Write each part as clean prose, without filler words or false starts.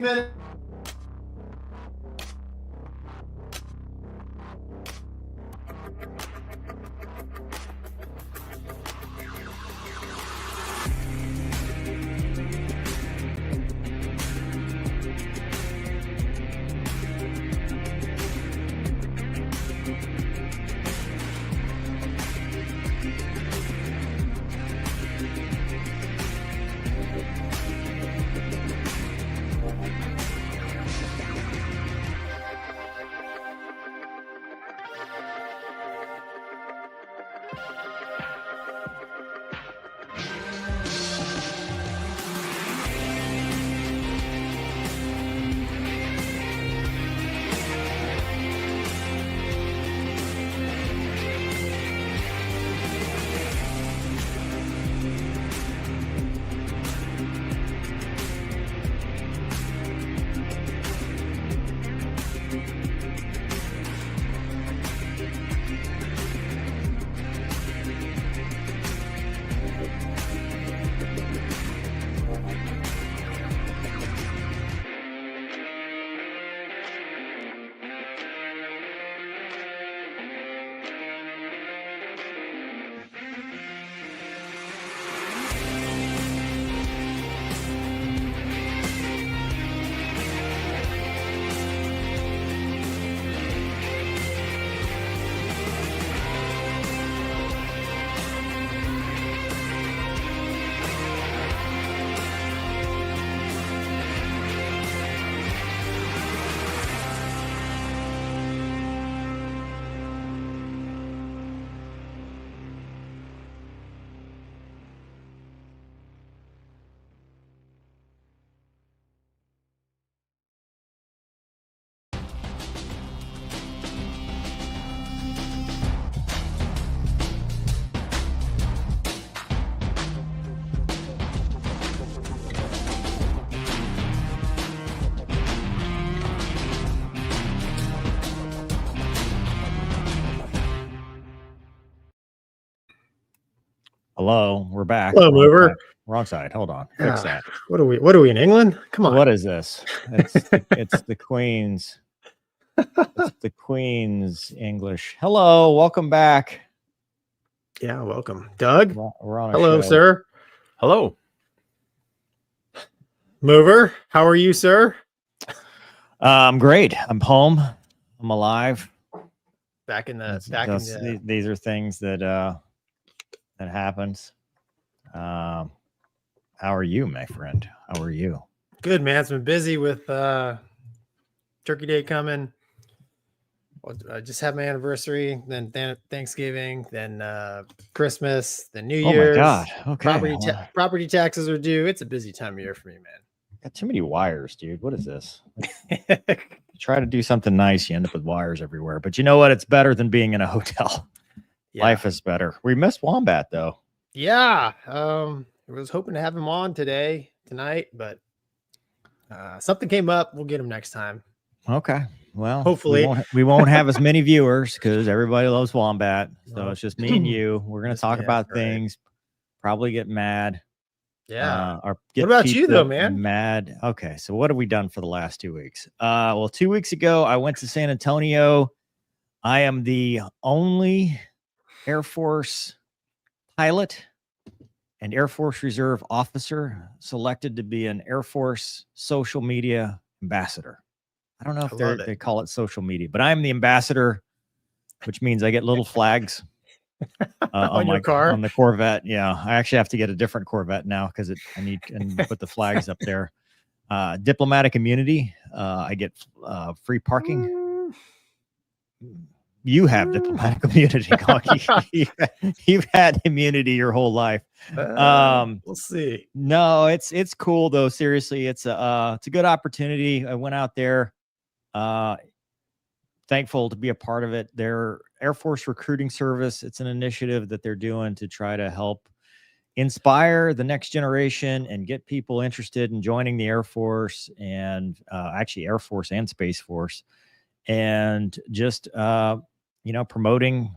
minutes. Hello, we're back. Hello, mover. Wrong side. Hold on. Fix that. What are we in England? Come on. What is this? It's the Queen's. It's the Queen's English. Hello, welcome back. Yeah, welcome. Doug. We're on a Hello, show. sir. Hello. Mover, how are you, sir? I'm great. I'm home. I'm alive. These are things that happens. How are you, my friend? How are you? Good, man. It's been busy with Turkey Day coming. I just had my anniversary, then Thanksgiving, then Christmas, then New Year's. Oh my God. Okay. Property taxes are due. It's a busy time of year for me, man. Got too many wires, dude. What is this? Try to do something nice, you end up with wires everywhere. But you know what? It's better than being in a hotel. Yeah. Life is better. We missed Wombat though. Yeah. I was hoping to have him on tonight, but something came up. We'll get him next time. Okay. Well, hopefully we won't have as many viewers because everybody loves Wombat. So it's just me and you. We're going to talk about things, probably get mad. Yeah. What about you though, man? Mad. Okay. So what have we done for the last 2 weeks? Well, 2 weeks ago, I went to San Antonio. I am the only Air Force pilot and Air Force Reserve officer selected to be an Air Force social media ambassador. I don't know if they call it social media, but I'm the ambassador, which means I get little flags on my car, on the Corvette. Yeah, I actually have to get a different Corvette now because I need to put the flags up there. Diplomatic immunity. I get free parking. You have diplomatic immunity, Gonky. You've had immunity your whole life. We'll see. No, it's cool though. Seriously, it's a good opportunity. I went out there. Thankful to be a part of it. Their Air Force Recruiting Service. It's an initiative that they're doing to try to help inspire the next generation and get people interested in joining the Air Force and actually Air Force and Space Force, and just promoting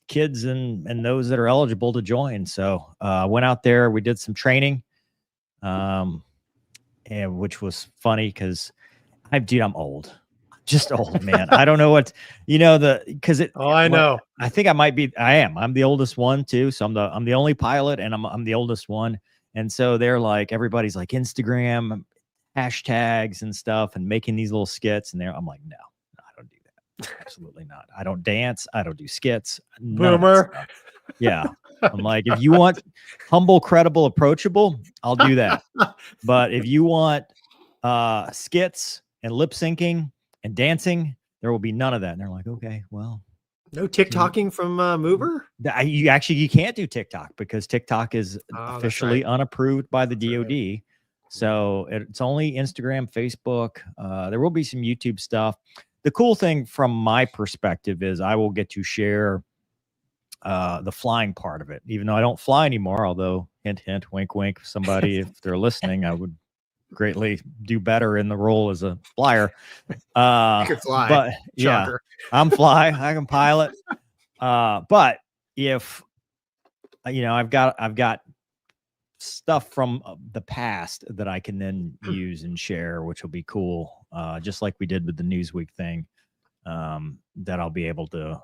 kids and those that are eligible to join. So went out there, we did some training. and which was funny because I'm old, just old, man. I don't know what, because Oh, I know. I think I'm the oldest one too. So I'm the only pilot, and I'm the oldest one. And so they're like, everybody's like Instagram hashtags and stuff and making these little skits. And I'm like, no, I don't do that. Absolutely not. I don't dance. I don't do skits. None of that Boomer. stuff. Yeah. I'm like, if you want humble, credible, approachable, I'll do that. But if you want skits and lip syncing and dancing, there will be none of that. And they're like, okay, well, No TikToking from Mover? you can't do TikTok because TikTok is Oh, officially unapproved by the DoD. right. So it's only Instagram, Facebook. There will be some YouTube stuff. The cool thing from my perspective is I will get to share the flying part of it, even though I don't fly anymore. Although, hint, hint, wink, wink, somebody, if they're listening, I would greatly do better in the role as a flyer. You could fly. But yeah, I'm fly. I can pilot. But if I've got stuff from the past that I can then use and share, which will be cool. Just like we did with the Newsweek thing, that I'll be able to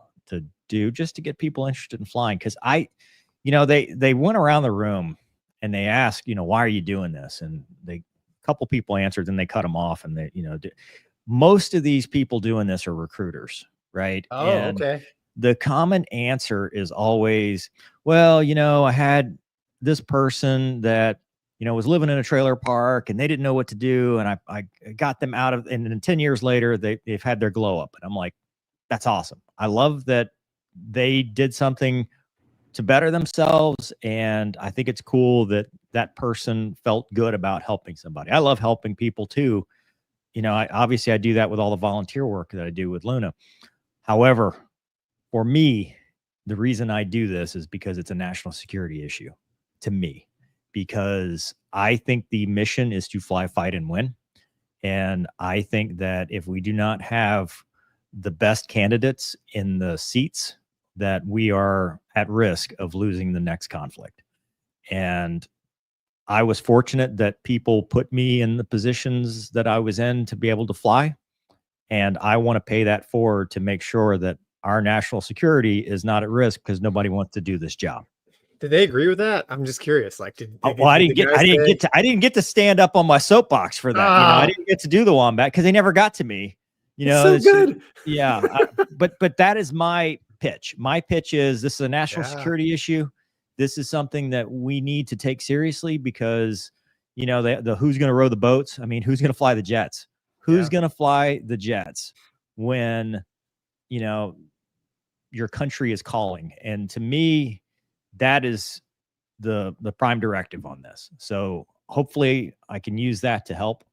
do just to get people interested in flying. Cause they went around the room and they asked, why are you doing this? And a couple people answered, and they cut them off. And they, most of these people doing this are recruiters, right? Oh, and okay. The common answer is always, well, I had this person that, was living in a trailer park and they didn't know what to do. And I got them out of, and then 10 years later, they've had their glow up. And I'm like, that's awesome. I love that they did something to better themselves. And I think it's cool that that person felt good about helping somebody. I love helping people too. I do that with all the volunteer work that I do with Luna. However, for me, the reason I do this is because it's a national security issue to me, because I think the mission is to fly, fight, and win. And I think that if we do not have the best candidates in the seats, that we are at risk of losing the next conflict. And I was fortunate that people put me in the positions that I was in to be able to fly. And I want to pay that forward to make sure that our national security is not at risk because nobody wants to do this job. Did they agree with that? I'm just curious. Like, I didn't get to stand up on my soapbox for that. I didn't get to do the wombat because they never got to me. So good. But that is my pitch. My pitch is this is a national security issue. This is something that we need to take seriously because, the who's going to row the boats? I mean, who's going to fly the jets? Who's going to fly the jets when, your country is calling? And to me, that is the prime directive on this. So hopefully I can use that to help.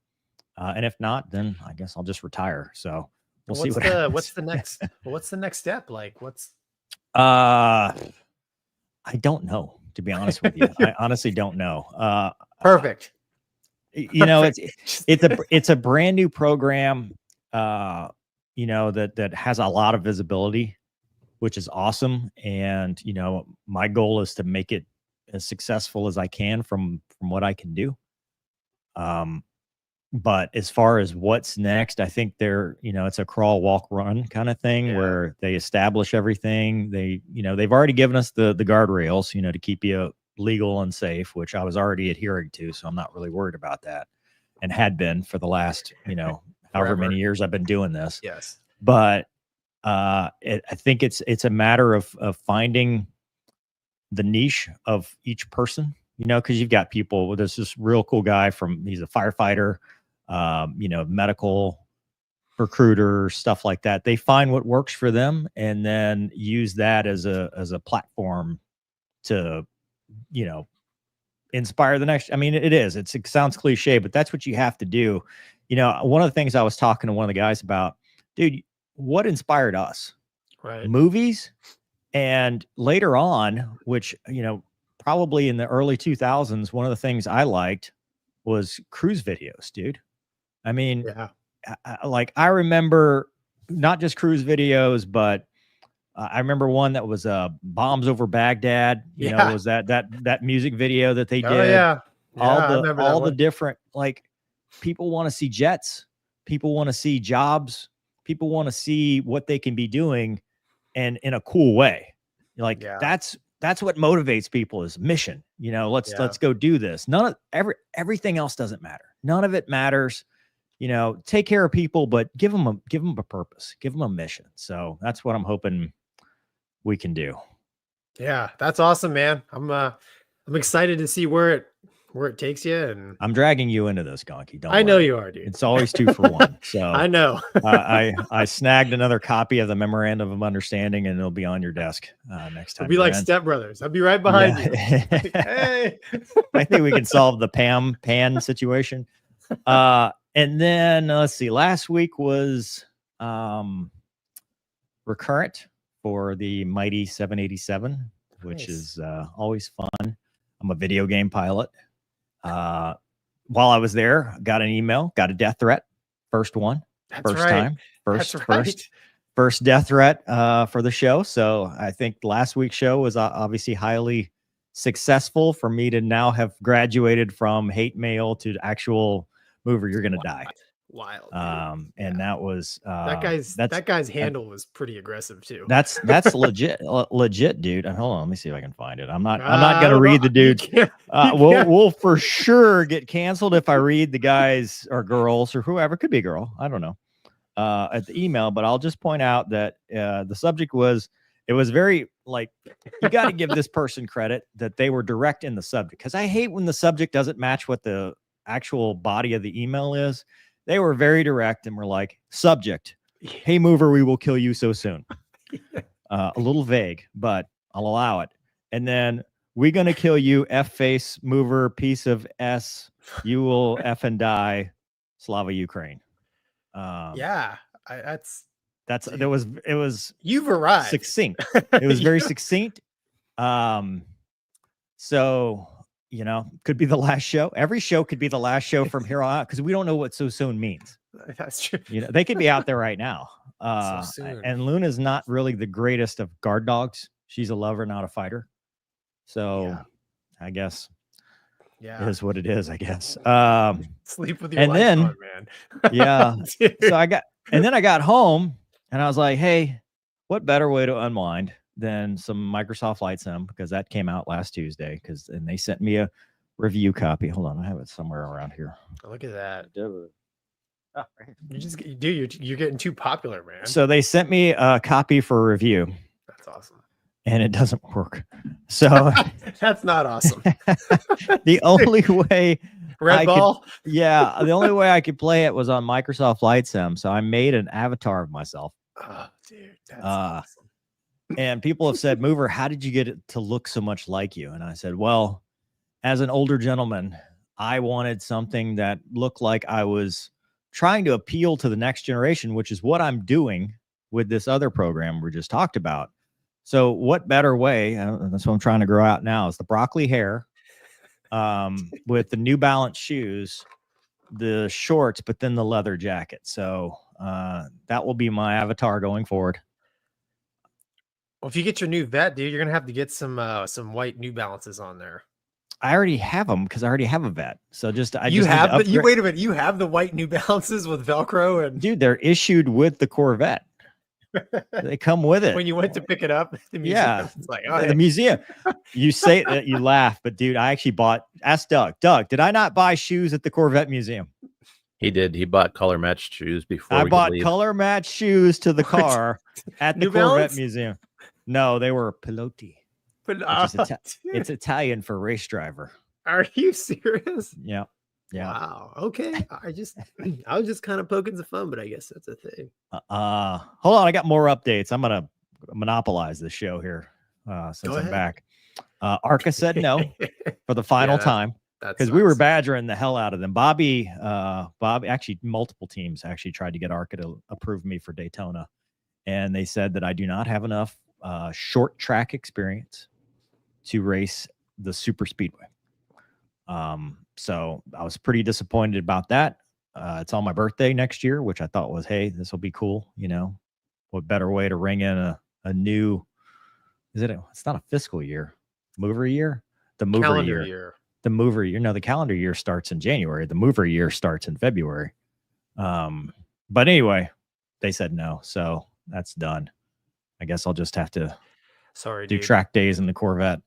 And if not, then I guess I'll just retire. So we'll see what happens. What's the next step? Like I don't know, to be honest with you. I honestly don't know. Perfect. It's a brand new program, that has a lot of visibility, which is awesome. And, my goal is to make it as successful as I can from what I can do. But as far as what's next, I think it's a crawl, walk, run kind of thing where they establish everything. They've already given us the guardrails, to keep you legal and safe, which I was already adhering to. So I'm not really worried about that, and had been for the last, however many years I've been doing this. Yes. But I think it's a matter of finding the niche of each person, because you've got people. There's this real cool guy he's a firefighter, medical recruiter, stuff like that. They find what works for them and then use that as a platform to, inspire the next. I mean, it sounds cliche, but that's what you have to do. One of the things I was talking to one of the guys about, dude, what inspired us? Right. Movies. And later on, which, probably in the early 2000s, one of the things I liked was cruise videos, dude. I mean, I remember not just cruise videos, but I remember one that was Bombs Over Baghdad. Was that music video that they did. Oh, yeah. All the different, people want to see jets. People want to see jobs. People want to see what they can be doing, and in a cool way. Like that's what motivates people is mission. You know, let's go do this. Everything else doesn't matter. None of it matters. You know, take care of people, but give them a purpose, give them a mission. So that's what I'm hoping we can do. Yeah, that's awesome, man. I'm excited to see where it takes you. And I'm dragging you into this, Gonky. Don't I know worry. you are, dude. It's always 2 for 1. So I know. I snagged another copy of the memorandum of understanding, and it'll be on your desk next time. It'll be like stepbrothers. I'll be right behind you. Like, hey, I think we can solve the pan situation. And then let's see. Last week was recurrent for the mighty 787, which is always fun. I'm a video game pilot. While I was there, got an email, got a death threat. First one, time, first death threat for the show. So I think last week's show was obviously highly successful for me to now have graduated from hate mail to actual mover. You're gonna die. Wild. And that was that guy's handle was pretty aggressive too. That's legit, dude. Hold on, let me see if I can find it. I'm not gonna read the dude. We'll for sure get canceled if I read the guys or girls or whoever, could be a girl, I don't know, at the email. But I'll just point out that the subject was, it was very like, you got to give this person credit that they were direct in the subject, because I hate when the subject doesn't match what the actual body of the email is. They were very direct and were like, subject, hey mover, we will kill you so soon. A little vague, but I'll allow it. And then, we're going to kill you, F-face mover, piece of S. You will F and die, Slava Ukraine. It was you've arrived. Succinct. It was very succinct. So, you know, could be the last show. Every show could be the last show from here on out, because we don't know what so soon means. That's true. You know, they could be out there right now. So soon. And Luna's not really the greatest of guard dogs. She's a lover, not a fighter. So I guess it is what it is, I guess. Sleep with your lights on, man. So I got home and I was like, hey, what better way to unwind than some Microsoft Flight Sim, because that came out last Tuesday, and they sent me a review copy. Hold on, I have it somewhere around here. Look at that. You're getting too popular, man. So they sent me a copy for review. That's awesome. And it doesn't work. So that's not awesome. The only way the only way I could play it was on Microsoft Flight Sim. So I made an avatar of myself. Oh, dude, that's awesome. And people have said, mover, how did you get it to look so much like you? And I said, well, as an older gentleman, I wanted something that looked like I was trying to appeal to the next generation, which is what I'm doing with this other program we just talked about. So what better way, that's what I'm trying to grow out now, is the broccoli hair with the New Balance shoes, the shorts, but then the leather jacket. So that will be my avatar going forward. Well, if you get your new vet, dude, you're gonna have to get some white New Balances on there. I already have them because I already have a vet. So wait a minute, you have the white New Balances with Velcro, and dude, they're issued with the Corvette. They come with it. When you went to pick it up, the museum, it's like, the museum. You say that, you laugh, but dude, I actually ask Doug. Doug, did I not buy shoes at the Corvette Museum? He did. He bought color matched shoes before. I bought color matched shoes to the car at the Corvette Museum. No, they were Pilotti. It's Italian for race driver. Are you serious? Yeah. Wow. Okay. I was just kind of poking the fun, but I guess that's a thing. Hold on, I got more updates. I'm gonna monopolize this show here since I'm back. Arca said no for the final time, because we were badgering the hell out of them. Bobby, actually multiple teams actually tried to get Arca to approve me for Daytona, and they said that I do not have enough short track experience to race the super speedway. So I was pretty disappointed about that. It's on my birthday next year, which I thought was, hey, this will be cool. You know, what better way to ring in a new, it's not a fiscal year, mover year, the mover year. the mover, the calendar year starts in January. The mover year starts in February. But anyway, they said no. So that's done. I guess I'll just have to Sorry, do dude. track days in the Corvette.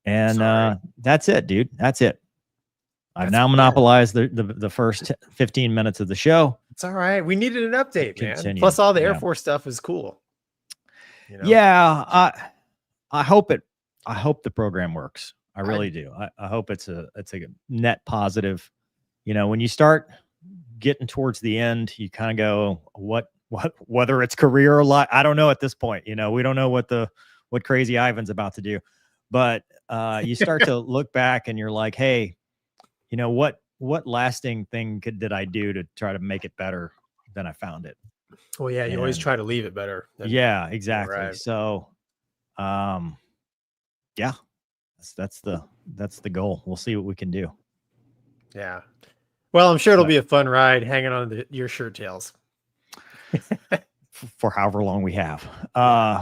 And Sorry. that's it, dude. That's it. I've That's now fair. monopolized the first 15 minutes of the show. It's all right. We needed an update, man. Continue. Plus, all the Air Yeah. Force stuff is cool. Yeah, I hope the program works. I really do. I hope it's a net positive. When you start getting towards the end, you kind of go, whether it's career or life, I don't know at this point. We don't know what Crazy Ivan's about to do, but you start to look back and you're like, hey, what lasting thing did I do to try to make it better than I found it? Well, yeah, you always try to leave it better. Yeah, exactly. Right. So, yeah, that's the goal. We'll see what we can do. Yeah. Well, I'm sure it'll be a fun ride hanging on your shirt tails. For however long we have,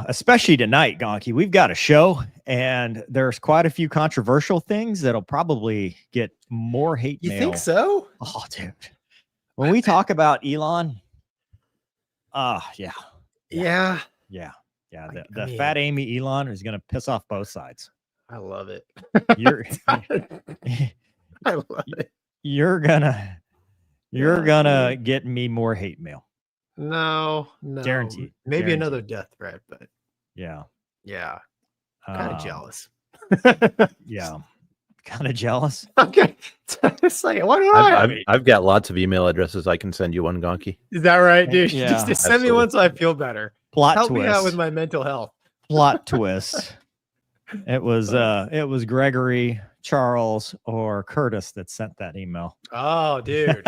especially tonight, Gonky. We've got a show, and there's quite a few controversial things that'll probably get more hate mail. You think so? Oh, dude. When we talk about Elon, yeah. The fat Amy Elon is going to piss off both sides. I love it. I love it. You're gonna get me more hate mail. No, guaranteed. Maybe another death threat, but yeah. Kind of jealous. Yeah, kind of jealous. Okay, it's like, why do I've got lots of email addresses. I can send you one, Gonky. Is that right, dude? Yeah, just send me one so I feel better. Help me out with my mental health. Plot twist. It was Gregory, Charles, or Curtis that sent that email. Oh, dude.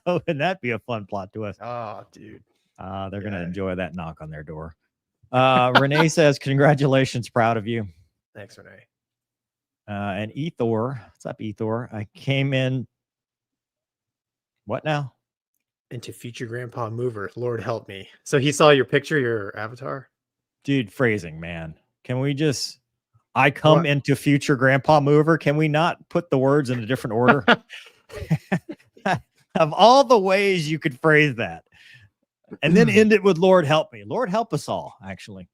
Wouldn't that be a fun plot twist? Oh, dude. They're going to enjoy that knock on their door. Renee says, congratulations. Proud of you. Thanks, Renee. And Ethor, what's up, Ethor? I came in. What now? Into future grandpa mover. Lord help me. So he saw your picture, your avatar? Dude, phrasing, man. Can we just... I come into future grandpa mover. Can we not put the words in a different order? Of all the ways you could phrase that, and then end it with Lord help me. Lord help us all, actually.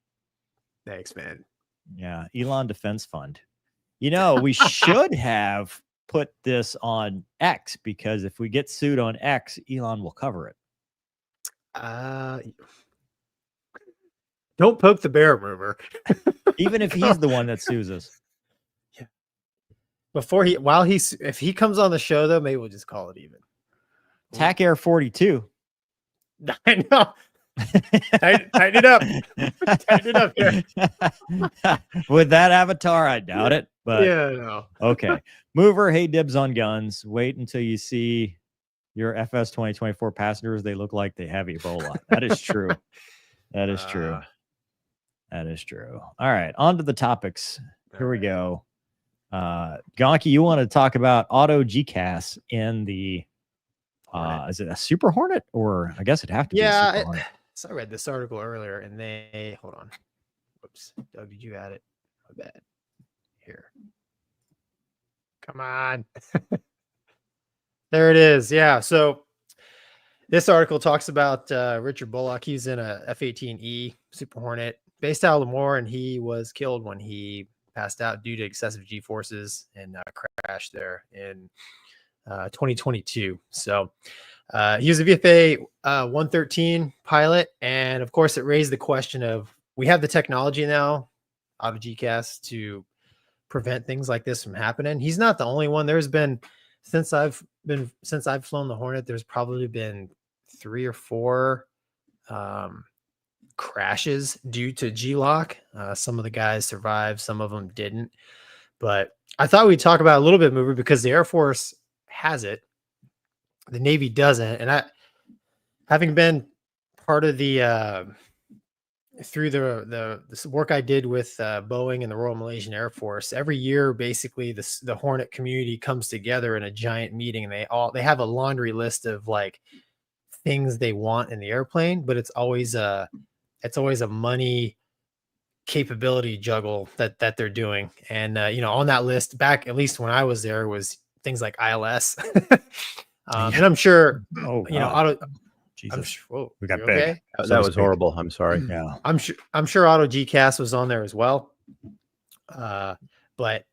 Thanks, man. Yeah. Elon Defense Fund. We should have put this on X, because if we get sued on X, Elon will cover it. Don't poke the bear, mover. Even if he's the one that sues us. Yeah. If he comes on the show, though, maybe we'll just call it even. TAC Air 42. I know. Tighten it up. Tighten it up here. With that avatar, I doubt it. But yeah, no. Okay. Mover, hey dibs on guns. Wait until you see your FS 2024 passengers. They look like they have Ebola. That is true. That is true. That is true. All right. On to the topics. Here we go. Gonky, you want to talk about auto GCAS in the is it a Super Hornet, or I guess it'd have to be a Super Hornet. So I read this article earlier, and they hold on. Whoops. Doug, did you add it? My bad. Here. Come on. There it is. Yeah. So this article talks about Richard Bullock. He's in a F-18E Super Hornet based out of Lemoore, and he was killed when he passed out due to excessive G-forces and crashed there in 2022. So he was a VFA 113 pilot, and of course it raised the question of, we have the technology now, auto GCAS, to prevent things like this from happening. He's not the only one. There's been, since I've flown the Hornet, there's probably been 3 or 4 crashes due to G-lock. Some of the guys survived, some of them didn't. But I thought we'd talk about it a little bit, Mover, because the Air Force has it, the Navy doesn't. And having been part of the through the work I did with Boeing and the Royal Malaysian Air Force, every year basically the Hornet community comes together in a giant meeting, and they have a laundry list of like things they want in the airplane, but it's always a money capability juggle that they're doing. And you know, on that list back, at least when I was there, was things like ILS. And I'm sure, Oh, you know, God. I'm Jesus. sure, whoa, We got you big. okay? So That to was speak. horrible. I'm sorry. Yeah. I'm sure Auto GCAS was on there as well. But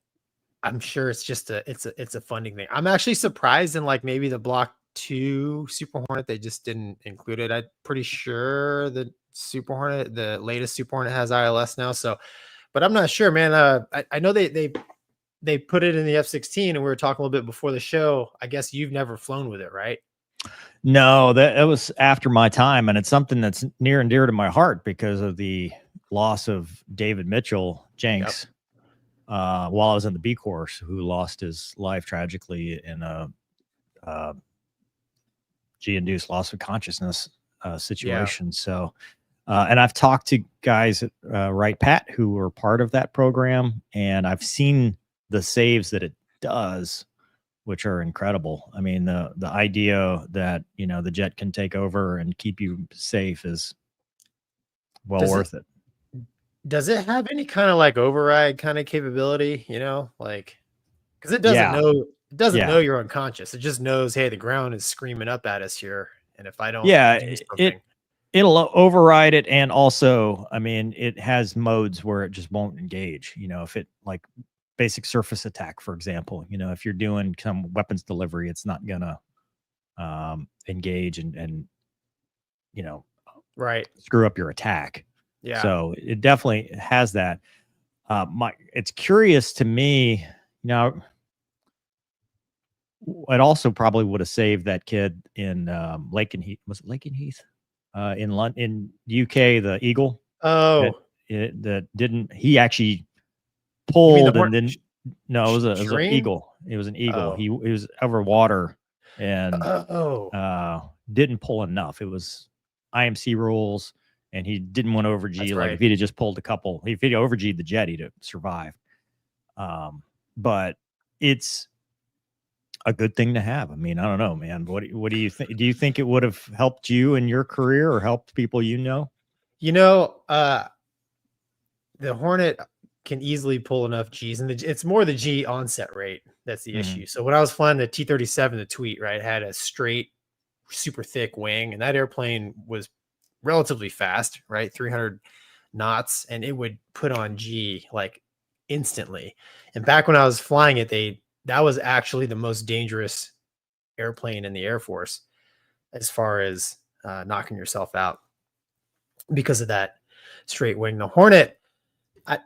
I'm sure it's just it's a funding thing. I'm actually surprised in like maybe the Block 2 Super Hornet they just didn't include it. I'm pretty sure the Super Hornet, the latest Super Hornet, has ILS now. So, but I'm not sure, man. I know they put it in the F-16, and we were talking a little bit before the show. I guess you've never flown with it, right? No, that was after my time, and it's something that's near and dear to my heart because of the loss of David Mitchell Jenks while I was in the B Corps, who lost his life tragically in a G-induced loss of consciousness situation. So, and I've talked to guys at Wright Pat who were part of that program, and I've seen the saves that it does, which are incredible. I mean, the idea that, you know, the jet can take over and keep you safe is well worth it. Does it have any kind of like override kind of capability, you know, like, because it doesn't Yeah. know you're unconscious. It just knows, hey, the ground is screaming up at us here, and if I don't do something, it'll override it. And also, I mean, it has modes where it just won't engage. You know, if it, like basic surface attack, for example, you know, if you're doing some weapons delivery, it's not gonna engage and you know, right, screw up your attack. yeah. So it definitely has that. It's curious to me, you know, it also probably would have saved that kid in Lakenheath. Was it Lakenheath? In London, in UK, the Eagle. Oh, that didn't. He actually you mean the pulled and horn? then no, it was an Stream? eagle. It was an eagle. Oh. He was over water and Oh, didn't pull enough. It was IMC rules, and he didn't want to over G. That's Like right. if he'd have just pulled a couple, if he'd over G'd the jet, he'd have survived. But it's a good thing to have. I mean, I don't know, man. What do you think? Do you think it would have helped you in your career or helped people you know? you know, the Hornet can easily pull enough G's, and it's more the G onset rate that's the Mhm. issue. So when I was flying the T-37, the Tweet, right, had a straight, super thick wing, and that airplane was relatively fast, right, 300 knots, and it would put on G like instantly. And back when I was flying it, that was actually the most dangerous airplane in the Air Force as far as knocking yourself out because of that straight wing. The Hornet, I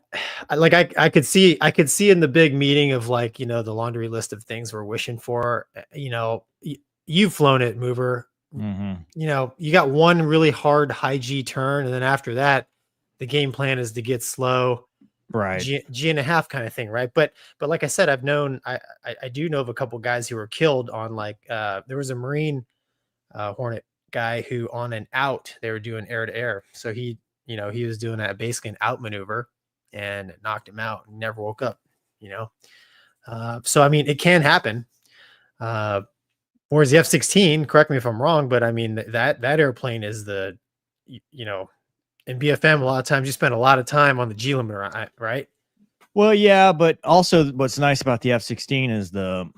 could see in the big meeting of, like, you know, the laundry list of things we're wishing for. You know, you've flown it, Mover. Mhm. You know, you got one really hard high G turn, and then after that, the game plan is to get slow, Right. G and a half kind of thing, right? But like I said, I do know of a couple guys who were killed on, like, there was a Marine Hornet guy who on an out they were doing air to air, so he was doing basically an out maneuver, and it knocked him out and never woke up. You know, so I mean, it can happen. Whereas the F-16, correct me if I'm wrong, but I mean that airplane is you know, in BFM a lot of times you spend a lot of time on the G limiter, right? Well, yeah, but also what's nice about the F-16 is the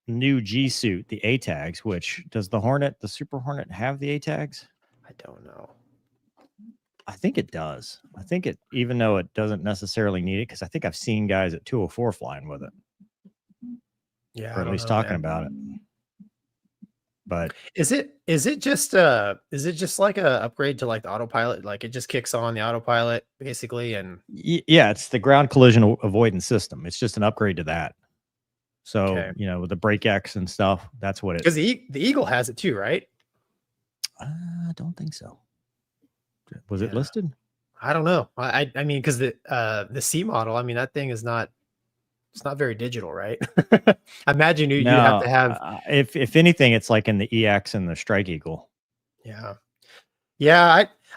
new G suit, the A tags. Which does the Super Hornet have the A tags? I don't know. I think it does. I think it, even though it doesn't necessarily need it, because I think I've seen guys at 204 flying with it. Yeah, Or at least talking about it. But is it just like a upgrade to like the autopilot? Like it just kicks on the autopilot basically, and yeah, it's the ground collision avoidance system. It's just an upgrade to that. So okay. you know, with the brake X and stuff, that's what it. Because the Eagle has it too, right? I don't think so. Was it listed? I don't know. I mean, because the C model, I mean, that thing is not. It's not very digital, right? I imagine you have to have. If anything, it's like in the EX and the Strike Eagle. Yeah.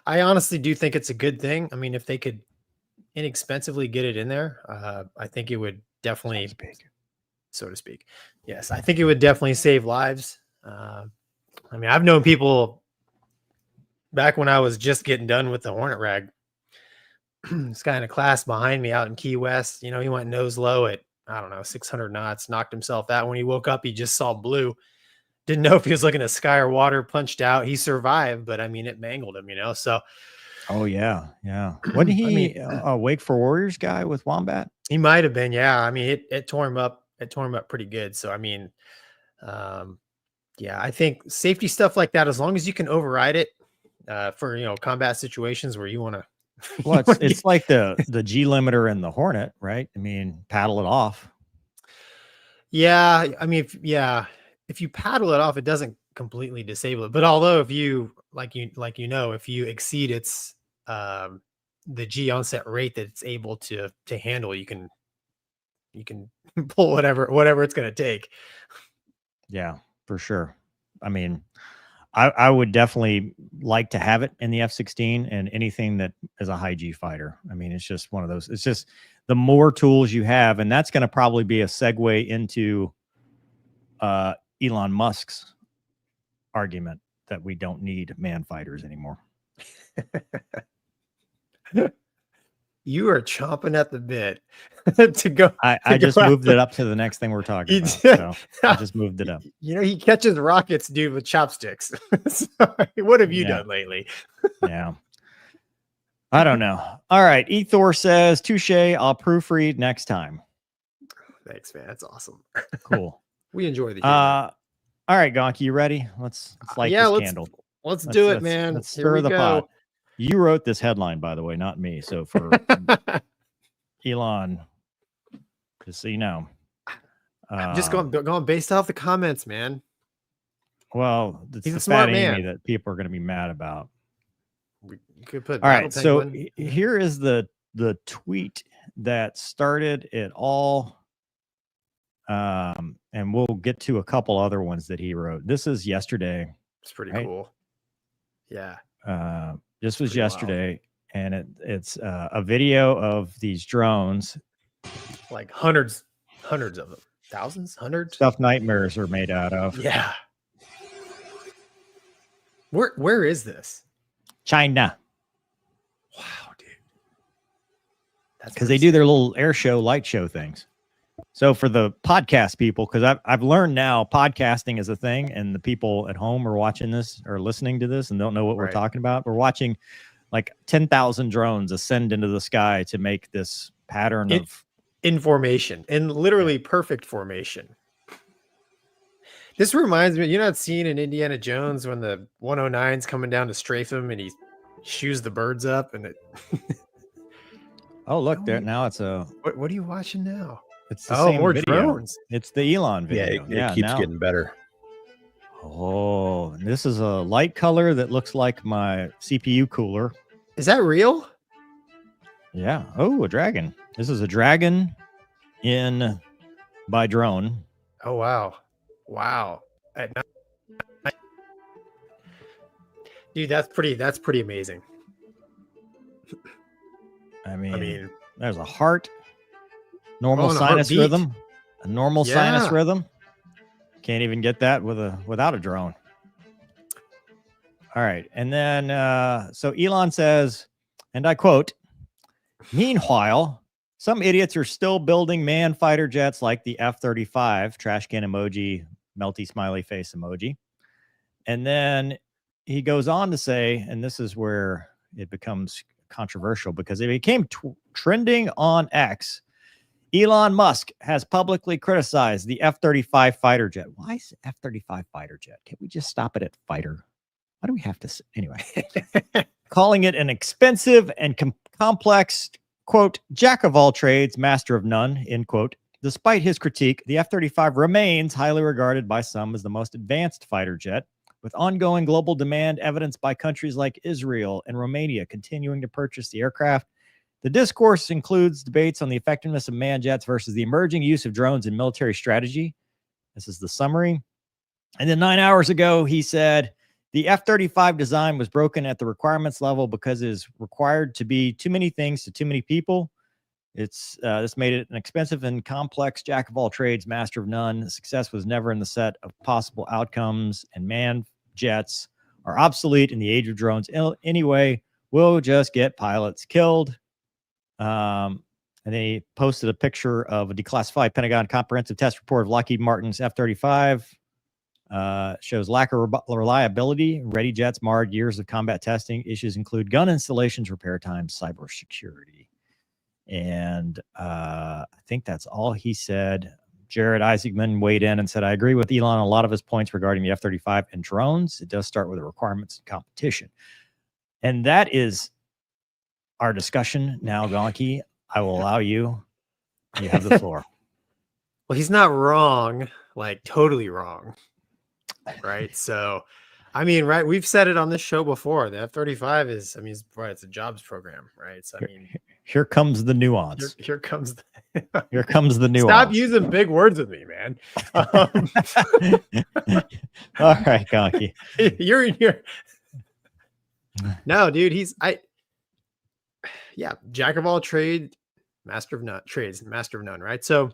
I honestly do think it's a good thing. I mean, if they could inexpensively get it in there, I think it would definitely, so to speak. Yes, I think it would definitely save lives. I mean, I've known people back when I was just getting done with the Hornet rag. This guy in a class behind me out in Key West, he went nose low at, I don't know, 600 knots, knocked himself out. When he woke up, he just saw blue. Didn't know if he was looking at sky or water, punched out. He survived, but I mean, it mangled him, So, Oh yeah, yeah. Wasn't he a Wake for Warriors guy with Wombat? he might have been, yeah. I mean, it tore him up. It tore him up pretty good. So, I mean, yeah, I think safety stuff like that, as long as you can override it for combat situations where you want to. Well, it's like the G limiter in the Hornet, right? I mean, paddle it off. Yeah, I mean, if you paddle it off, it doesn't completely disable it. But although if you if you exceed its the G onset rate that it's able to handle, you can pull whatever it's going to take. Yeah, for sure. I mean, I would definitely like to have it in the F-16 and anything that is a high G fighter. I mean, it's just one of those. It's just the more tools you have, and that's going to probably be a segue into Elon Musk's argument that we don't need man fighters anymore. You are chomping at the bit to go. I just moved it up to the next thing we're talking about. So I just moved it up. He catches rockets, dude, with chopsticks. What have you done lately? Yeah. I don't know. All right. Ethor says, touche, I'll proofread next time. Thanks, man. That's awesome. Cool. We enjoy the humor. All right, Gonky, you ready? Let's light this candle. Let's do it, man. Let's stir the pot. You wrote this headline, by the way, not me. So for Elon, just so you know. I'm just going based off the comments, man. Well, it's the fat Amy that people are going to be mad about. We could put all right. So here is the tweet that started it all. And we'll get to a couple other ones that he wrote. This is yesterday. It's pretty cool. Yeah. This was yesterday, and it's a video of these drones. Like hundreds of them. Thousands, hundreds. Stuff nightmares are made out of. Yeah. Where is this? China. Wow, dude. That's because they do their little air show, light show things. So for the podcast people, because I've learned now podcasting is a thing, and the people at home are watching this or listening to this and don't know what we're talking about. We're watching like 10,000 drones ascend into the sky to make this pattern of information in literally perfect formation. This reminds me, you know that scene in Indiana Jones when the 109's coming down to strafe him and he shoos the birds up and it. Oh, look there. Now it's a. What are you watching now? It's the same more video. drones. It's the Elon video. Yeah, it keeps getting better. Oh, this is a light color that looks like my CPU cooler. Is that real? Yeah. Oh, a dragon. This is a dragon in by drone. Oh, wow. Wow. Dude, that's pretty amazing. I mean there's a heart. Normal sinus heartbeat. rhythm, a normal sinus rhythm. Can't even get that without a drone. All right. And then, so Elon says, and I quote, meanwhile, some idiots are still building manned fighter jets like the F-35, trash can emoji, melty smiley face emoji. And then he goes on to say, and this is where it becomes controversial because it became trending on X. Elon Musk has publicly criticized the F-35 fighter jet. Why is F-35 fighter jet? Can't we just stop it at fighter? Why do we have to? Anyway, calling it an expensive and complex, quote, jack of all trades, master of none, end quote. Despite his critique, the F-35 remains highly regarded by some as the most advanced fighter jet, with ongoing global demand evidenced by countries like Israel and Romania continuing to purchase the aircraft. The discourse includes debates on the effectiveness of manned jets versus the emerging use of drones in military strategy. This is the summary. And then 9 hours ago, he said the F-35 design was broken at the requirements level because it is required to be too many things to too many people. This made it an expensive and complex jack of all trades, master of none. Success was never in the set of possible outcomes, and manned jets are obsolete in the age of drones anyway. We'll just get pilots killed. And they posted a picture of a declassified Pentagon comprehensive test report of Lockheed Martin's F-35. Shows lack of reliability, ready jets marred, years of combat testing. Issues include gun installations, repair times, cybersecurity. And I think that's all he said. Jared Isaacman weighed in and said, I agree with Elon on a lot of his points regarding the F-35 and drones. It does start with the requirements and competition. And that is our discussion now, Gonky. I will allow you. You have the floor. Well, he's not wrong, like totally wrong. Right. So, I mean, right. We've said it on this show before. The F-35 is, I mean, it's a jobs program. Right. So, I mean, here comes the nuance. Here comes here comes the nuance. Stop using big words with me, man. All right, Gonky. You're in here. No, dude, jack of all trades, master of none, right? So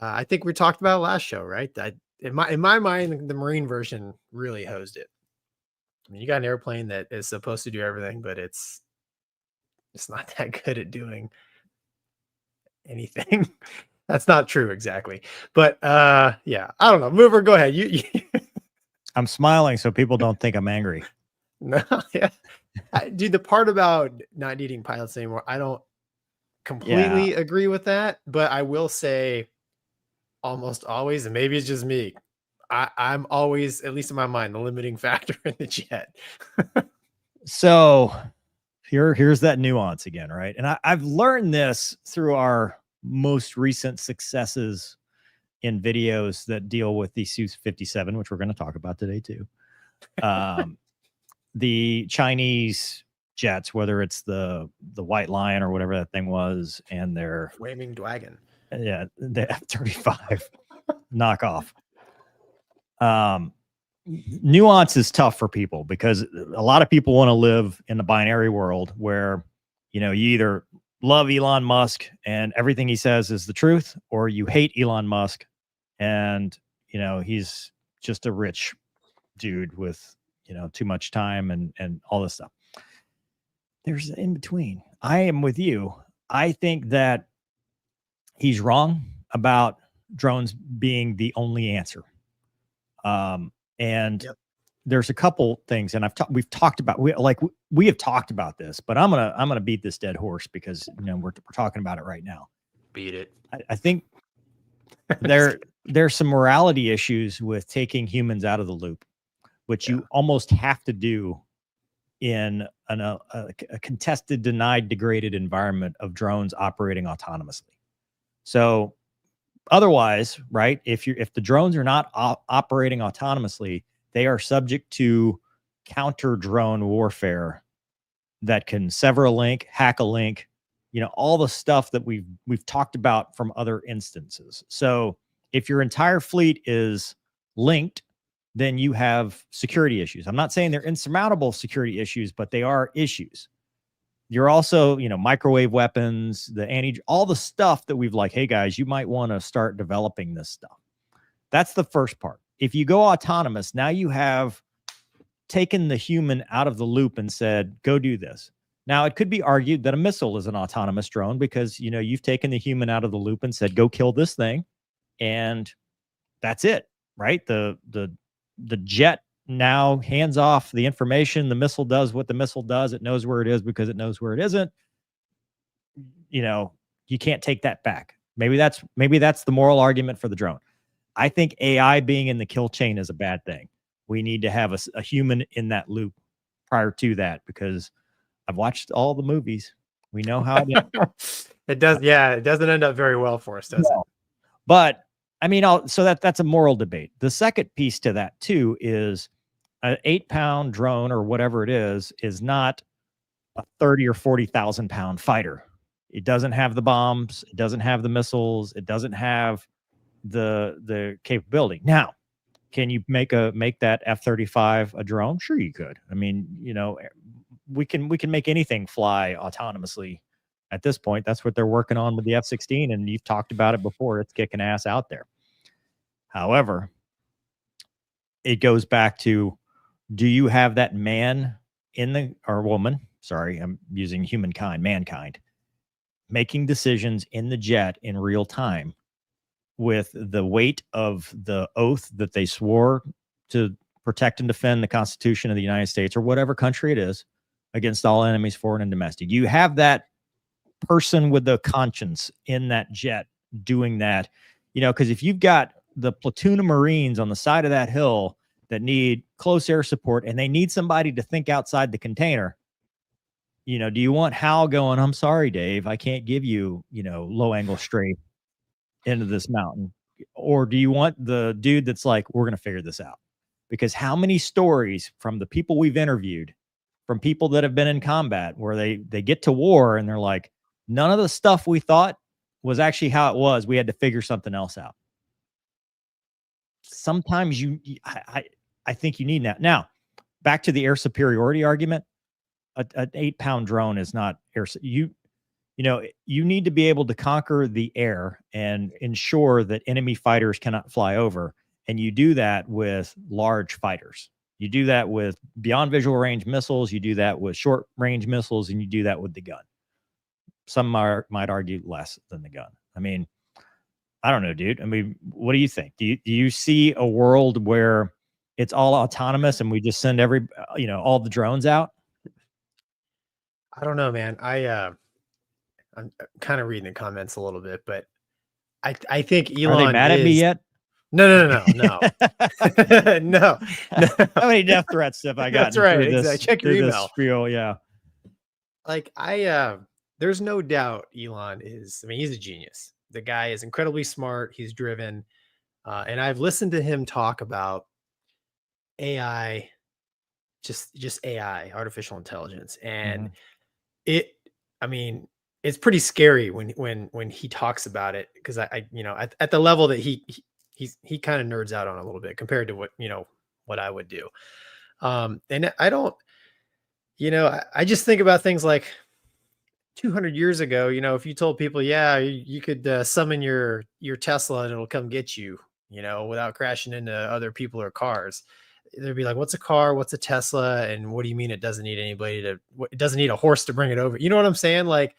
I think we talked about it last show, right? That in my mind, the Marine version really hosed it. I mean, you got an airplane that is supposed to do everything, but it's not that good at doing anything. That's not true exactly. But yeah, I don't know. Mover, go ahead. You I'm smiling so people don't think I'm angry. No, yeah. Dude, the part about not needing pilots anymore, I don't completely agree with that, but I will say almost always, and maybe it's just me, I'm always, at least in my mind, the limiting factor in the jet. So here's that nuance again, right? And I've learned this through our most recent successes in videos that deal with the Su-57, which we're going to talk about today too. The Chinese jets, whether it's the White Lion or whatever that thing was, and their Flaming Dragon. Yeah, the F-35 knockoff. Nuance is tough for people because a lot of people want to live in the binary world where, you know, you either love Elon Musk and everything he says is the truth, or you hate Elon Musk and, you know, he's just a rich dude with, you know, too much time and all this stuff. There's in between. I am with you. I think that he's wrong about drones being the only answer. And there's a couple things, and we've talked about, we have talked about this, but I'm gonna beat this dead horse because, you know, we're talking about it right now. Beat it. I think there's some morality issues with taking humans out of the loop, which you almost have to do in a contested, denied, degraded environment of drones operating autonomously. So otherwise, right, if the drones are not operating autonomously, they are subject to counter drone warfare that can sever a link, hack a link, you know, all the stuff that we've talked about from other instances. So if your entire fleet is linked, then you have security issues. I'm not saying they're insurmountable security issues, but they are issues. You're also, you know, microwave weapons, all the stuff that we've like, hey guys, you might want to start developing this stuff. That's the first part. If you go autonomous, now you have taken the human out of the loop and said, go do this. Now, it could be argued that a missile is an autonomous drone because, you know, you've taken the human out of the loop and said, go kill this thing. And that's it, right? The jet now hands off the information. The missile does what the missile does. It knows where it is because it knows where it isn't. You know, you can't take that back. Maybe that's the moral argument for the drone. I think AI being in the kill chain is a bad thing. We need to have a human in that loop prior to that, because I've watched all the movies. We know how it does. Yeah, it doesn't end up very well for us, does it? But I mean, so that's a moral debate. The second piece to that too is an 8-pound drone or whatever it is not a 30 or 40,000 pound fighter. It doesn't have the bombs. It doesn't have the missiles. It doesn't have the capability. Now, can you make that F-35 a drone? Sure, you could. I mean, you know, we can make anything fly autonomously at this point. That's what they're working on with the F-16, and you've talked about it before. It's kicking ass out there. However, it goes back to do you have that man or woman? Sorry, I'm using mankind, making decisions in the jet in real time with the weight of the oath that they swore to protect and defend the Constitution of the United States or whatever country it is against all enemies, foreign and domestic. You have that person with the conscience in that jet doing that, because if you've got the platoon of Marines on the side of that hill that need close air support and they need somebody to think outside the container, do you want Hal going, I'm sorry, Dave, I can't give you, low angle straight into this mountain? Or do you want the dude that's like, we're going to figure this out? Because how many stories from the people we've interviewed, from people that have been in combat, where they get to war and they're like, none of the stuff we thought was actually how it was. We had to figure something else out. Sometimes I think you need that. Now, back to the air superiority argument. An 8-pound drone is not air. You need to be able to conquer the air and ensure that enemy fighters cannot fly over. And you do that with large fighters. You do that with beyond visual range missiles. You do that with short range missiles, and you do that with the gun. Some might argue less than the gun. I mean, I don't know, dude. I mean, what do you think? Do you see a world where it's all autonomous and we just send all the drones out? I don't know, man. I'm kind of reading the comments a little bit, but I think Elon Are they mad at me yet? No. No. How many death threats have I gotten? That's right. Exactly. Check your email. Spiel, yeah. Like there's no doubt Elon is, he's a genius. The guy is incredibly smart. He's driven. And I've listened to him talk about AI, just AI, artificial intelligence. And it's pretty scary when he talks about it, because I at the level that he kind of nerds out on a little bit compared to what I would do. And I don't, I just think about things like 200 years ago, if you told people, yeah, you could summon your Tesla and it'll come get you, without crashing into other people or cars. They'd be like, what's a car? What's a Tesla? And what do you mean it doesn't need it doesn't need a horse to bring it over? You know what I'm saying? Like,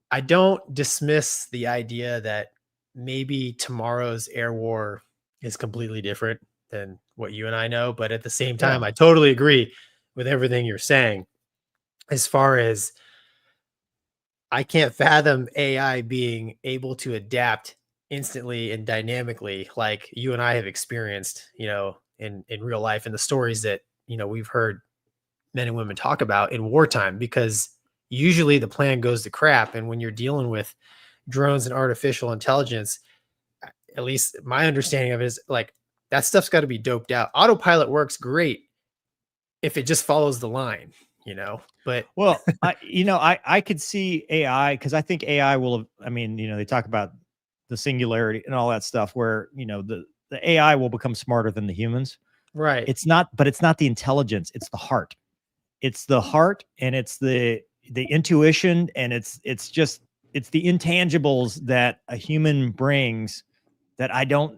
I don't dismiss the idea that maybe tomorrow's air war is completely different than what you and I know. But at the same time, I totally agree with everything you're saying. As far as, I can't fathom AI being able to adapt instantly and dynamically like you and I have experienced, in real life, and the stories that, we've heard men and women talk about in wartime, because usually the plan goes to crap. And when you're dealing with drones and artificial intelligence, at least my understanding of it is like, that stuff's got to be doped out. Autopilot works great if it just follows the line, but I could see AI, because I think AI will, they talk about the singularity and all that stuff where, the AI will become smarter than the humans. Right. It's not the intelligence. It's the heart. It's the heart, and it's the intuition, and it's the intangibles that a human brings that I don't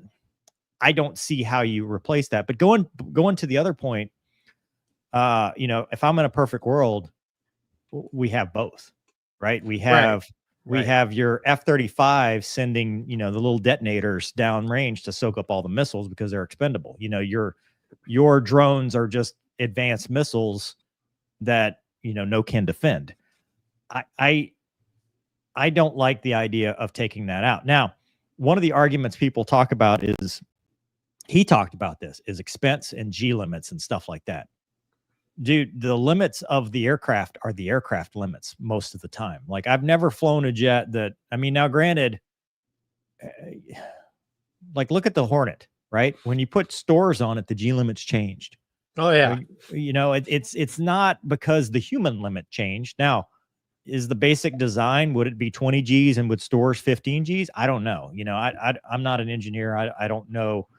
see how you replace that. But going to the other point, if I'm in a perfect world, we have both, right? We have your F-35 sending, the little detonators downrange to soak up all the missiles because they're expendable. Your drones are just advanced missiles that, no can defend. I don't like the idea of taking that out. Now, one of the arguments people talk about is, he talked about this, is expense and G limits and stuff like that. Dude, the limits of the aircraft are the aircraft limits most of the time. Like, I've never flown a jet that, now granted, like, look at the Hornet, right? When you put stores on it, the G limits changed. Oh yeah. It's not because the human limit changed. Now, is the basic design, would it be 20 Gs and would stores 15 Gs? I don't know. I'm not an engineer. I don't know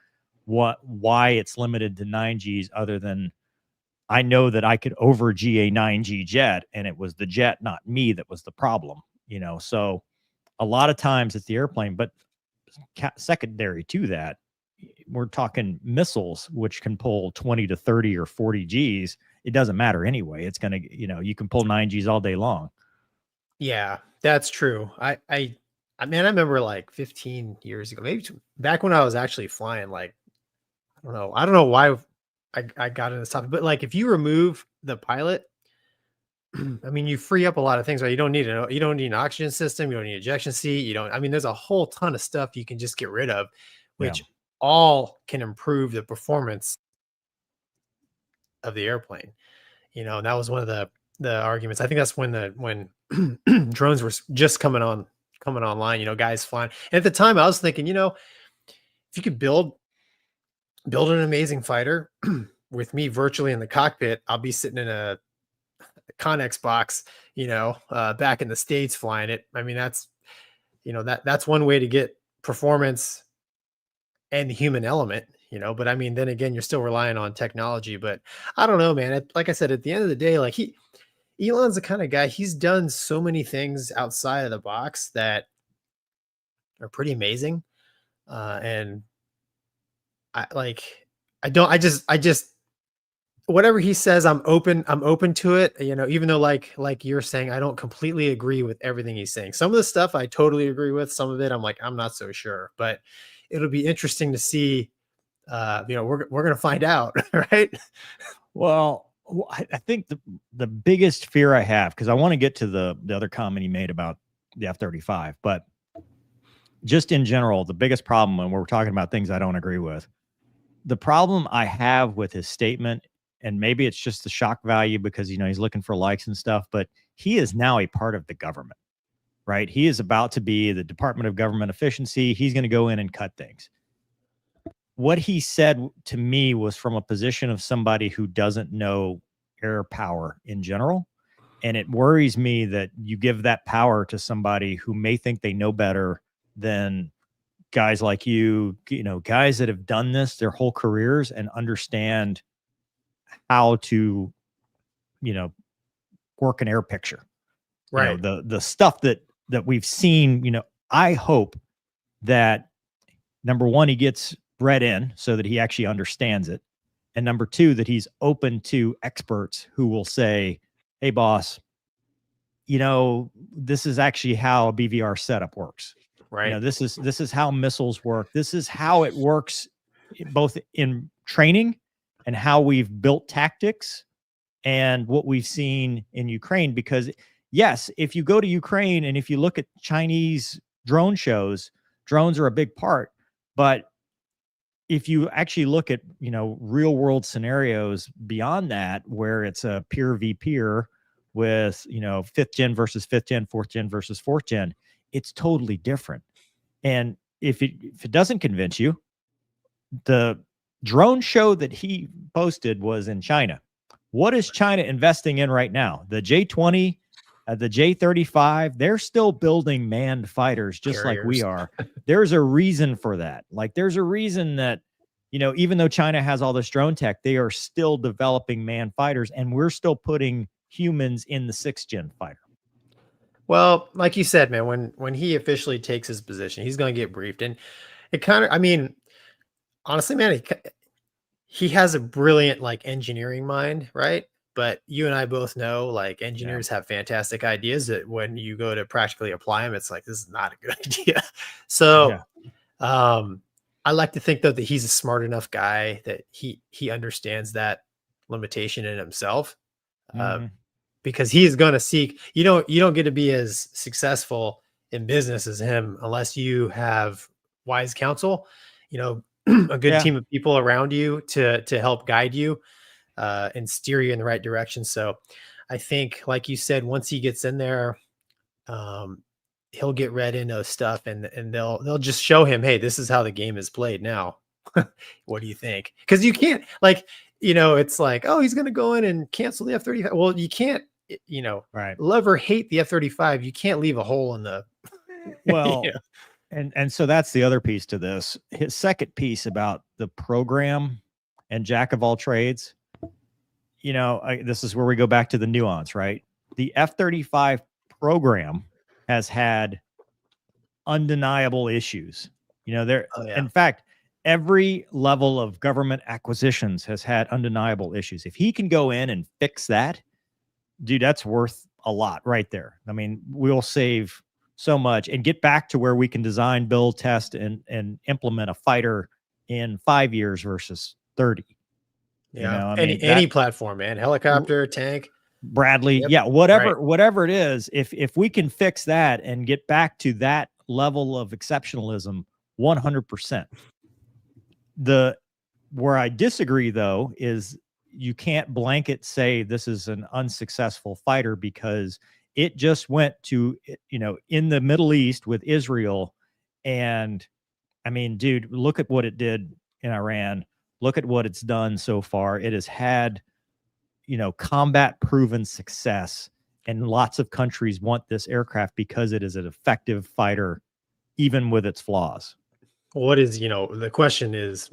why it's limited to 9 Gs, other than I know that I could over G a 9G jet, and it was the jet, not me, that was the problem. So a lot of times it's the airplane. But secondary to that, we're talking missiles, which can pull 20 to 30 or 40 Gs. It doesn't matter anyway. It's going to, you can pull 9 Gs all day long. Yeah, that's true. I mean, I remember like 15 years ago, maybe back when I was actually flying, like, I don't know why I got into this topic, but like if you remove the pilot, I mean, you free up a lot of things, right? You don't need an oxygen system, you don't need an ejection seat, I mean, there's a whole ton of stuff you can just get rid of, which all can improve the performance of the airplane. And that was one of the arguments. I think that's when drones were just coming online, guys flying. And at the time I was thinking, if you could build an amazing fighter with me virtually in the cockpit, I'll be sitting in a Connex box, back in the States flying it. I mean, that's one way to get performance and the human element, but I mean, then again, you're still relying on technology. But I don't know, man. Like I said, at the end of the day, like Elon's the kind of guy, he's done so many things outside of the box that are pretty amazing. And I just whatever he says, I'm open to it, even though like you're saying, I don't completely agree with everything he's saying. Some of the stuff I totally agree with, some of it I'm like, I'm not so sure, but it'll be interesting to see. We're going to find out, right? Well, I think the biggest fear I have, because I want to get to the other comment he made about the F-35, but just in general, the biggest problem when we're talking about things I don't agree with, the problem I have with his statement, and maybe it's just the shock value because, he's looking for likes and stuff, but he is now a part of the government, right? He is about to be the Department of Government Efficiency. He's going to go in and cut things. What he said to me was from a position of somebody who doesn't know air power in general. And it worries me that you give that power to somebody who may think they know better than guys like you, guys that have done this their whole careers and understand how to, work an air picture. Right. The stuff that we've seen, I hope that number one, he gets read in so that he actually understands it. And number two, that he's open to experts who will say, hey, boss, this is actually how a BVR setup works. Right. This is how missiles work. This is how it works both in training and how we've built tactics and what we've seen in Ukraine. Because yes, if you go to Ukraine and if you look at Chinese drone shows, drones are a big part. But if you actually look at, real world scenarios beyond that, where it's a peer v peer with, 5th gen versus 5th gen, 4th gen versus 4th gen, it's totally different. And if it doesn't convince you, the drone show that he posted was in China. What is China investing in right now? The J-20, the J-35, they're still building manned fighters just Carriers. like we are. There's a reason for that. Like there's a reason that, even though China has all this drone tech, they are still developing manned fighters, and we're still putting humans in the 6th gen fighter. Well, like you said, man, when he officially takes his position, he's going to get briefed. And it kind of, I mean, honestly, man, he has a brilliant like engineering mind, right? But you and I both know like engineers have fantastic ideas that when you go to practically apply them, it's like, this is not a good idea. So I like to think though that he's a smart enough guy that he understands that limitation in himself. Because he is going to seek, you don't get to be as successful in business as him unless you have wise counsel, a good team of people around you to help guide you and steer you in the right direction. So I think, like you said, once he gets in there, he'll get read into stuff and they'll just show him, hey, this is how the game is played now. What do you think? Because you can't it's like, oh, he's going to go in and cancel the F-35. Well, you can't, love or hate the F-35. You can't leave a hole in the, well, and so that's the other piece to this. His second piece about the program and jack of all trades, this is where we go back to the nuance, right? The F-35 program has had undeniable issues. In fact, every level of government acquisitions has had undeniable issues. If he can go in and fix that, dude, that's worth a lot right there. I mean, we'll save so much and get back to where we can design, build, test, and implement a fighter in 5 years versus 30. Yeah. You know, I any mean, any platform, man. Helicopter, tank. Bradley, Yep. yeah, whatever it is, if we can fix that and get back to that level of exceptionalism, 100%. Where I disagree though is you can't blanket say this is an unsuccessful fighter, because it just went to, you know, in the Middle East with Israel. And I mean, dude, look at what it did in Iran. Look at what it's done so far. It has had, you know, combat proven success, and lots of countries want this aircraft because it is an effective fighter, even with its flaws. What is, you know, the question is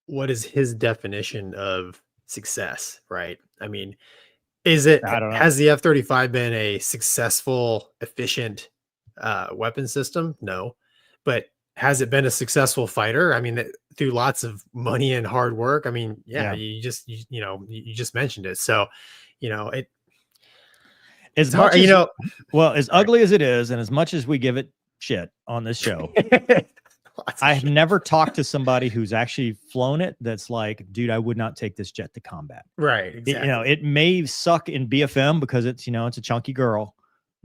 what is his definition of success, right? I mean, is it, I don't know. has the F-35 been a successful, efficient weapon system? No. But has it been a successful fighter? I mean, through lots of money and hard work. I mean, yeah. You just mentioned it. So, you know, as it's much hard, as, you know, well, as ugly as it is, and as much as we give it shit on this show, I have never talked to somebody who's actually flown it that's like, dude, I would not take this jet to combat. Right. Exactly. You know, it may suck in BFM because it's, you know, it's a chunky girl.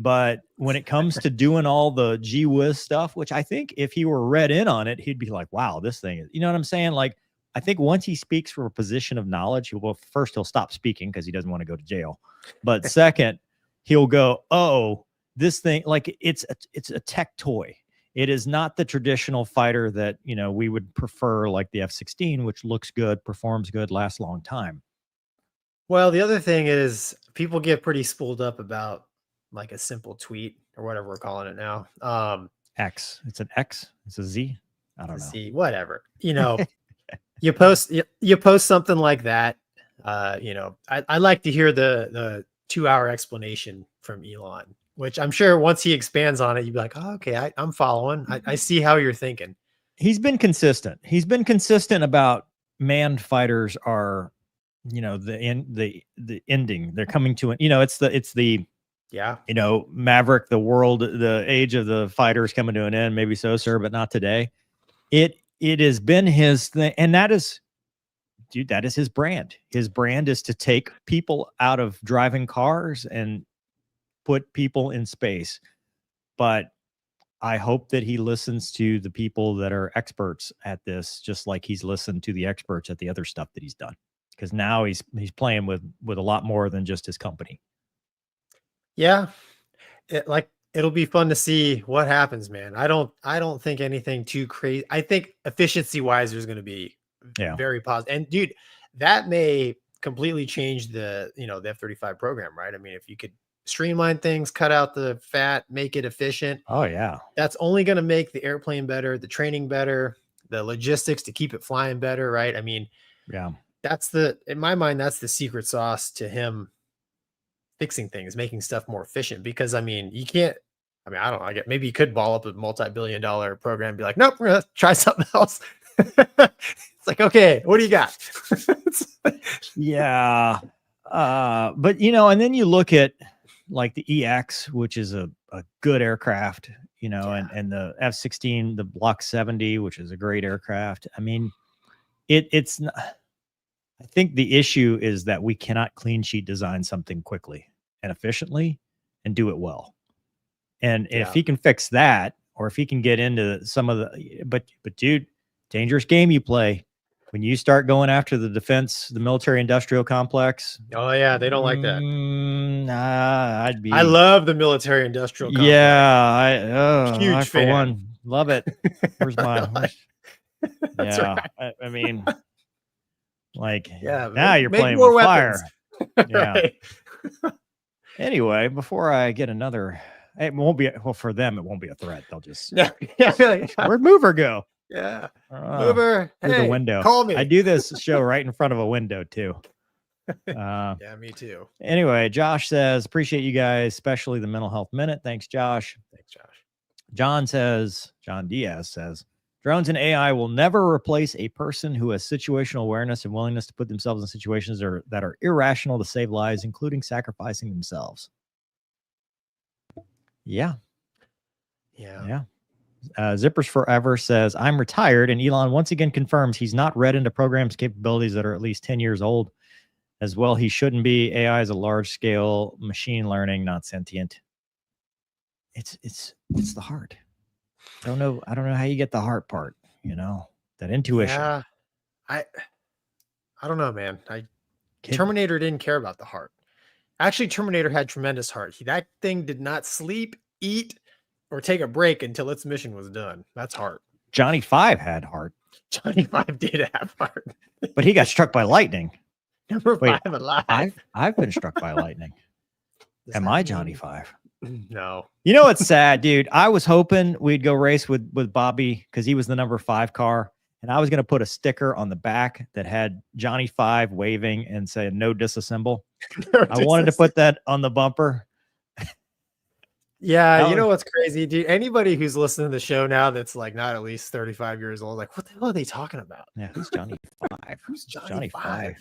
But when it comes to doing all the gee whiz stuff, which I think if he were read in on it, he'd be like, wow, this thing is, you know what I'm saying? Like, I think once he speaks from a position of knowledge, first he'll stop speaking because he doesn't want to go to jail. But second, he'll go, oh, this thing, like it's a tech toy. It is not the traditional fighter that, you know, we would prefer, like the F-16, which looks good, performs good, lasts a long time. Well, the other thing is people get pretty spooled up about like a simple tweet or whatever we're calling it now. X. It's an X. It's a Z. I don't know. Z, whatever. You know, you post something like that. You know, I like to hear the 2-hour explanation from Elon, which I'm sure once he expands on it, you'd be like, oh, okay, I'm following. I see how you're thinking. He's been consistent. He's been consistent about manned fighters are, you know, the ending. They're coming to it. You know, it's the yeah, you know, Maverick, the world, the age of the fighters coming to an end. Maybe so, sir, but not today. It has been his thing, and that is, dude, that is his brand. His brand is to take people out of driving cars and put people in space. But I hope that he listens to the people that are experts at this, just like he's listened to the experts at the other stuff that he's done. Because now he's playing with a lot more than just his company. Yeah, it'll be fun to see what happens, man. I don't think anything too crazy. I think efficiency wise, there's going to be very positive. And dude, that may completely change the, you know, the F-35 program, right? I mean, if you could streamline things, cut out the fat, make it efficient. Oh yeah, that's only going to make the airplane better, the training better, the logistics to keep it flying better, right? I mean, yeah, that's in my mind, that's the secret sauce to him fixing things, making stuff more efficient. Because I mean, you can't, I mean, I don't know, maybe you could ball up a multi-billion-dollar program and be like, nope, we're gonna try something else. It's like, okay, what do you got? Yeah. But you know, and then you look at like the EX, which is a good aircraft, you know, and the F-16, the Block 70, which is a great aircraft. I mean, it's not, I think the issue is that we cannot clean sheet design something quickly and efficiently and do it well. And if he can fix that, or if he can get into some of the, but dude, dangerous game you play when you start going after the defense, the military industrial complex. Oh yeah, they don't like that. Nah, I love the military industrial complex. Yeah, huge I, fan. for one, love it. Where's my? That's yeah, right. I mean, like, yeah, now you're playing with weapons. fire. Yeah. Anyway, before I get another, it won't be, well, for them, it won't be a threat. They'll just, where'd Mover go? Yeah. Mover, through the window. Call me. I do this show right in front of a window too. Yeah, me too. Anyway, Josh says, appreciate you guys, especially the mental health minute. Thanks, Josh. Thanks, Josh. John Diaz says, Drones and AI will never replace a person who has situational awareness and willingness to put themselves in situations that are irrational to save lives, including sacrificing themselves. Yeah. Zippers Forever says, I'm retired, and Elon once again confirms he's not read into programs' capabilities that are at least 10 years old. As well, he shouldn't be. AI is a large-scale machine learning, not sentient. It's the heart. I don't know how you get the heart part, that intuition. Yeah. I don't know, man. Terminator didn't care about the heart. Actually, Terminator had tremendous heart. That thing did not sleep, eat, or take a break until its mission was done. That's heart. Johnny 5 had heart. Johnny 5 did have heart. But he got struck by lightning. Number 5 alive. I've been struck by lightning. Am I Johnny 5? No. You know what's sad, dude? I was hoping we'd go race with Bobby because he was the number 5 car. And I was going to put a sticker on the back that had Johnny 5 waving and said, no disassemble. I wanted to put that on the bumper. Yeah, you know what's crazy, dude? Anybody who's listening to the show now that's like not at least 35 years old, like, what the hell are they talking about? Yeah, who's Johnny 5? Who's Johnny 5?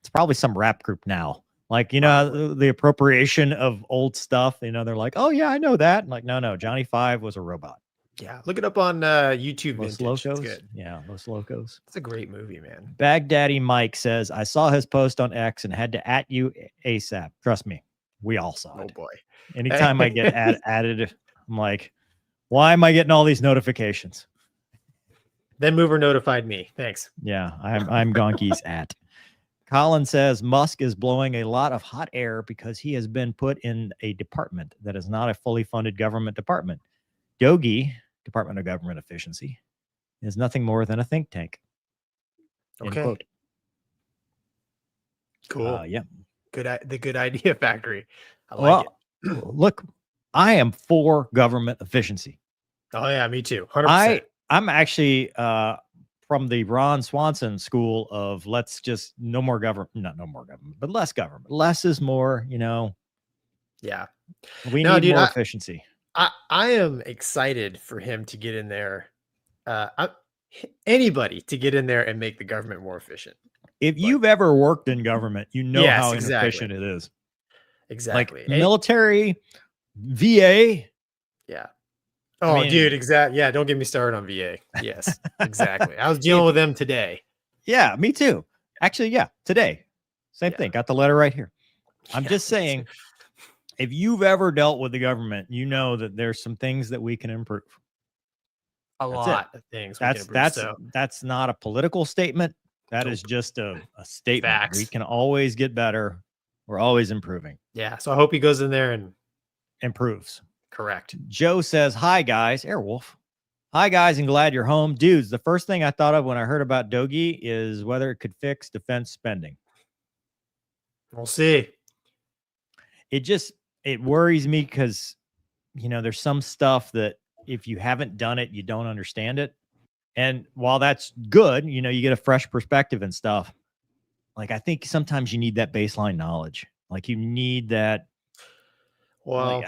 It's probably some rap group now. Like, the appropriation of old stuff, they're like, oh, yeah, I know that. I'm like, no, Johnny 5 was a robot. Yeah, look it up on YouTube. Los Locos. Good. Yeah, Los Locos. It's a great movie, man. Baghdaddy Mike says, I saw his post on X and had to @ you ASAP. Trust me, we all saw it. Oh, boy. Anytime I get added, I'm like, why am I getting all these notifications? Then Mover notified me. Thanks. Yeah, I'm Gonky's @ Colin says Musk is blowing a lot of hot air because he has been put in a department that is not a fully funded government department. DOGE, Department of Government Efficiency, is nothing more than a think tank. Okay. Quote. Cool. Yeah. The good idea factory. I like it. Look, I am for government efficiency. Oh yeah, me too. 100%. I'm actually from the Ron Swanson school of let's just no more government, not no more government, but less government. Less is more, Yeah. We need more efficiency. I am excited for him to get in there. Anybody to get in there and make the government more efficient. If you've ever worked in government, how inefficient it is. Exactly. Like military, VA. Yeah. Oh, dude, exactly. Yeah, don't get me started on VA. Yes, exactly. I was dealing with them today. Yeah, me too. Actually, yeah, today. Same thing. Got the letter right here. I'm just saying, if you've ever dealt with the government, you know that there's some things that we can improve. A lot of things. That's not a political statement. That is just a statement. Facts. We can always get better. We're always improving. Yeah. So I hope he goes in there and improves. Correct. Joe says, hi, guys. Airwolf. Hi, guys, and glad you're home. Dudes, the first thing I thought of when I heard about DOGE is whether it could fix defense spending. We'll see. It worries me because, there's some stuff that if you haven't done it, you don't understand it. And while that's good, you get a fresh perspective and stuff. Like, I think sometimes you need that baseline knowledge. Like, you need that. Well,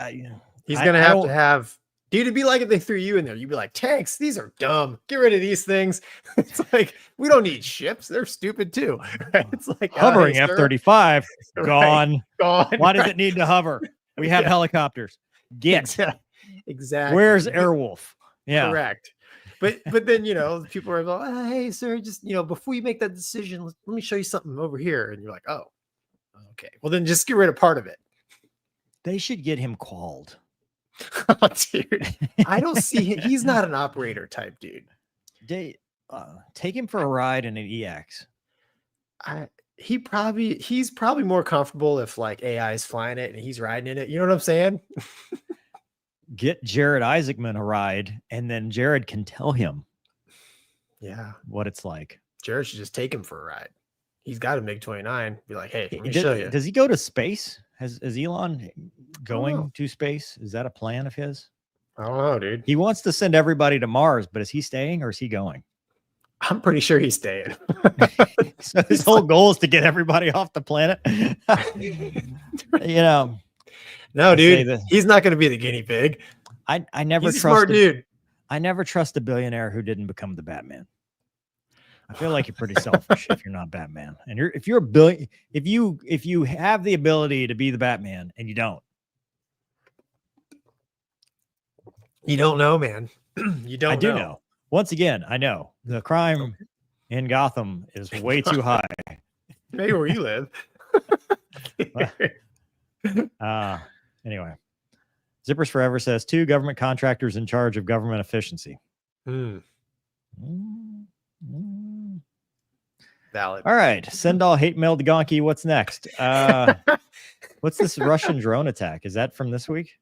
he's going to have, dude, it'd be like if they threw you in there. You'd be like, tanks, these are dumb. Get rid of these things. It's like, we don't need ships. They're stupid too. Right? It's like hovering F-35, gone. Gone. Why does it need to hover? We have helicopters. Exactly. Where's Airwolf? Yeah. Correct. But then, people are like, hey, sir, just, before you make that decision, let me show you something over here. And you're like, oh, okay. Well, then just get rid of part of it. They should get him called. Oh, dude, I don't see him. He's not an operator type dude. Take him for a ride in an EX. He's probably more comfortable if like AI is flying it and he's riding in it. You know what I'm saying? Get Jared Isaacman a ride, and then Jared can tell him what it's like. Jared should just take him for a ride. He's got a MiG-29. Be like, hey, let me show you. Does he go to space? Is Elon going to space? Is that a plan of his? I don't know, dude. He wants to send everybody to Mars, but is he staying or is he going? I'm pretty sure he's staying. So his whole goal is to get everybody off the planet. No, dude, he's not going to be the guinea pig. I never trusted. Smart dude. I never trust a billionaire who didn't become the Batman. I feel like you're pretty selfish if you're not Batman. And if you have the ability to be the Batman and you don't. You don't know, man. You don't I do know. Once again, I know the crime in Gotham is way too high. Maybe where you live. Anyway, Zippers Forever says 2 government contractors in charge of government efficiency. Valid. All right. Send all hate mail to Gonky. What's next? What's this Russian drone attack? Is that from this week?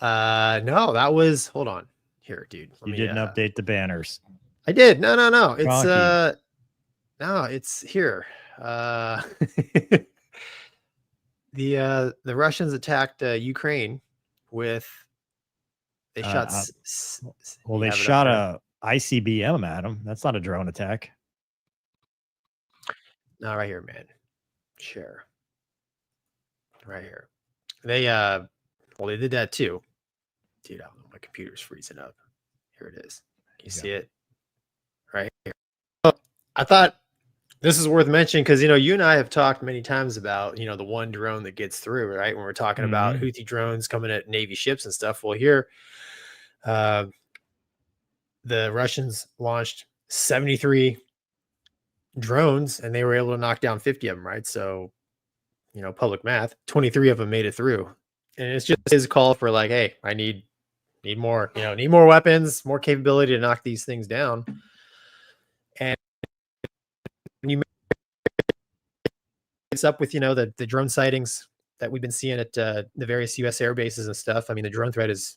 No, that was, hold on here, dude. You didn't update the banners. I did. No. It's Gonky. no, it's here. The Russians attacked Ukraine with they shot well, they shot a ICBM at them. That's not a drone attack. No, right here, man. Share. Right here. They well, they did that too. Dude, I don't know, my computer's freezing up. Here it is. Can you see it? Right here. Oh, I thought this is worth mentioning because, you know, you and I have talked many times about, you know, the one drone that gets through, right? When we're talking about Houthi drones coming at Navy ships and stuff. Well, here, the Russians launched 73 drones and they were able to knock down 50 of them, right? So, you know, public math, 23 of them made it through. And it's just his call for like, hey, I need more, you know, need more weapons, more capability to knock these things down. And you it's up with, you know, the drone sightings that we've been seeing at the various US air bases and stuff. I mean, the drone threat it's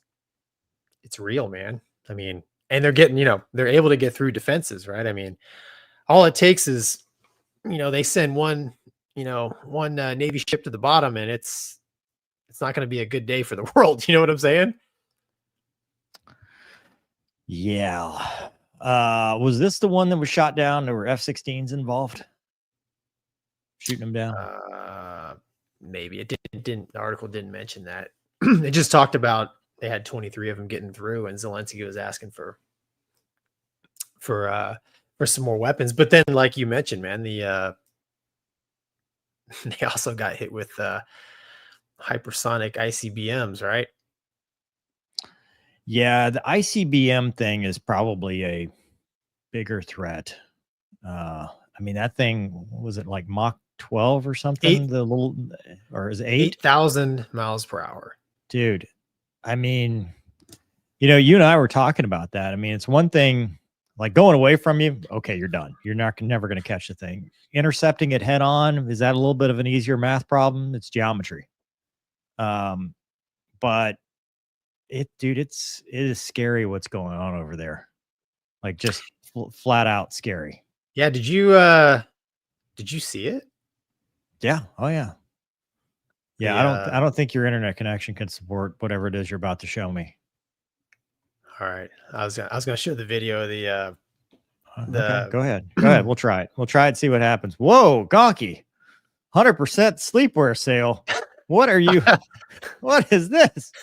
real, man. I mean, and they're getting, you know, they're able to get through defenses, right? I mean, all it takes is, you know, they send one Navy ship to the bottom and it's not going to be a good day for the world. You know what I'm saying? Yeah. Was this the one that was shot down? There were F-16s involved, shooting them down. Maybe it didn't. The article didn't mention that. It just talked about they had 23 of them getting through, and Zelensky was asking for some more weapons. But then, like you mentioned, man, they also got hit with hypersonic ICBMs, right? Yeah, the ICBM thing is probably a bigger threat. I mean, that thing, was it like Mach 12 or something? Or is it 8,000 miles per hour? Dude, I mean, you know, you and I were talking about that. I mean, it's one thing like going away from you. Okay, you're done. You're never going to catch the thing. Intercepting it head on, is that a little bit of an easier math problem? It's geometry. But it is scary what's going on over there. Like just flat out scary. Yeah. Did you see it? Yeah. Oh yeah. Yeah. I don't think your internet connection can support whatever it is you're about to show me. All right. I was gonna show the video of the okay, go ahead. We'll try it. We'll try it. See what happens. Whoa, Gonky, 100% sleepwear sale. What are you? What is this?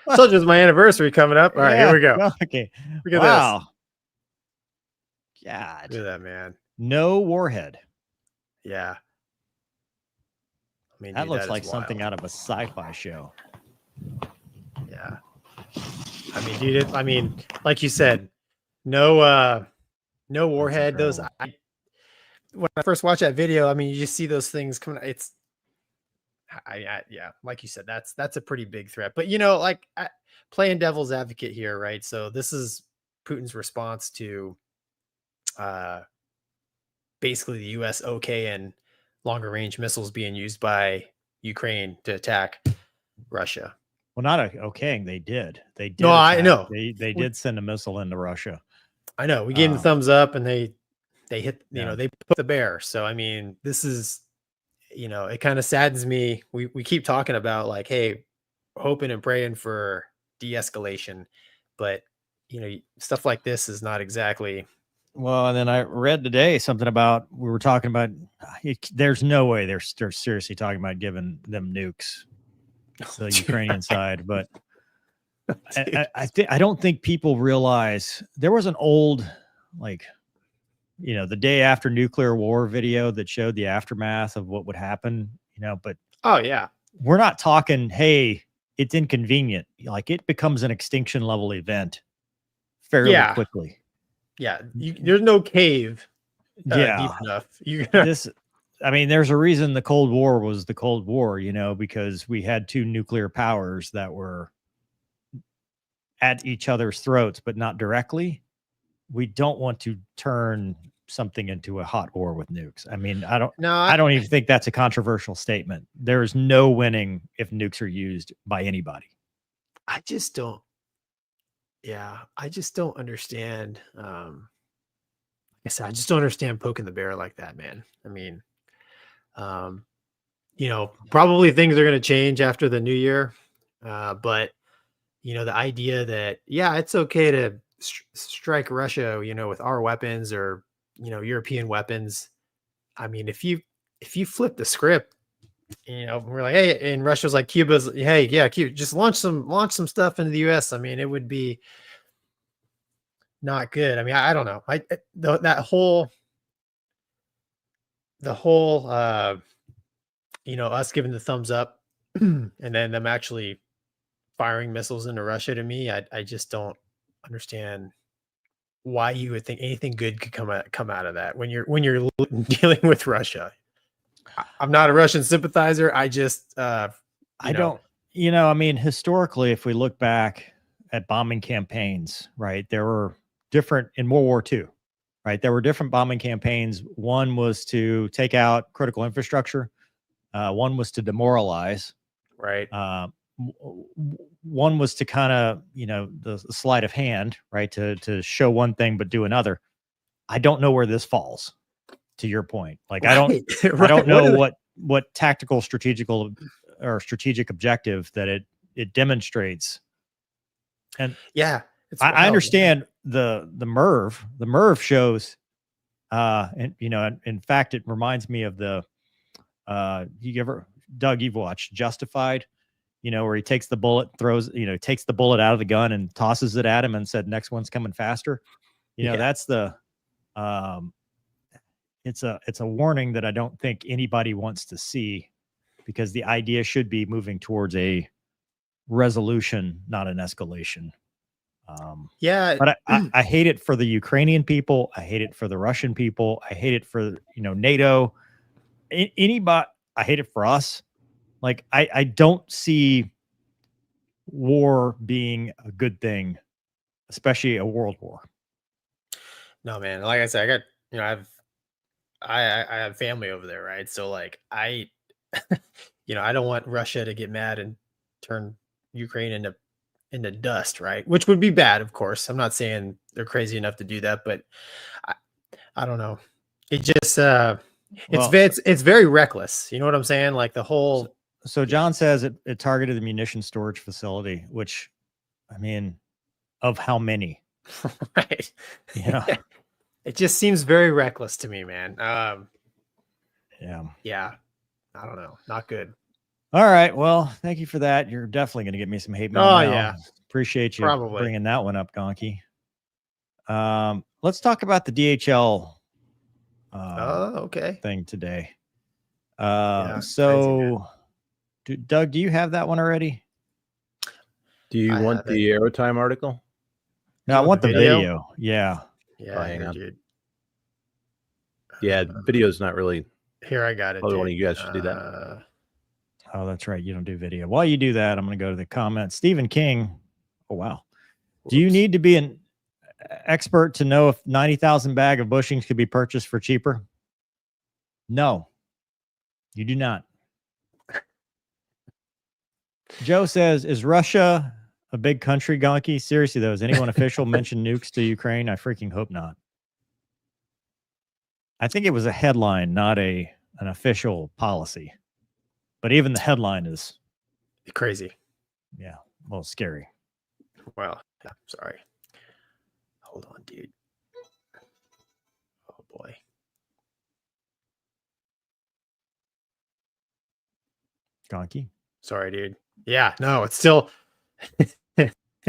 I told you it's my anniversary coming up. All right, here we go. Okay. Look at this. God. Look at that, man. No warhead. Yeah. I mean, that looks like something out of a sci-fi show. Yeah. I mean, dude, like you said, no warhead. Those when I first watched that video, I mean, you just see those things coming. It's yeah, like you said, that's a pretty big threat. But you know, like playing devil's advocate here, right? So this is Putin's response to basically the U.S. and longer range missiles being used by Ukraine to attack Russia. Well, not okaying. They did. No, I know. They did send a missile into Russia. I know. We gave them the thumbs up, and they hit. You know, they put the bear. So I mean, this is, you know, it kind of saddens me. We keep talking about like, hey, hoping and praying for de-escalation, but you know, stuff like this is not exactly. Well, and then I read today something about, we were talking about, there's no way they're seriously talking about giving them nukes, the Ukrainian side, but I don't think people realize there was an old, like, the day after nuclear war video that showed the aftermath of what would happen, but Oh yeah. we're not talking, hey, it's inconvenient. Like, it becomes an extinction level event fairly Yeah. quickly. Yeah. There's no cave deep Yeah. enough. There's a reason the Cold War was the Cold War, because we had two nuclear powers that were at each other's throats, but not directly. We don't want to turn something into a hot war with nukes. I don't even think that's a controversial statement. There is no winning if nukes are used by anybody. I just don't. Yeah, I just don't understand. Like I said, I just don't understand poking the bear like that, man. I mean, probably things are going to change after the new year. But the idea that, yeah, it's okay to strike Russia, with our weapons or, European weapons. I mean, if you flip the script, we're like, hey, and Russia's like, Cuba's, hey, yeah, Cuba, just launch some stuff into the US. I mean, it would be not good. I mean, I don't know. The whole us giving the thumbs up and then them actually firing missiles into Russia, to me, I just don't understand why you would think anything good could come out of that when you're dealing with Russia. I'm not a Russian sympathizer. I just historically, if we look back at bombing campaigns, right, there were different in World War II, right? There were different bombing campaigns. One was to take out critical infrastructure. One was to demoralize. Right. One was to kind of, the sleight of hand, right? To show one thing, but do another. I don't know where this falls, to your point. Like, right. I don't know what tactical, strategic objective that it demonstrates. And yeah, I understand the MERV. The MERV shows, and in fact, it reminds me of the Doug, you've watched Justified, where he takes the bullet, takes the bullet out of the gun and tosses it at him and said, next one's coming faster. That's the, it's a warning that I don't think anybody wants to see, because the idea should be moving towards a resolution, not an escalation. But I hate it for the Ukrainian people. I hate it for the Russian people. I hate it for, NATO, anybody. I hate it for us. Like, I don't see war being a good thing, especially a world war. No, man. Like I said, I have family over there, right? So like I don't want Russia to get mad and turn Ukraine into dust, right? Which would be bad, of course. I'm not saying they're crazy enough to do that, but I don't know. It just it's very reckless. You know what I'm saying? Like the whole. So John says it targeted the munition storage facility, which, I mean, of how many? Right. Yeah. It just seems very reckless to me, man. Yeah. I don't know. Not good. All right. Well, thank you for that. You're definitely going to get me some hate mail. Oh, now. yeah. Appreciate you Probably bringing that one up, Gonky. Let's talk about the DHL okay. thing today. Doug, do you have that one already? Do you want the Aerotime article? No, I want the video. Yeah. Yeah. Hang on. Dude. Yeah, video's not really. Here, I got it. Probably one of you guys should do that. Oh, that's right. You don't do video. While you do that, I'm going to go to the comments. Stephen King. Oh, wow. Whoops. Do you need to be an expert to know if 90,000 bag of bushings could be purchased for cheaper? No, you do not. Joe says, is Russia a big country, Gonky? Seriously, though, has anyone official mentioned nukes to Ukraine? I freaking hope not. I think it was a headline, not an official policy. But even the headline is crazy. Yeah, well, scary. Well, yeah, sorry. Hold on, dude. Oh, boy. Gonky? Sorry, dude. Yeah, no, it's still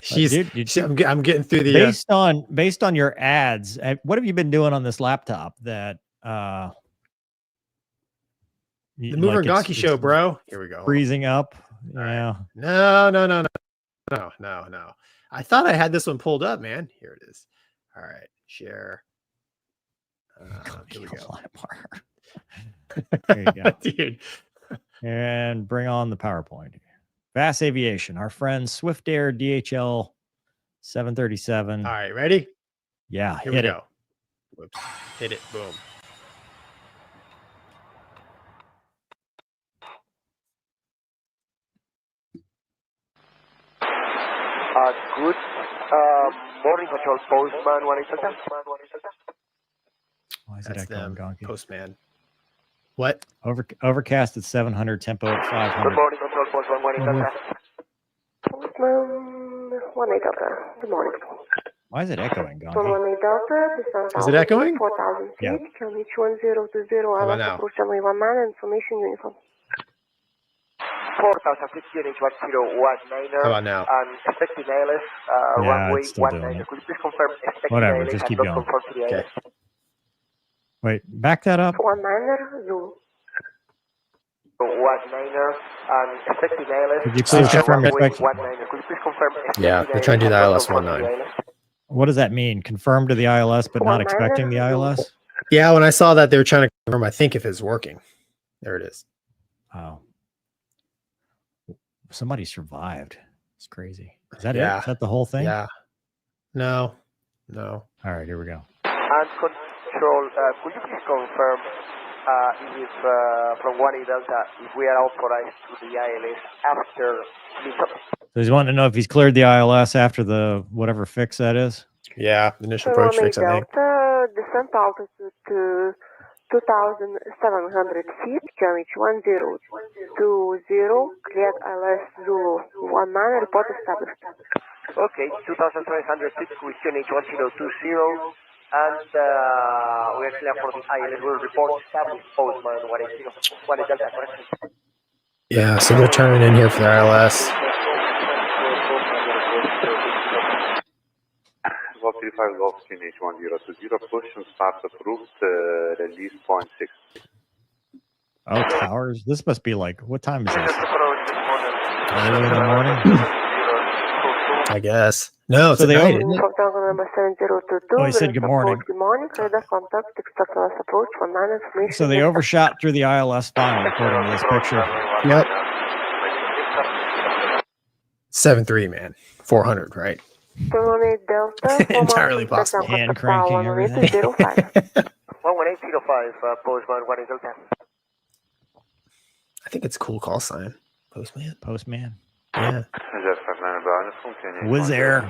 I'm getting through the based on your ads. What have you been doing on this laptop that the Mover and Gonky show, bro? Here we go. Freezing up. Yeah. Right. No. I thought I had this one pulled up, man. Here it is. All right, share. Here we go. There you go, dude. And bring on the PowerPoint. Vast Aviation, our friend Swift Air DHL 737. All right, ready? Yeah, here we go. Whoops. Hit it. Boom. Good morning, control postman. Why is it echoing, Gonky? Postman. What? Overcast at 700, tempo at 500. Good morning, control postman. Postman 18 Delta. Good morning. Why is it echoing, Gonky? 18 Delta. Is it echoing? 4,000 feet. Yeah. Can reach 1020. How about now? Approach only one man. Information uniform. 4,000 feet. Unit 1019er. How about now? And expecting ALS. Runway 19. Could you please confirm expecting Whatever, ALS? just keep and going. confirm to the ALS? Okay. Wait, back that up. 19er Zulu. 19er and expecting ALS. Could you please confirm expecting? 19er. Could you please confirm? Yeah, they're trying to do the ILS 19. What does that mean? Confirm to the ILS, but not expecting the ILS? Yeah, when I saw that, they were trying to confirm, I think, if it's working. There it is. Oh. Somebody survived. It's crazy. Is that it? Yeah. Is that the whole thing? Yeah. No. All right, here we go. And control, could you please confirm if from 1 Delta, if we are authorized to the ILS after So he's wanting to know if he's cleared the ILS after the whatever fix that is? Yeah, initial approach fix, I think. Delta, descent altitude to 2,700 feet, can reach 1020, cleared ILS Zulu 19, report established. Okay, 2,700 feet, question H1020, and we are clear for the ILS. We'll report established, postman 180, 1 Delta, correct? Yeah, so they're turning in here for their ILS. Golf 35 Golf Team H1020, push and start approved, release 0.6. Oh, towers. This must be like, what time is this? Early in the morning? I guess. No, it's So at they night, over- isn't it? Oh, he said good morning. Good morning. Radar contact, expect ILS approach, 19 information. So they overshot through the ILS final, according to this picture. Yep. 7.3, man. 400, right? 18 Delta. Entirely possible. Hand cranking everything. 11805, postman 1 Delta. I think it's a cool call sign. Postman. Postman. Yeah. Was there?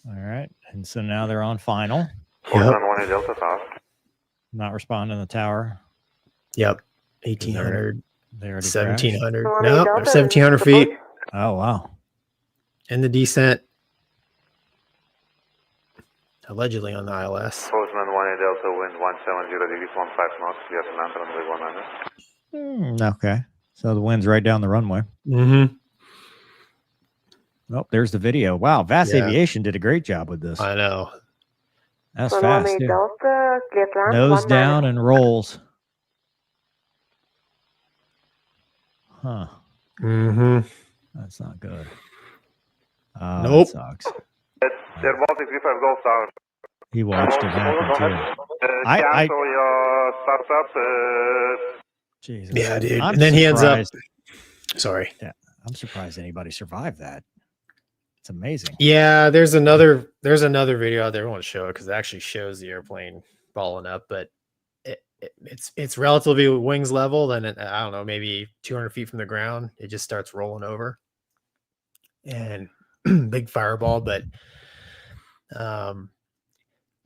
All right. And so now they're on final. Yep. Not responding to the tower. Yep. 1,800. They already 1,700. crashed. No, they're 1,700 feet. crashed. Oh, wow. In the descent. Allegedly on the ILS. Postman 1 Delta, wind 170 degrees, 15 knots, clear to land runway 100. Okay. So the wind's right down the runway. Mm-hmm. Oh, there's the video. Wow. Vast Yeah. Aviation did a great job with this. I know. That's fast. 18 Too. Delta, clear to land, Nose 19. down and rolls. Huh. Mm-hmm. That's not good. Nope. That sucks. Air Baltic 35 Golf Tower. He watched it happen too. Cancel your startup. Jesus. Yeah, dude. I'm And then he ends up. surprised- Sorry. I'm surprised anybody survived that. It's amazing. Yeah, there's another video out there. I won't show it because it actually shows the airplane balling up, but it's relatively wings level. And I don't know, maybe 200 feet from the ground, it just starts rolling over, and big fireball. But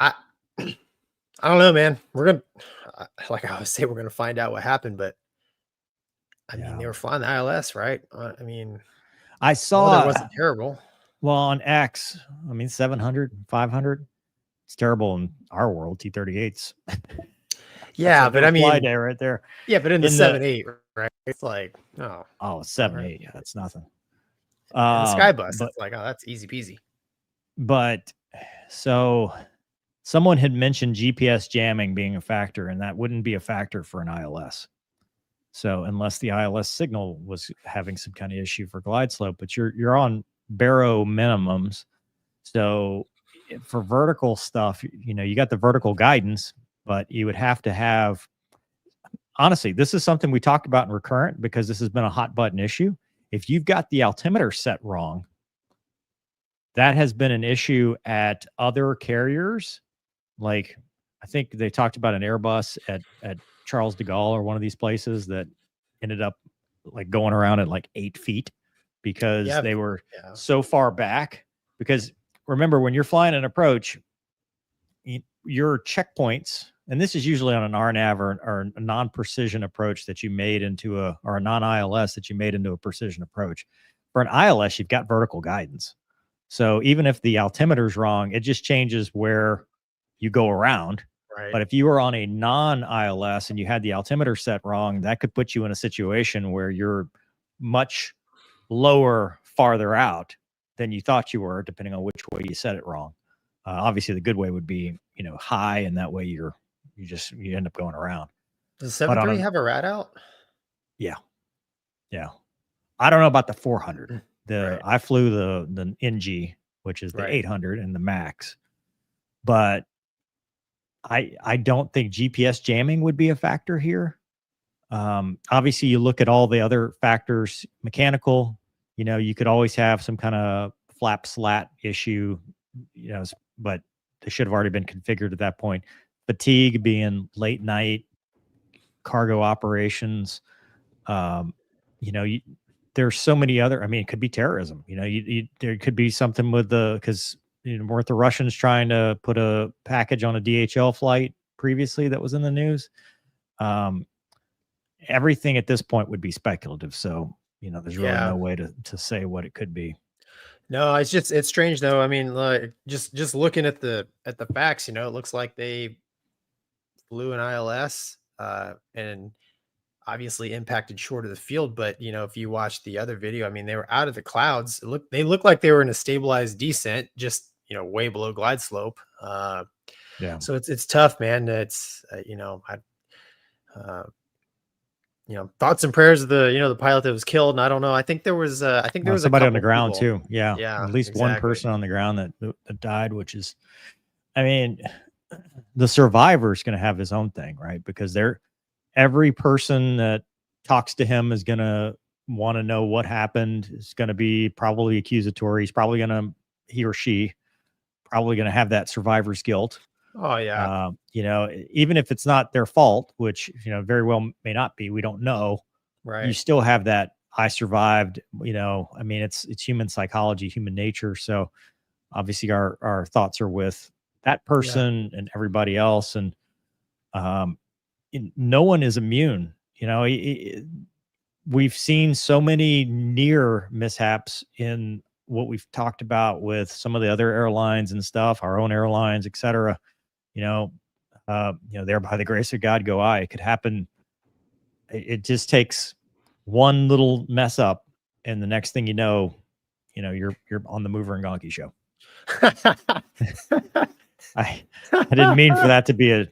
I don't know, man. We're gonna, like I always say, we're gonna find out what happened. But I mean, they were flying the ILS, right? I mean, I saw it wasn't terrible. Well, on X, I mean, 700, 500. It's terrible in our world, T-38s. Yeah, but I fly mean, day right there. yeah, but in the 7-8, right? It's like, Oh, all 7-8. right. Yeah, that's nothing. In the sky bus, But it's like, oh, that's easy peasy. But so someone had mentioned GPS jamming being a factor, and that wouldn't be a factor for an ILS. So unless the ILS signal was having some kind of issue for glide slope, but you're on baro minimums. So for vertical stuff, you got the vertical guidance, but you would have to have, honestly, this is something we talked about in recurrent because this has been a hot button issue. If you've got the altimeter set wrong, that has been an issue at other carriers. Like, I think they talked about an Airbus at Charles de Gaulle or one of these places that ended up like going around at like 8 feet because they were so far back. Because remember, when you're flying an approach, your checkpoints, and this is usually on an RNAV or a non-precision approach that you made into or a non-ILS that you made into a precision approach. For an ILS, you've got vertical guidance. So even if the altimeter is wrong, it just changes where you go around. Right. But if you were on a non-ILS and you had the altimeter set wrong, that could put you in a situation where you're much lower, farther out than you thought you were, depending on which way you set it wrong. Obviously, the good way would be, high, and that way you end up going around. Does 7.3 have a rat out? Yeah. I don't know about the 400. Right. I flew the NG, which is the 800 and the max, but I don't think GPS jamming would be a factor here. Obviously, you look at all the other factors, mechanical. You could always have some kind of flap slat issue, but they should have already been configured at that point. Fatigue being late night, cargo operations. There's so many other. I mean, it could be terrorism. There could be something with because weren't the Russians trying to put a package on a DHL flight previously that was in the news? Everything at this point would be speculative. So there's really no way to say what it could be. No, it's strange though. I mean, like just looking at the facts, it looks like they flew an ILS and obviously impacted short of the field. But if you watch the other video, I mean, they were out of the clouds. They looked like they were in a stabilized descent, just way below glide slope. Yeah. So it's tough, man. It's thoughts and prayers of the pilot that was killed. And I don't know. I think there was somebody on the ground people. too. Yeah. At least one person on the ground that died, which is, I mean, the survivor is going to have his own thing, right? Because every person that talks to him is going to want to know what happened. It's going to be probably accusatory. He or she probably going to have that survivor's guilt. Oh yeah. Even if it's not their fault, which, very well may not be, we don't know. Right. You still have that I survived, I mean, it's human psychology, human nature. So obviously our thoughts are with that person and everybody else. And no one is immune. We've seen so many near mishaps in what we've talked about with some of the other airlines and stuff, our own airlines, et cetera. There by the grace of God go I. It could happen. It just takes one little mess up, and the next thing you're on the Mover and Gonky show. I didn't mean for that to be a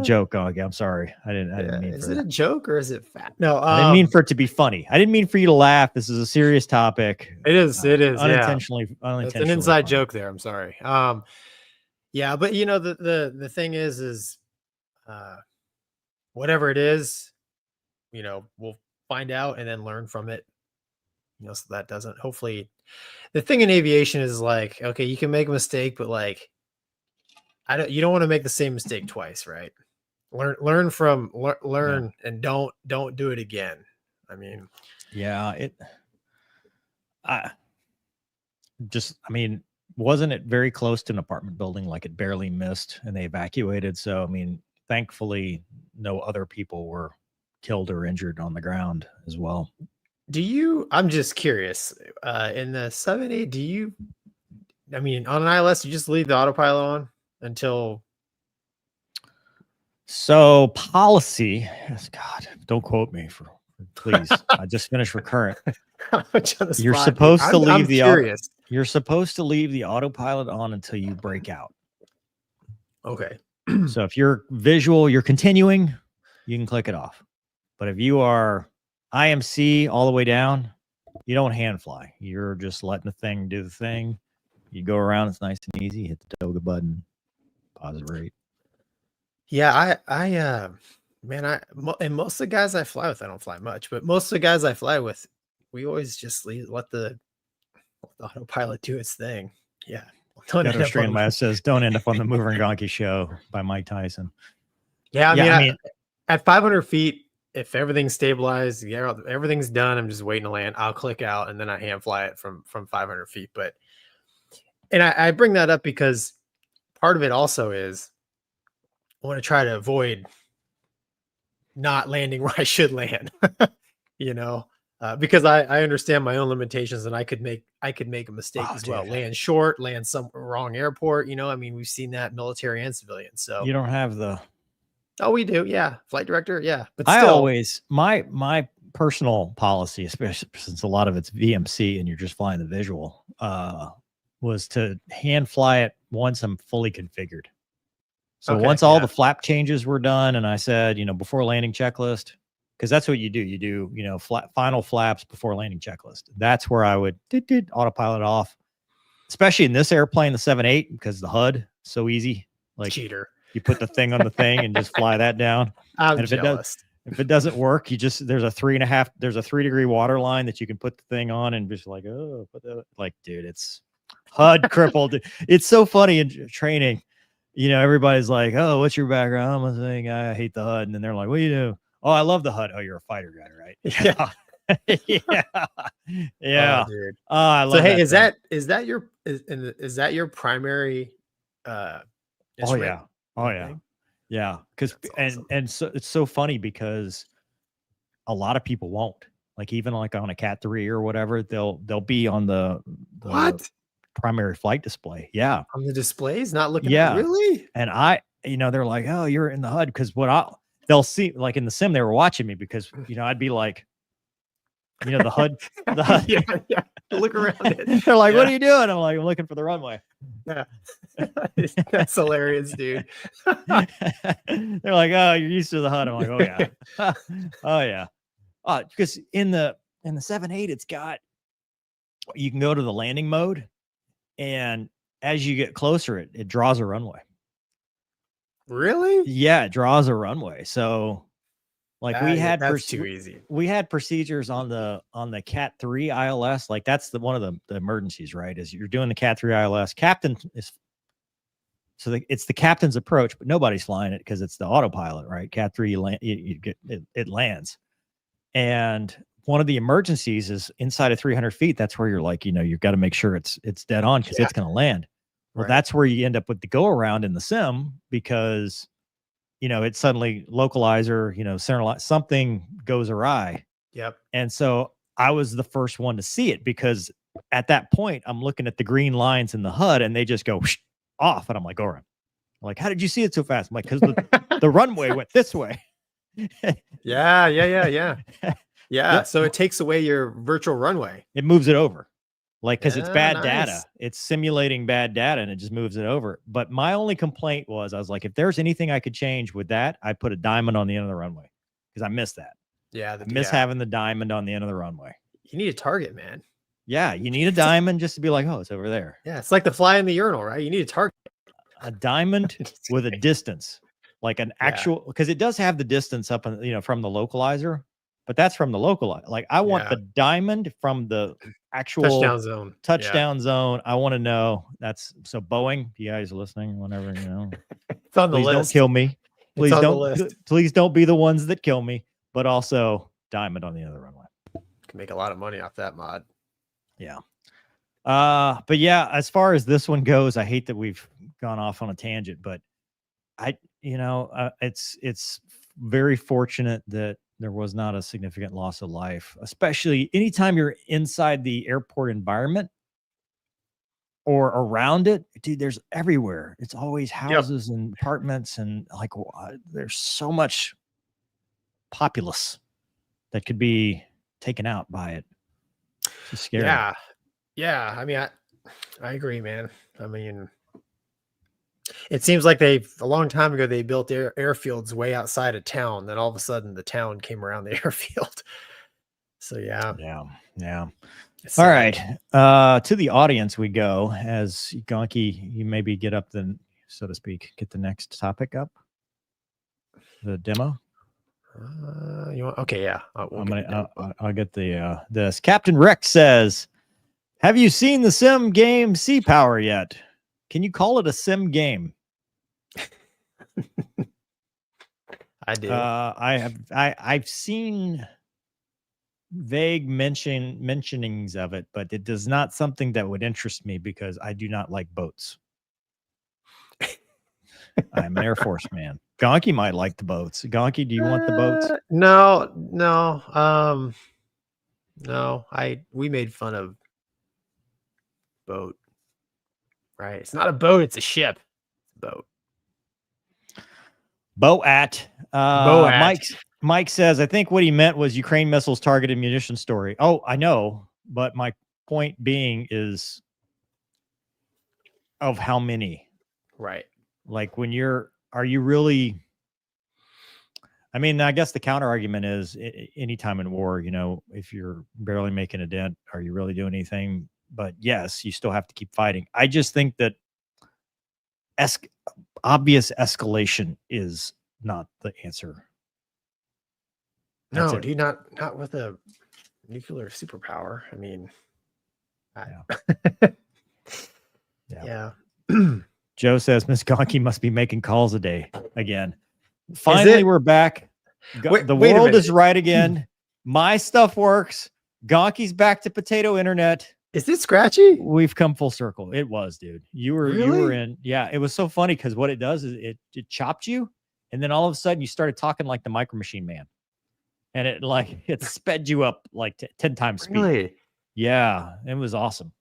joke, Gonky. I'm sorry. I didn't mean. Is it a joke or is it fat? No, I didn't mean for it to be funny. I didn't mean for you to laugh. This is a serious topic. It is. Unintentionally. It's an inside joke there. I'm sorry. Yeah, but the thing is whatever it is, we'll find out and then learn from it. So that doesn't, hopefully, the thing in aviation is like, okay, you can make a mistake, but like, you don't want to make the same mistake twice, right? Learn and don't do it again. I mean, wasn't it very close to an apartment building? Like it barely missed and they evacuated. So, I mean, thankfully no other people were killed or injured on the ground as well. I'm just curious, in the 7-8, on an ILS, you just leave the autopilot on until So policy, yes, God, don't quote me please. I just finished recurrent. You're supposed to leave the curious. You're supposed to leave the autopilot on until you break out. Okay. So if you're visual, you're continuing, you can click it off. But if you are IMC all the way down, you don't hand fly. You're just letting the thing do the thing. You go around, it's nice and easy. Hit the toga button, positive rate. Yeah, and most of the guys I fly with, I don't fly much, but most of the guys I fly with, we always just let the autopilot do its thing. Yeah. Gutter Streamlabs says, don't end up on the Mover and Gonky show by Mike Tyson. Yeah, I mean, at 500 feet, if everything's stabilized, everything's done, I'm just waiting to land. I'll click out and then I hand fly it from 500 feet. And I bring that up because part of it also is I want to try to avoid not landing where I should land, because I understand my own limitations and I could make a mistake as well. Land short, land some wrong airport. I mean, we've seen that military and civilian. So you don't have the. Oh, we do. Yeah. Flight director. Yeah. But still, I always, my personal policy, especially since a lot of it's VMC and you're just flying the visual, was to hand fly it once I'm fully configured. So once all the flap changes were done and I said, before landing checklist, because that's what you do. You do, final flaps before landing checklist. That's where I would autopilot off, especially in this airplane, the 7.8, because the HUD so easy. Like cheater. You put the thing on the thing and just fly that down. I'm jealous. If it doesn't work, there's a 3-degree water line that you can put the thing on and just like, dude, it's HUD crippled. It's so funny in training. Everybody's like, oh, what's your background? I'm saying I hate the HUD. And then they're like, what do you do? Oh, I love the HUD. Oh, you're a fighter guy, right? Yeah. Yeah. Oh, dude. I love so hey, that is that your primary instrument? Yeah. Because awesome. and so it's so funny because a lot of people won't. Like even like on a Cat 3 or whatever, they'll be on the primary flight display. Yeah. On the displays, not looking at really? And they're like, oh, you're in the HUD, because they'll see, like in the sim, they were watching me because I'd be like, the HUD. Yeah. Look around it. They're like, what are you doing? I'm like, I'm looking for the runway. Yeah. That's hilarious, dude. They're like, oh, you're used to the HUD. I'm like, oh yeah. Oh yeah. Because in the 7.8, it's got, you can go to the landing mode, and as you get closer, it draws a runway. Really? Yeah, it draws a runway. So like that's too easy. We had procedures on the Cat 3 ILS. Like that's one of the emergencies, right? Is you're doing the Cat 3 ILS. Captain is it's the captain's approach, but nobody's flying it because it's the autopilot, right? Cat 3, it lands. And one of the emergencies is inside of 300 feet. That's where you're like, you've got to make sure it's dead on because it's going to land. Well, that's where you end up with the go around in the sim because, it's suddenly localizer, something goes awry. Yep. And so I was the first one to see it because at that point I'm looking at the green lines in the HUD and they just go off. And I'm like, go around. I'm like, how did you see it so fast? I'm like, because the runway went this way. Yeah. Yeah. So it takes away your virtual runway. It moves it over. Like, because it's bad data. It's simulating bad data and it just moves it over. But my only complaint was, I was like, if there's anything I could change with that, I'd put a diamond on the end of the runway because I miss that. Yeah. I miss having the diamond on the end of the runway. You need a target, man. Yeah. You need a diamond just to be like, oh, it's over there. Yeah. It's like the fly in the urinal, right? You need a target. A diamond with a distance, like an actual, because it does have the distance up, from the localizer. But that's from the localizer. Like I want the diamond from the actual touchdown zone. I want to know that's so Boeing. If you guys are listening, whenever it's on the list. Don't kill me. Please don't be the ones that kill me. But also diamond on the other runway. Can make a lot of money off that mod. Yeah. But yeah, as far as this one goes, I hate that we've gone off on a tangent, but it's very fortunate that there was not a significant loss of life, especially anytime you're inside the airport environment or around it, dude, there's everywhere. It's always houses and apartments, and like there's so much populace that could be taken out by it. It's just scary. Yeah. I mean, I agree, man. I mean, it seems like a long time ago they built airfields way outside of town. Then all of a sudden the town came around the airfield. So yeah. All right. To the audience we go, as Gonky, you maybe get up so to speak, get the next topic up. The demo. You want? Okay, yeah. I'll get the this. Captain Rex says, "Have you seen the sim game Sea Power yet? Can you call it a sim game?" I do. I've seen vague mentionings of it, but it is not something that would interest me because I do not like boats. I'm an Air Force man. Gonky might like the boats. Gonky, do you want the boats? No. We made fun of boat. Right. It's not a boat, it's a ship. Boat. Mike says, I think what he meant was Ukraine missiles targeted munition story. Oh, I know, but my point being is of how many. Right. Like are you really, I mean, I guess the counter argument is anytime in war, if you're barely making a dent, are you really doing anything? But yes, you still have to keep fighting. I just think that obvious escalation is not the answer. No, dude, not with a nuclear superpower. I mean, yeah. Joe says Miss Gonky must be making calls a day again. Finally, we're back. The world is right again. My stuff works. Gonky's back to potato internet. Is it scratchy? We've come full circle. It was, dude. You were in. Yeah, it was so funny because what it does is it chopped you, and then all of a sudden you started talking like the Micro Machine Man, and it sped you up like 10 times speed. Really? Yeah, it was awesome.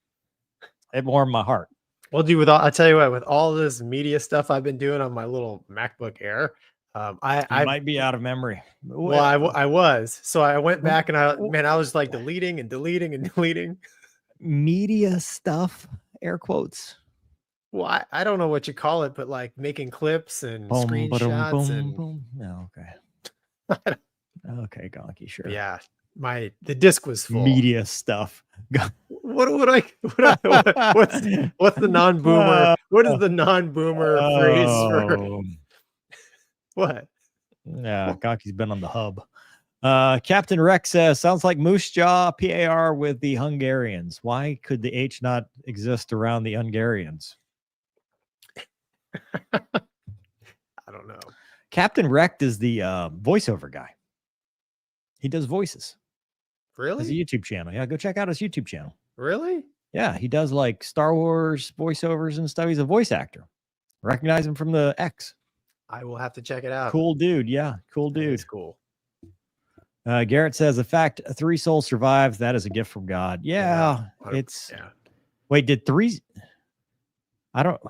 It warmed my heart. Well, dude, I'll tell you what, with all this media stuff I've been doing on my little MacBook Air, I might be out of memory. Well, I was. So I went back and I was like deleting and deleting and deleting. Media stuff, air quotes. Well, I don't know what you call it, but like making clips and screenshots and No, okay. Okay, Gonky, sure. Yeah. The disc was full. Media stuff. What's the non-boomer? What is the non-boomer phrase for what? Yeah, Gonky's been on the hub. Captain Rex says, sounds like Moose Jaw PAR with the Hungarians. Why could the H not exist around the Hungarians? I don't know. Captain Rex is the voiceover guy. He does voices. Really? His YouTube channel. Yeah, go check out his YouTube channel. Really? Yeah, he does like Star Wars voiceovers and stuff. He's a voice actor. Recognize him from the X. I will have to check it out. Cool dude. Yeah, cool dude. It's cool. Garrett says, the fact 3 souls survived, that is a gift from God. Yeah, it's... Yeah. Wait, did 3... I don't...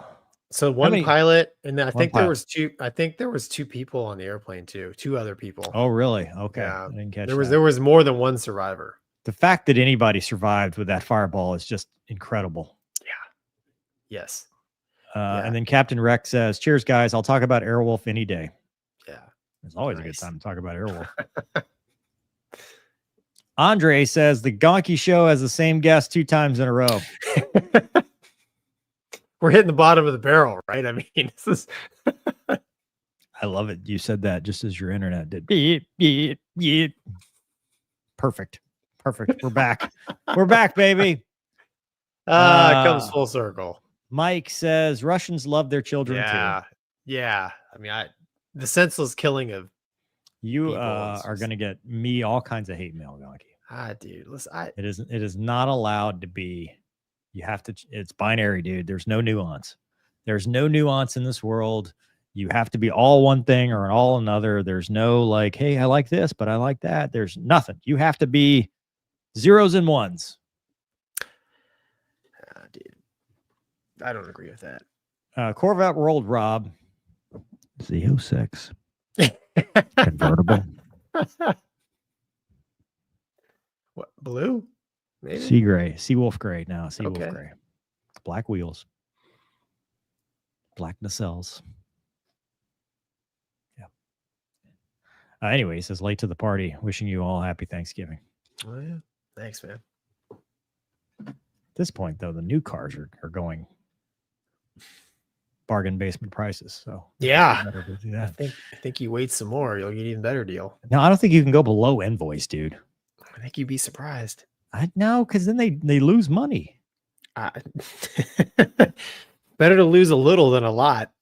So one pilot, and then I think there was 2. I think there was 2 people on the airplane too. 2 other people. Oh, really? Okay. Yeah. I didn't catch There was more than one survivor. The fact that anybody survived with that fireball is just incredible. Yeah. Yes. And then Captain Rex says, cheers, guys. I'll talk about Airwolf any day. Yeah. It's always a good time to talk about Airwolf. Andre says, the Gonky show has the same guest 2 times in a row. We're hitting the bottom of the barrel, right? I mean, this is... I love it. You said that just as your internet did. Beep, beep, beep. Perfect. We're back. We're back, baby. It comes full circle. Mike says Russians love their children too. Yeah. I mean, the senseless killing of you are going to get me all kinds of hate mail, Gonky. Dude, listen, it is not allowed to be. You have to. It's binary, dude. There's no nuance. There's no nuance in this world. You have to be all one thing or all another. There's no like, hey, I like this, but I like that. There's nothing. You have to be zeros and ones. Dude. I don't agree with that. Corvette World Rob. Z06. Convertible. What, blue? Maybe. Sea gray. Sea wolf gray now. Sea wolf Okay. gray. Black wheels. Black nacelles. Yeah. Anyway, he says late to the party. Wishing you all happy Thanksgiving. Oh yeah. Thanks, man. At this point, though, the new cars are going bargain basement prices. So Yeah. better to do I that. think you wait some more, you'll get an even better deal. No, I don't think you can go below invoice, dude. I think you'd be surprised. I know, because then they lose money. Better to lose a little than a lot.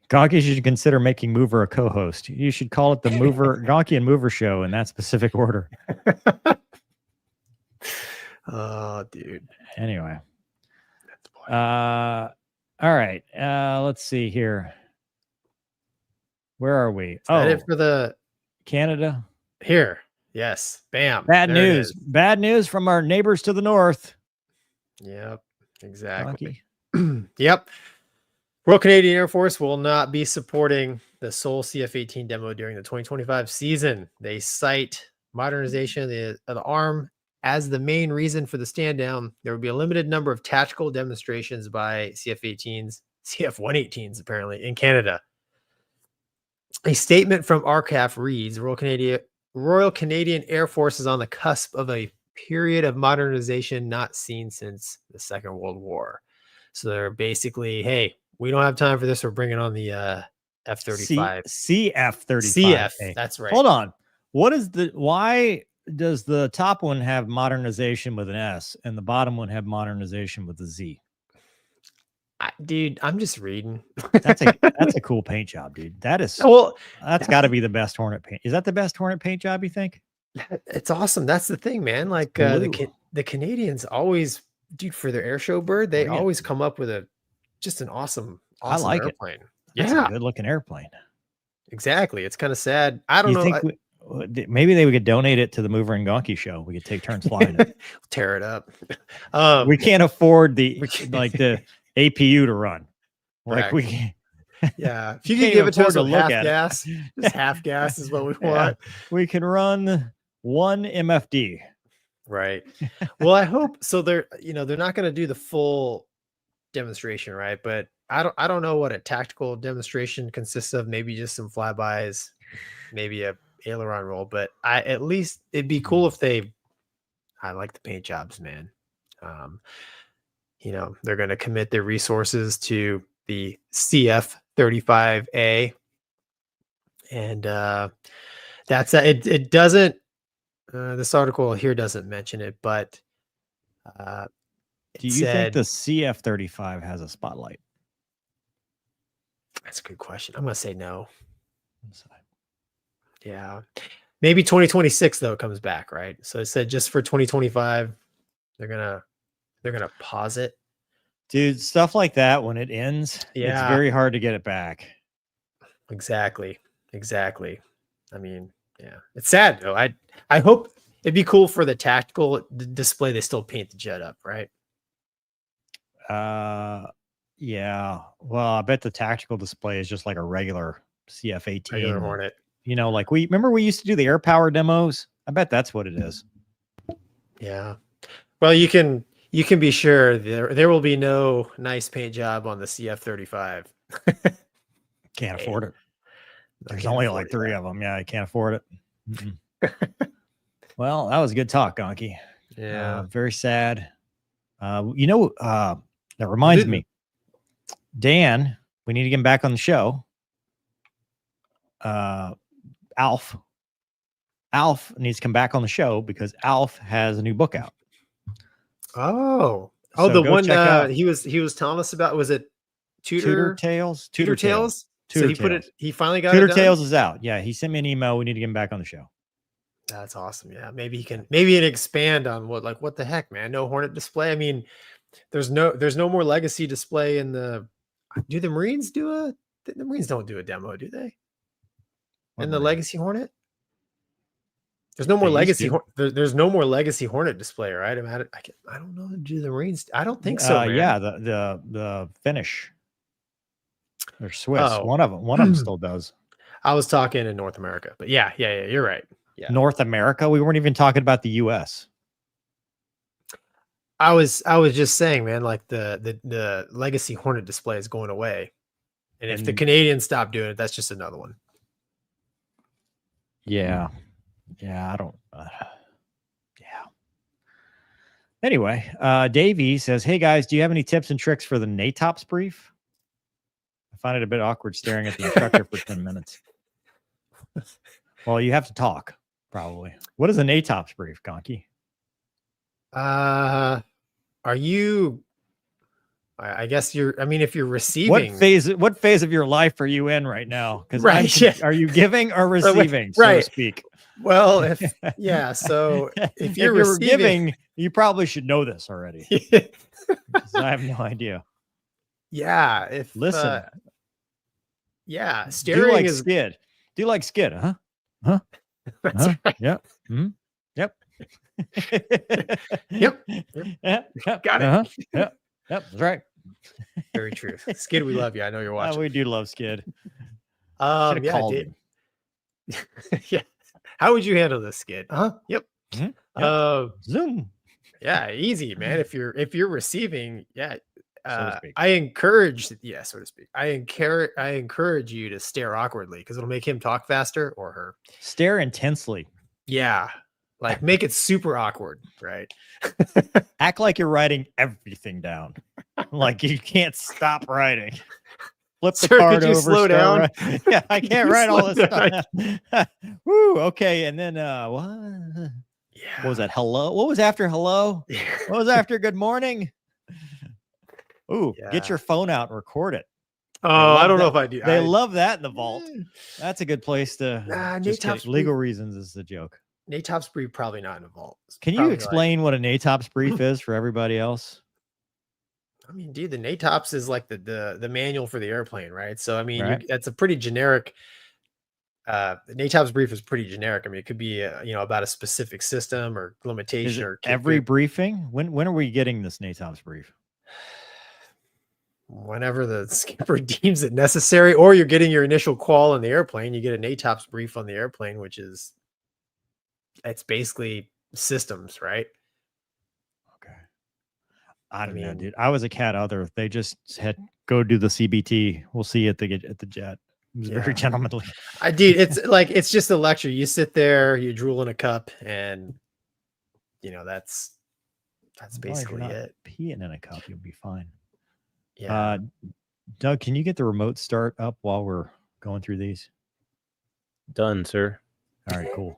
Gonky should consider making Mover a co-host. You should call it the Mover Gonky and Mover Show in that specific order. Oh, dude. Anyway. All right. Let's see here. Where are we? Is that it for the Canada? here? Yes. Bam. Bad There it news. is. Bad news from our neighbors to the north. Yep. Exactly. Gonky. Yep. Royal Canadian Air Force will not be supporting the Sol CF-18 demo during the 2025 season. They cite modernization of the arm as the main reason for the stand down. There will be a limited number of tactical demonstrations by CF-118s apparently in Canada. A statement from RCAF reads, Royal Canadian Air Force is on the cusp of a period of modernization not seen since the Second World War. So they're basically, hey, we don't have time for this. We're bringing on the F-35. CF-35. CF, that's right. Hold on. Why does the top one have modernization with an S and the bottom one have modernization with a Z? Dude, I'm just reading. That's a cool paint job, dude. That's got to be the best Hornet paint. Is that the best Hornet paint job, you think? It's awesome. That's the thing, man. Like the Canadians always, dude, for their air show bird, they always come up with just an awesome I like airplane. It's a good looking airplane. Exactly. It's kind of sad. I don't know. Think maybe they could donate it to the Mover and Gonky show. We could take turns flying it. Tear it up. We can't afford the APU to run. Like correct. we can. Yeah. If you could give it to us with half gas, just half gas is what we want. We can run one MFD. Right. Well, I hope so. They're not going to do the full demonstration, right? But I don't know what a tactical demonstration consists of. Maybe just some flybys, maybe a aileron roll. But at least it'd be cool if I like the paint jobs, man. They're going to commit their resources to the CF-35A, and that's it doesn't. This article here doesn't mention it, but do you think the CF-35 has a spotlight? That's a good question. I'm going to say no. Yeah. Maybe 2026 though comes back, right? So it said just for 2025, they're going to pause it. Dude, stuff like that when it ends, it's very hard to get it back. Exactly. I mean, yeah. It's sad though. I hope it'd be cool for the tactical display. They still paint the jet up, right? Yeah. Well, I bet the tactical display is just like a regular CF-18. Regular Hornet. Like we used to do the air power demos. I bet that's what it is. Yeah. Well, you can be sure there will be no nice paint job on the CF-35. Can't afford it. There's only like 3 of them. Yeah, I can't afford it. Well, that was a good talk, Gonky. Yeah. Very sad. That reminds me, Dan, we need to get him back on the show. Alf needs to come back on the show because Alf has a new book out. Oh, So the go one check out he was telling us about, was it Tutor Tales? Tutor Tales? So he finally got Tutor it done? Tales is out. Yeah, he sent me an email. We need to get him back on the show. That's awesome. Yeah, maybe he can expand on what the heck, man. No Hornet display. I mean, there's no more legacy display in the. Do the Marines the Marines don't do a demo, do they? In the Legacy Hornet? There's no more They used legacy. to. There's no more legacy Hornet display, right? I don't know. Do the Marines? I don't think so, man. Yeah, the Finnish. They're Swiss. Oh. One of them still does. I was talking in North America, but yeah, you're right. Yeah, North America. We weren't even talking about the U.S. I was just saying, man, like the legacy Hornet display is going away, and if the Canadians stop doing it, that's just another one. Yeah, I don't. Yeah. Anyway, Davey says, "Hey guys, do you have any tips and tricks for the NATOPS brief?" I find it a bit awkward staring at the instructor for 10 minutes. Well, you have to talk, probably. What is a NATOPS brief, Gonky? Are you? I guess you're. I mean, if you're receiving, what phase of your life are you in right now? Because right, are you giving or receiving, so to speak? Well, if so if you're giving, you probably should know this already. I have no idea. Yeah, if listen, yeah, steering is skid. Do you like skid? Huh? That's right. Yep. Mm-hmm. Yep. Yep. Got it. Yep. That's right. Very true. Skid, we love you. I know you're watching. We do love Skid. Yeah, Dave. Yeah. How would you handle this, Skid? Yep. Mm-hmm. Yep. Zoom. Yeah, easy, man. If you're receiving, yeah. I encourage, so to speak. I encourage you to stare awkwardly because it'll make him talk faster or her. Stare intensely. Yeah. Like make it super awkward, right? Act like you're writing everything down. Like you can't stop writing. Flip the card could you over. Slow down. Yeah, I can't write all this stuff. Woo, okay. And then what? Yeah. What was that? Hello? What was after hello? What was after good morning? Ooh, get your phone out and record it. Oh, I don't know if I do. They love that in the vault. That's a good place to just legal reasons is the joke. NATOPS brief probably not in a vault. Can you explain what a NATOPS brief is for everybody else? I mean, dude, the NATOPS is like the manual for the airplane, right? So I mean, that's a pretty generic. The NATOPS brief is pretty generic. I mean, it could be about a specific system or limitation or every briefing. When are we getting this NATOPS brief? Whenever the skipper deems it necessary, or you're getting your initial call on the airplane, you get a NATOPS brief on the airplane, which is it's basically systems, right? Okay. I don't know, dude. I was a cat other. They just had go do the CBT. We'll see you at the jet. It was very gentlemanly. It's just a lecture. You sit there, you drool in a cup, and that's basically it. Peeing in a cup, you'll be fine. Yeah. Doug, can you get the remote start up while we're going through these? Done, sir. All right, cool.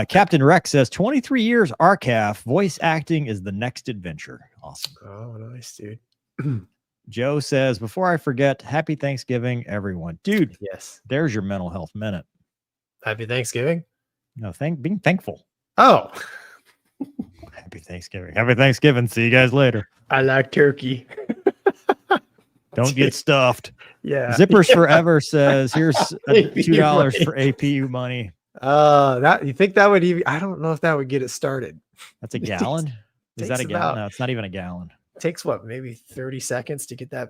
Captain Rex says 23 years RCAF voice acting is the next adventure. Awesome. Oh, nice, dude. Joe says, before I forget, happy Thanksgiving, everyone. Dude, yes. There's your mental health minute. Happy Thanksgiving? No, being thankful. Oh. Happy Thanksgiving. Happy Thanksgiving. See you guys later. I like turkey. Don't get stuffed. Yeah. Zippers Forever says, here's $2 for APU money. That you think that would even? I don't know if that would get it started. That's a gallon. Is that a gallon? No, it's not even a gallon. It takes what, maybe 30 seconds to get that.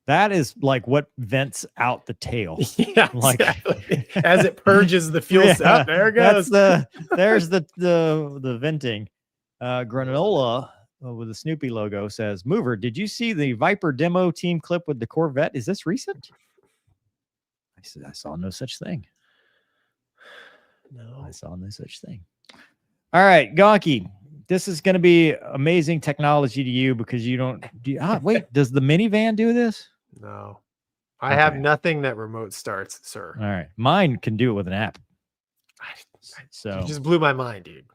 That is like what vents out the tail. Yeah, like exactly. As it purges the fuel. Yeah, there it goes. There's the venting. Granola with the Snoopy logo says, Mover, did you see the Viper demo team clip with the Corvette? Is this recent? I saw no such thing. No, I saw no such thing. All right, Gonky, this is going to be amazing technology to you because you don't. Wait, does the minivan do this? No, I have nothing that remote starts, sir. All right, mine can do it with an app. So you just blew my mind, dude.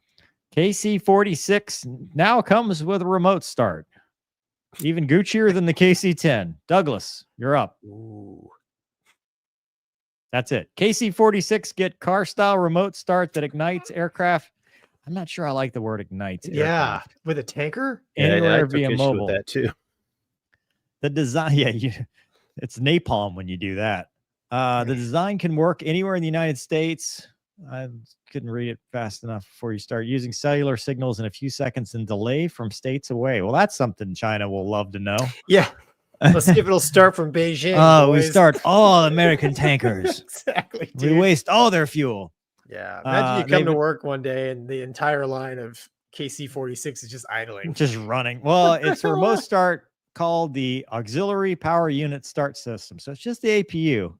KC-46 now comes with a remote start. Even Guccier than the KC-10. Douglas, you're up. Ooh. That's it. KC-46 get car style remote start that ignites aircraft. I'm not sure I like the word ignites. Yeah, with a tanker? Anywhere via mobile. With that too. The design, it's napalm when you do that. The design can work anywhere in the United States. I couldn't read it fast enough before you start using cellular signals in a few seconds and delay from states away. Well, that's something China will love to know. Yeah. Let's see if it'll start from Beijing. Oh, we boys. start all American tankers. Exactly. Dude. We waste all their fuel. Yeah. Imagine you come to work one day and the entire line of KC-46 is just idling. Just running. Well, it's a remote start called the Auxiliary Power Unit Start System. So it's just the APU.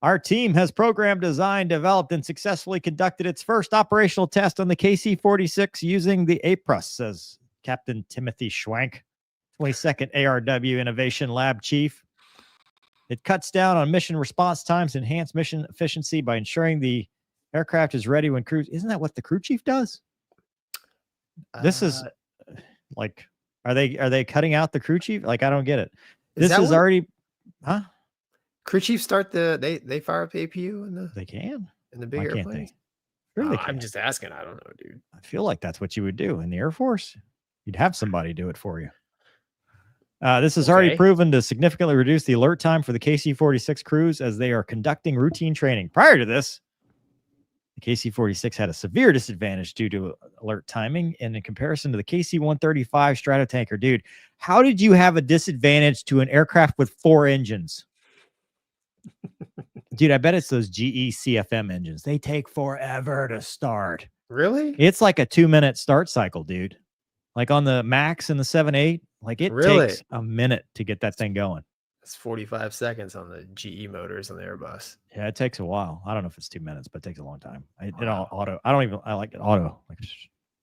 Our team has programmed, designed, developed, and successfully conducted its first operational test on the KC-46 using the APRUS, says Captain Timothy Schwank, 22nd ARW Innovation Lab Chief. It cuts down on mission response times, enhance mission efficiency by ensuring the aircraft is ready when crew. Isn't that what the crew chief does? This is like, are they cutting out the crew chief? Like, I don't get it. This is already, huh? Crew chiefs start they fire up the APU in the big airplanes. Really? I'm just asking. I don't know, dude. I feel like that's what you would do in the Air Force. You'd have somebody do it for you. This has already proven to significantly reduce the alert time for the KC-46 crews as they are conducting routine training. Prior to this, the KC-46 had a severe disadvantage due to alert timing, and in comparison to the KC-135 Stratotanker, dude, how did you have a disadvantage to an aircraft with 4 engines? Dude, I bet it's those GE CFM engines. They take forever to start. Really? It's like a 2-minute start cycle, dude. Like on the Max and the 7.8, like it takes a minute to get that thing going. It's 45 seconds on the GE motors on the Airbus. Yeah, it takes a while. I don't know if it's 2 minutes, but it takes a long time. It all auto. I like it auto. Like,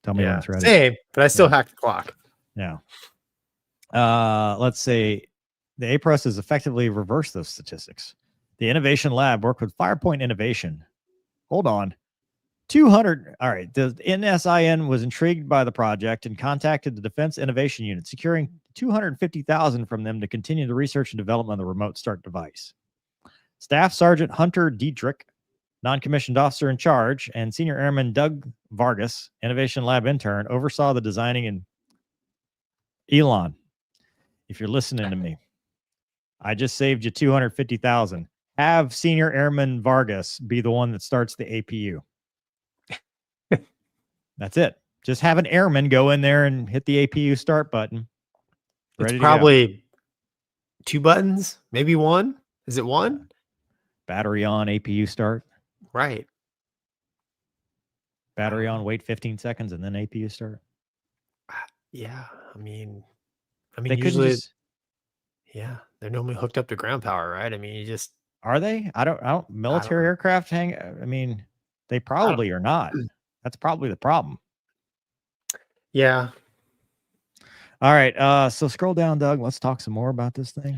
tell me when it's ready. Same, but I still hack the clock. Yeah. Let's say the APRUS has effectively reversed those statistics. The Innovation Lab worked with Firepoint Innovation. Hold on. 200. All right. The NSIN was intrigued by the project and contacted the Defense Innovation Unit, securing $250,000 from them to continue the research and development of the remote start device. Staff Sergeant Hunter Diedrich, non-commissioned officer in charge, and Senior Airman Doug Vargas, Innovation Lab intern, oversaw the designing. And Elon, if you're listening to me, I just saved you $250,000. Have Senior Airman Vargas be the one that starts the APU. That's it. Just have an airman go in there and hit the APU start button. It's probably 2 buttons, maybe 1. Is it 1? Battery on, APU start. Right. Battery on, wait 15 seconds, and then APU start. Yeah. I mean, they usually, yeah, they're normally hooked up to ground power, right? I mean, you just are they? I don't. Military aircraft hang. I mean, they probably are not. That's probably the problem. Yeah. All right. So scroll down, Doug. Let's talk some more about this thing.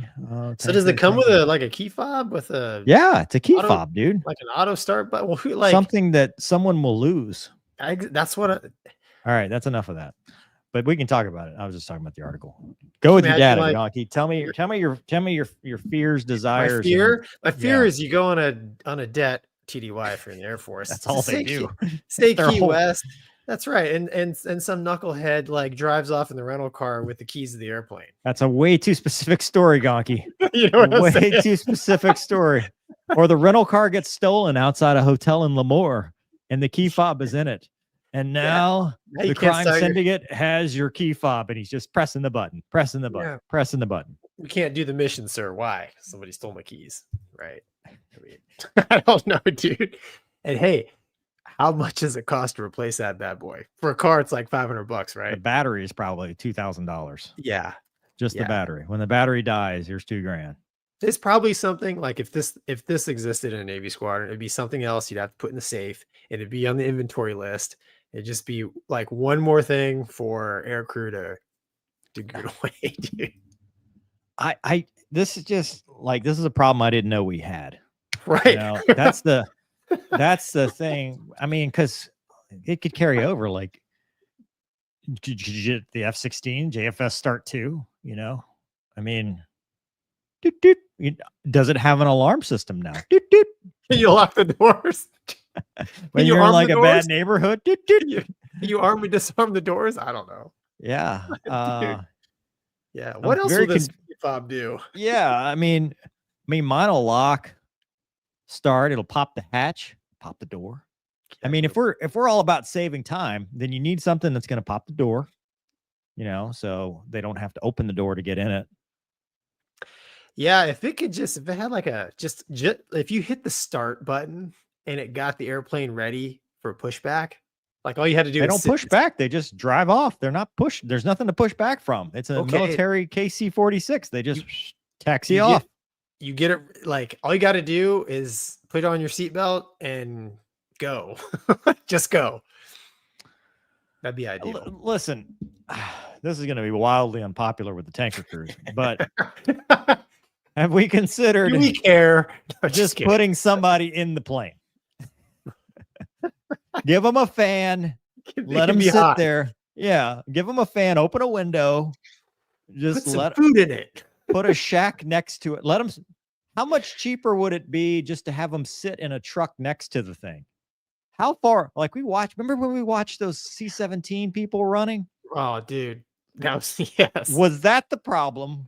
So does it come with a key fob with a? Yeah, it's a key fob, dude. Like an auto start button. Well, like something that someone will lose. That's what. All right, that's enough of that. But we can talk about it. I was just talking about the article. Go with your data, Gonky. Tell me your fears, desires. My fear is you go on a debt TDY if you're in the Air Force. That's all they do. Stay Key West. That's right. And some knucklehead like drives off in the rental car with the keys to the airplane. That's a way too specific story, Gonky. You know what I'm saying? Way too specific story. Or the rental car gets stolen outside a hotel in Lemoore and the key fob is in it. And now the crime syndicate has your key fob and he's just pressing the button. You can't do the mission, sir. Why? Somebody stole my keys. Right. I mean, I don't know, dude. And hey, how much does it cost to replace that bad boy? For a car, it's like $500, right? The battery is probably $2,000. Yeah. Just the battery. When the battery dies, here's $2,000. It's probably something like if this existed in a Navy squadron, it'd be something else you'd have to put in the safe and it'd be on the inventory list. It'd just be like one more thing for air crew to get away, dude. This is a problem I didn't know we had. Right. You know, that's the thing. I mean, because it could carry over like the F-16, JFS Start 2, you know? I mean, does it have an alarm system now? Can you lock the doors? When you're in like a bad neighborhood? You arm and disarm the doors? I don't know. Yeah. Yeah. What else will this fob do? Yeah. I mean, mine will lock, start. It'll pop the hatch, pop the door. I mean, if we're all about saving time, then you need something that's going to pop the door, so they don't have to open the door to get in it. Yeah, if it had like a just if you hit the start button and it got the airplane ready for pushback, like all you had to do They is don't push back. They just drive off. They're not pushed. There's nothing to push back from. It's a military KC-46. They just taxi off. You get it, like all you got to do is put on your seatbelt and go. Just go. That'd be ideal. Listen, this is going to be wildly unpopular with the tanker crews, but have we considered Do we care? No, just putting somebody in the plane? Give them a fan. Let them sit there. Yeah. Give them a fan. Open a window. Just put some food in it. Put a shack next to it. Let them. How much cheaper would it be just to have them sit in a truck next to the thing? How far? Like remember when we watched those C-17 people running? Oh, dude. That was, yes. Was that the problem?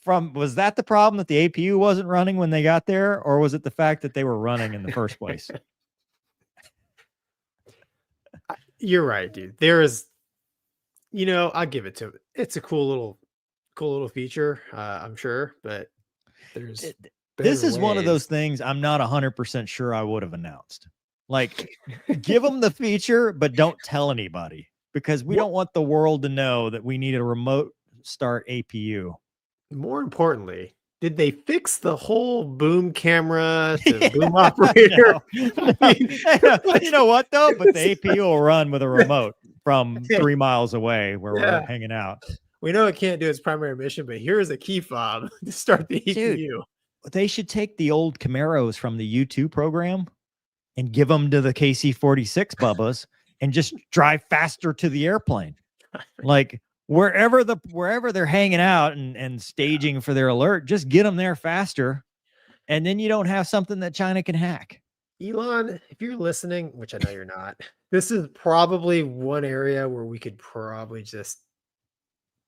Was that the problem that the APU wasn't running when they got there? Or was it the fact that they were running in the first place? You're right, dude. There is, I'll give it to it. It's a cool little feature, I'm sure, but this is one of those things I'm not 100% sure I would have announced. Like, give them the feature, but don't tell anybody, because we don't want the world to know that we need a remote start APU. More importantly, did they fix the whole boom camera to boom operator? You know what, though? But the APU will run with a remote from 3 miles away where we're hanging out. We know it can't do its primary mission, but here's a key fob to start the APU. Dude, they should take the old Camaros from the U2 program and give them to the KC-46 Bubbas and just drive faster to the airplane. Like wherever they're hanging out and staging for their alert, just get them there faster. And then you don't have something that China can hack. Elon, if you're listening, which I know you're not, this is probably one area where we could probably just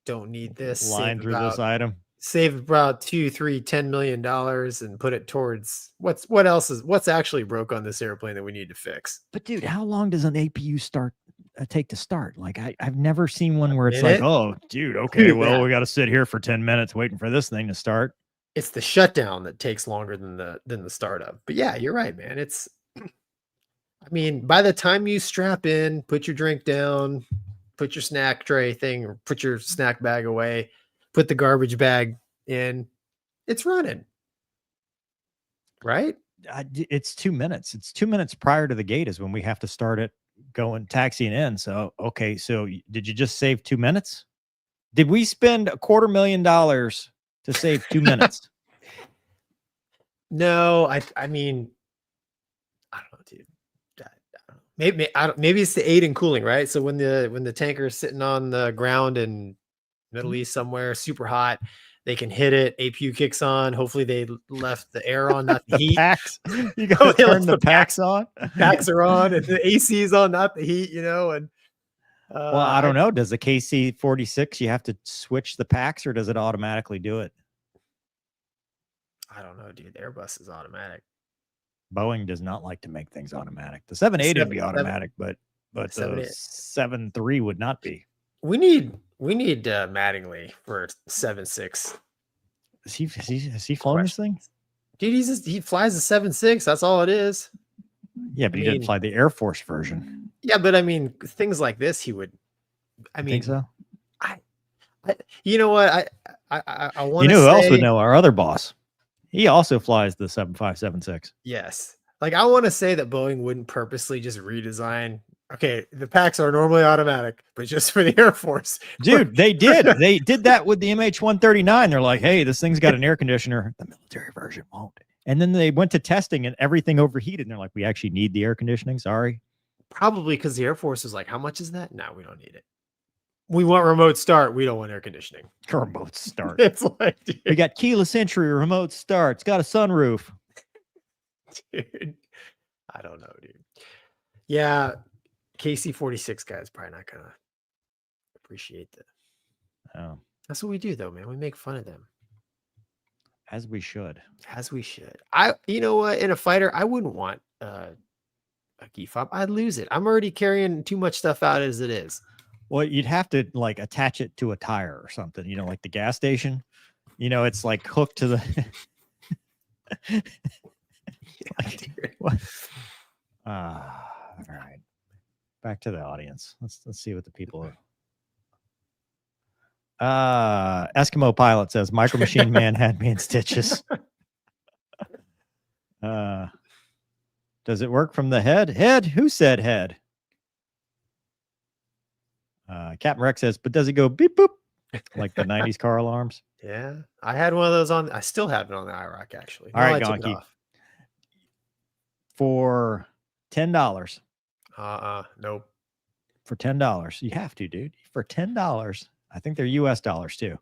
don't need this. Line through this item. Save about $10 million and put it towards what's actually broke on this airplane that we need to fix. But dude, how long does an APU take to start? Like I've never seen one where it's like, oh dude, okay, well, we got to sit here for 10 minutes waiting for this thing to start. It's the shutdown that takes longer than the startup. But yeah, you're right, man. I mean, by the time you strap in, put your drink down, put your snack tray thing, or put your snack bag away, put the garbage bag in, it's running. Right? It's 2 minutes. It's 2 minutes prior to the gate is when we have to start it going taxiing in. So, okay. So did you just save 2 minutes? Did we spend $250,000 to save 2 minutes? No, I mean, I don't know, dude. Maybe it's the aid in cooling, right? So when the tanker is sitting on the ground in Middle East somewhere, super hot, they can hit it. APU kicks on. Hopefully they left the air on, not the heat. Packs. You got to turn the packs on. Packs are on, and the AC is on, not the heat. And well, I don't know. Does the KC-46 you have to switch the packs, or does it automatically do it? I don't know, dude. Airbus is automatic. Boeing does not like to make things automatic. The 787 would be automatic, but the 737 would not be. We need Mattingly for 7.6. Has he flown this thing? Dude, he flies a 7.6. That's all it is. Yeah, but he didn't fly the Air Force version. Yeah, but I mean, things like this, he would. I mean, think so. You know what? I want. You know who else would know? Our other boss. He also flies the 7576. Yes. Like, I want to say that Boeing wouldn't purposely just redesign. Okay, the packs are normally automatic, but just for the Air Force. Dude, they did. They did that with the MH-139. They're like, hey, this thing's got an air conditioner. The military version won't. And then they went to testing and everything overheated. And they're like, we actually need the air conditioning. Sorry. Probably because the Air Force was like, how much is that? No, we don't need it. We want remote start. We don't want air conditioning. Remote start. It's like, dude. We got keyless entry, remote start. It's got a sunroof. Dude, I don't know, dude. Yeah, KC-46 guys probably not gonna appreciate that. Oh, that's what we do, though, man. We make fun of them, as we should. You know what? In a fighter, I wouldn't want a key fob, I'd lose it. I'm already carrying too much stuff out as it is. Well, you'd have to like attach it to a tire or something, like the gas station. It's like hooked to the. What? All right. Back to the audience. Let's see what the people are. Eskimo Pilot says Micro Machine Man had me in stitches. Does it work from the head? Head? Who said head? Captain Rex says, but does it go beep boop like the 90s car alarms? Yeah, I had one of those on. I still have it on the IROC actually. All right, I took it Gonky. off. For $10. Nope. For $10, you have to, dude. For $10, I think they're US dollars too.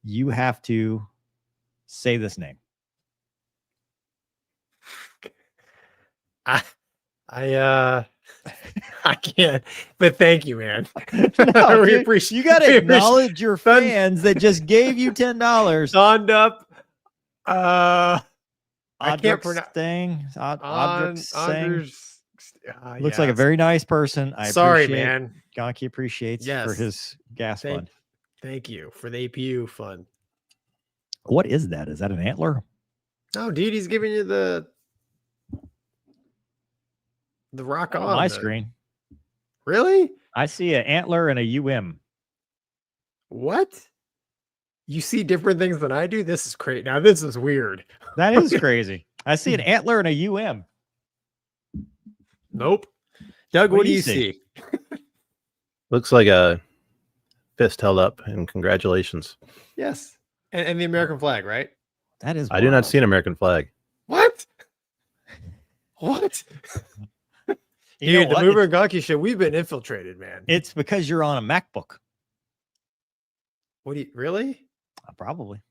You have to say this name. I can't, but thank you, man. No, We dude, appreciate. you got to acknowledge your fans that just gave you $10. Donned up. I can't pronounce thing. Looks yeah. like a very nice person. Sorry, appreciate, man. Gonky appreciates for his gas fund. Thank you for the APU fund. What is that? Is that an antler? No, dude, he's giving you the rock on my screen. Really? I see an antler and a UM. What? You see different things than I do? This is crazy. Now this is weird. That is crazy. I see an antler and a UM. Nope. Doug, what do you see? Looks like a fist held up, and congratulations. Yes. And the American flag, right? That is I do not see an American flag. What? What? Dude, the Mover and Gonky show, we've been infiltrated, man. It's because you're on a MacBook. What do you really? Probably.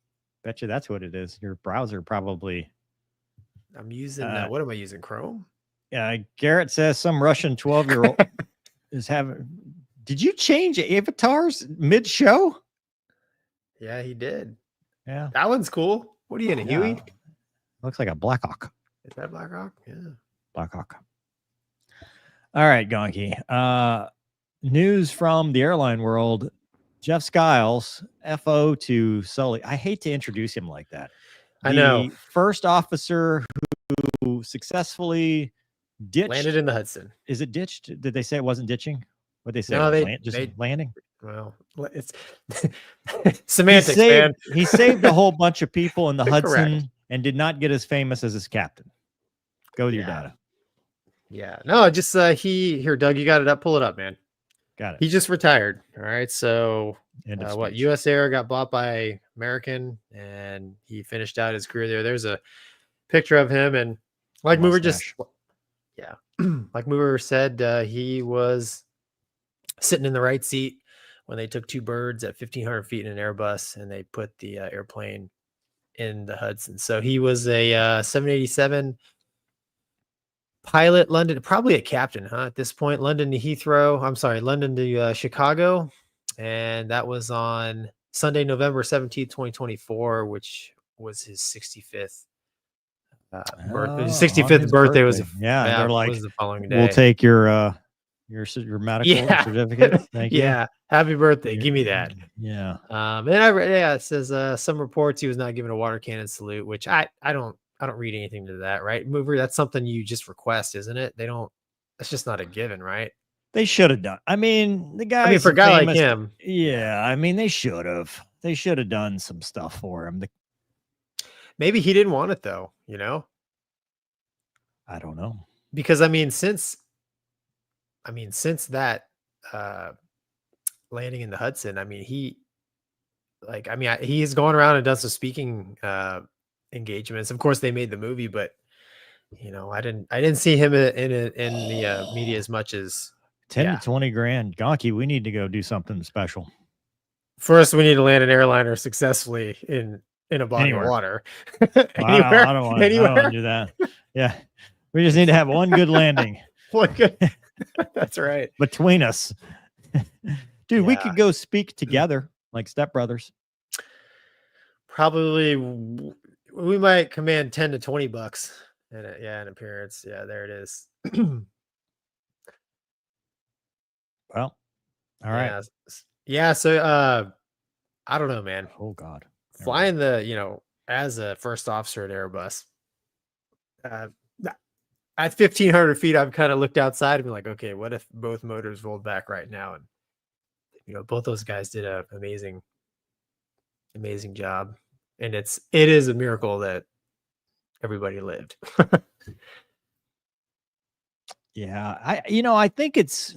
Bet you that's what it is. Your browser probably. I'm using what am I using? Chrome? Yeah. Garrett says some Russian 12-year-old is having. Did you change avatars mid-show? Yeah, he did. Yeah. That one's cool. What are you in a Huey? Looks like a Blackhawk. Is that Blackhawk? Yeah. Blackhawk. All right, Gonky. News from the airline world. Jeff Skiles, FO to Sully. I hate to introduce him like that. I know. The first officer who successfully landed in the Hudson. Is it ditched? Did they say it wasn't ditching? What they say? No, landing. Well, it's semantics, man. He saved a whole bunch of people in the Hudson and did not get as famous as his captain. Go with your data. Yeah. No, just here, Doug, you got it up. Pull it up, man. Got it. He just retired. All right. So US Air got bought by American and he finished out his career there. There's a picture of him, and like Mover like Mover said, he was sitting in the right seat when they took two birds at 1,500 feet in an Airbus and they put the airplane in the Hudson. So he was a 787 pilot, London, probably a captain, at this point. London to Chicago. And that was on Sunday, November 17th, 2024, which was his 65th birthday. His 65th birthday was they're like, was the following day. We'll take your medical certificate. Thank you. Yeah. Happy birthday. Give me that. Yeah. And I read, it says some reports he was not given a water cannon salute, which I don't read anything to that, right? Mover, that's something you just request, isn't it? That's just not a given, right? They should have done. I mean, the guy. For a guy like him. Yeah. I mean, they should have. They should have done some stuff for him. Maybe he didn't want it though, I don't know. Because since that landing in the Hudson, he has gone around and done some speaking engagements. Of course, they made the movie, but I didn't see him in the media as much as 10 to 20 grand. Gonky, we need to go do something special. First, we need to land an airliner successfully in a body of water. I don't want to do that. Yeah, we just need to have one good landing. One good. That's right. Between us, dude, we could go speak together like stepbrothers. Probably, we might command $10 to $20 in an appearance. Yeah, there it is. Well, all right. Yeah. So I don't know, man. Oh God. Flying as a first officer at Airbus, at 1,500 feet, I've kind of looked outside and been like, okay, what if both motors rolled back right now? And both those guys did an amazing job, and it is a miracle that everybody lived. Yeah, I think it's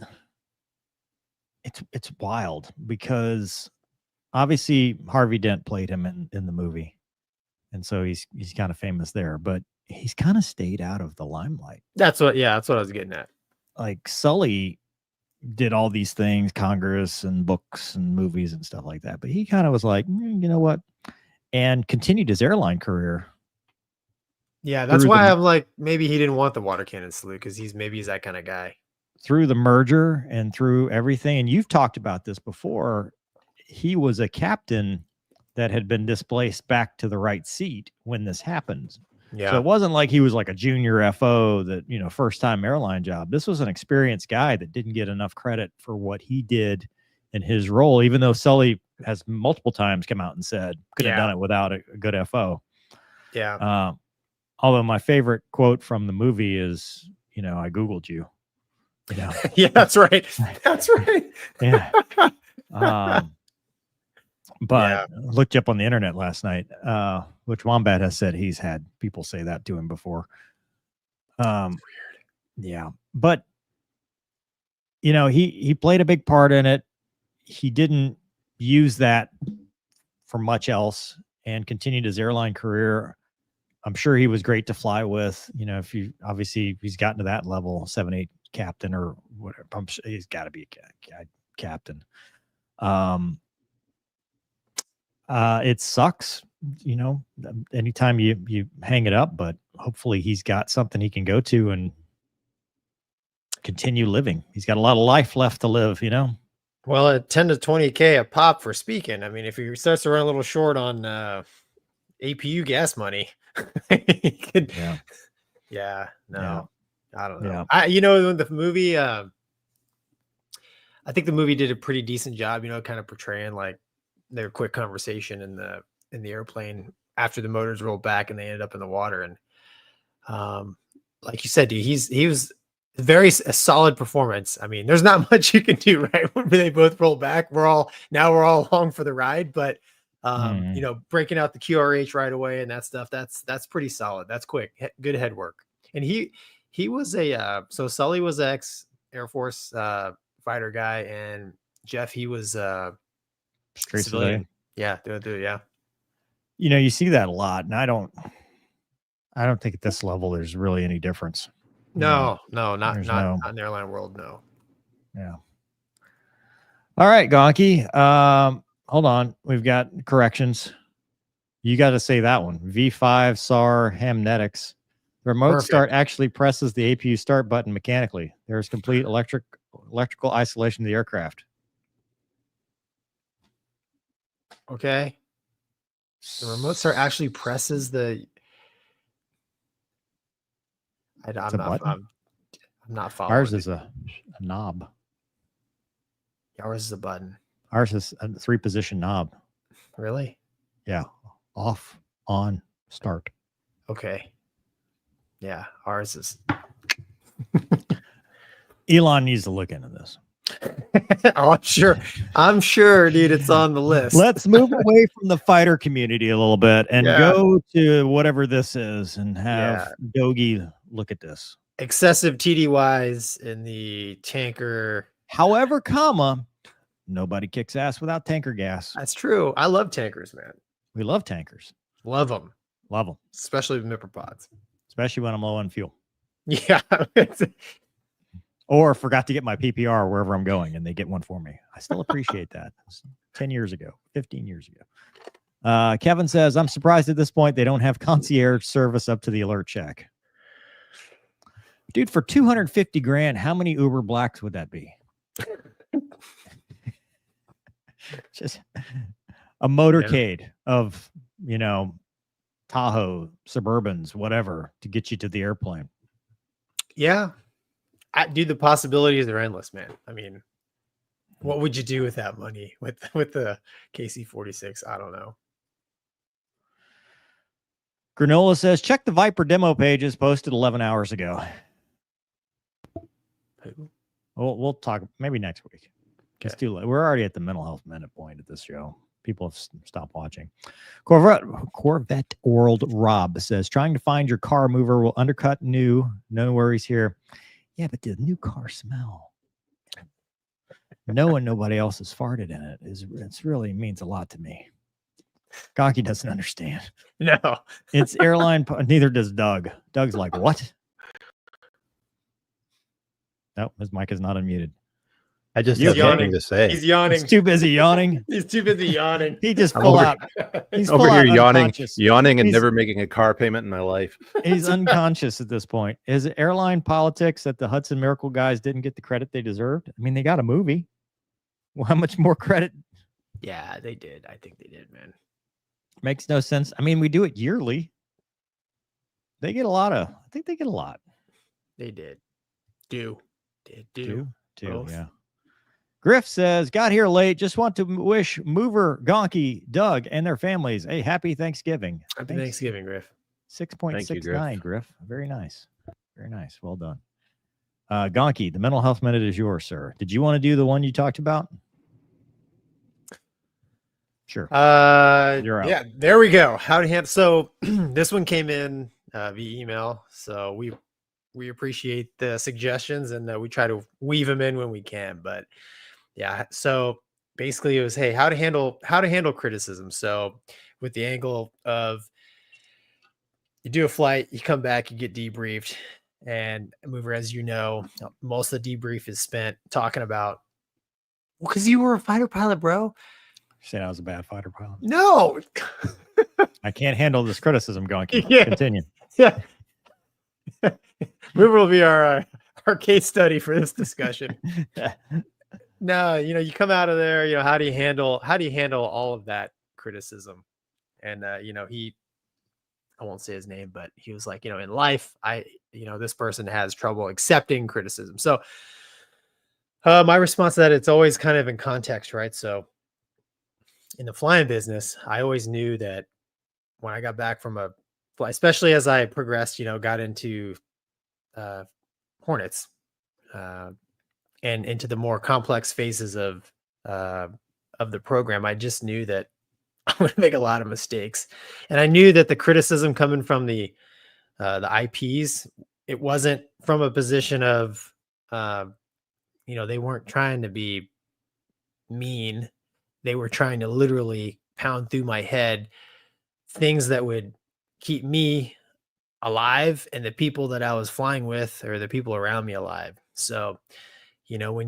wild because obviously Harvey Dent played him in the movie, and so he's kind of famous there, but he's kind of stayed out of the limelight. That's what I was getting at. Like Sully did all these things, Congress and books and movies and stuff like that, but he kind of was like, you know what, and continued his airline career. Yeah, that's why I'm like, maybe he didn't want the water cannon salute because he's that kind of guy. Through the merger and through everything, and you've talked about this before, he was a captain that had been displaced back to the right seat when this happened. Yeah. So it wasn't like he was like a junior FO that, first time airline job. This was an experienced guy that didn't get enough credit for what he did in his role, even though Sully has multiple times come out and said could have done it without a good FO. Yeah. Although my favorite quote from the movie is, I Googled you. Yeah, that's right. That's right. Yeah. But looked you up on the internet last night, which Wombat has said he's had people say that to him before. Weird. Yeah. But, he played a big part in it. He didn't use that for much else and continued his airline career. I'm sure he was great to fly with. If he's gotten to that level, 7-8 captain or whatever, I'm sure he's got to be a captain. It sucks, anytime you hang it up, but hopefully he's got something he can go to and continue living. He's got a lot of life left to live, Well, at 10 to 20K a pop for speaking. I mean, if he starts to run a little short on APU gas money, he could. Yeah. No, I don't know. In the movie, I think the movie did a pretty decent job, kind of portraying like their quick conversation in the airplane after the motors rolled back and they ended up in the water. And like you said, dude, he was a solid performance. I mean, there's not much you can do, right? When they both roll back, we're all along for the ride, but breaking out the QRH right away and that stuff, that's pretty solid. That's quick, good head work. And he was so Sully was ex Air Force fighter guy, and Jeff, he was straight civilian. Yeah. Yeah. You see that a lot, and I don't think at this level there's really any difference. No, not in the airline world. No. Yeah. All right, Gonky. Hold on. We've got corrections. You got to say that one. V5 SAR Hamnetics. The remote start actually presses the APU start button mechanically. There is complete electrical isolation of the aircraft. Okay. The remote start actually presses the. I'm not following. Ours is a knob. Ours is a button. Ours is a 3-position knob. Really? Yeah. Off, on, start. Okay. Yeah. Ours is. Elon needs to look into this. Oh, I'm sure, dude, it's on the list. Let's move away from the fighter community a little bit and go to whatever this is and have Dogie look at this. Excessive TDYs in the tanker. However, nobody kicks ass without tanker gas. That's true. I love tankers, man. We love tankers. Love them. Love them. Especially with Mipper pods. Especially when I'm low on fuel. Yeah. Or forgot to get my PPR wherever I'm going and they get one for me. I still appreciate that. 10 years ago, 15 years ago. Kevin says, I'm surprised at this point they don't have concierge service up to the alert check. Dude, for 250 grand, how many Uber Blacks would that be? Just a motorcade of, Tahoe, Suburbans, whatever, to get you to the airplane. Yeah. Dude, the possibilities are endless, man. I mean, What would you do with that money with the KC-46? I don't know. Granola says, check the Viper demo pages posted 11 hours ago. Who? We'll talk maybe next week. It's too late. We're already at the mental health minute point at this show. People have stopped watching. Corvette World Rob says, trying to find your car mover will undercut new. No worries here. Yeah, but the new car smell. Knowing nobody else has farted in it it's really means a lot to me. Gonky doesn't understand. No, it's airline. Neither does Doug. Doug's like, what? No, his mic is not unmuted. I just He's have yawning. nothing to say. he's yawning. He's too busy yawning. He's too busy yawning. He just I'm full over- out. He's Over full here out yawning, unconscious. and He's- never making a car payment in my life. He's unconscious at this point. Is it airline politics that the Hudson Miracle guys didn't get the credit they deserved? I mean, they got a movie. Well, how much more credit? Yeah, they did. I think they did, man. Makes no sense. I mean, we do it yearly. They get a lot of. I think they get a lot. They did. Do. Two, Both. yeah. Griff says, got here late. Just want to wish Mover, Gonky, Doug, and their families a happy Thanksgiving. Happy Thanksgiving, Griff. 6.69, Griff. Very nice. Very nice. Well done. Gonky, the mental health minute is yours, sir. Did you want to do the one you talked about? Sure. You're out. Yeah, there we go. How to handle. So this one came in via email. So we appreciate the suggestions and we try to weave them in when we can. But yeah, so basically it was, hey, how to handle criticism. So with the angle of you do a flight, you come back, you get debriefed, and Mover, as you know, most of the debrief is spent talking about, well, because you were a fighter pilot, bro. Said I was a bad fighter pilot. No. I can't handle this criticism, Gonky. Yeah. Continue. Yeah. Mover will be our case study for this discussion. No, you come out of there, how do you handle all of that criticism? And I won't say his name, but he was like, in life, this person has trouble accepting criticism. So my response to that, it's always kind of in context, right? So in the flying business, I always knew that when I got back from a flight, especially as I progressed, got into Hornets and into the more complex phases of the program, I just knew that I would make a lot of mistakes. And I knew that the criticism coming from the IPs, it wasn't from a position of, they weren't trying to be mean. They were trying to literally pound through my head things that would keep me alive and the people that I was flying with or the people around me alive. So, when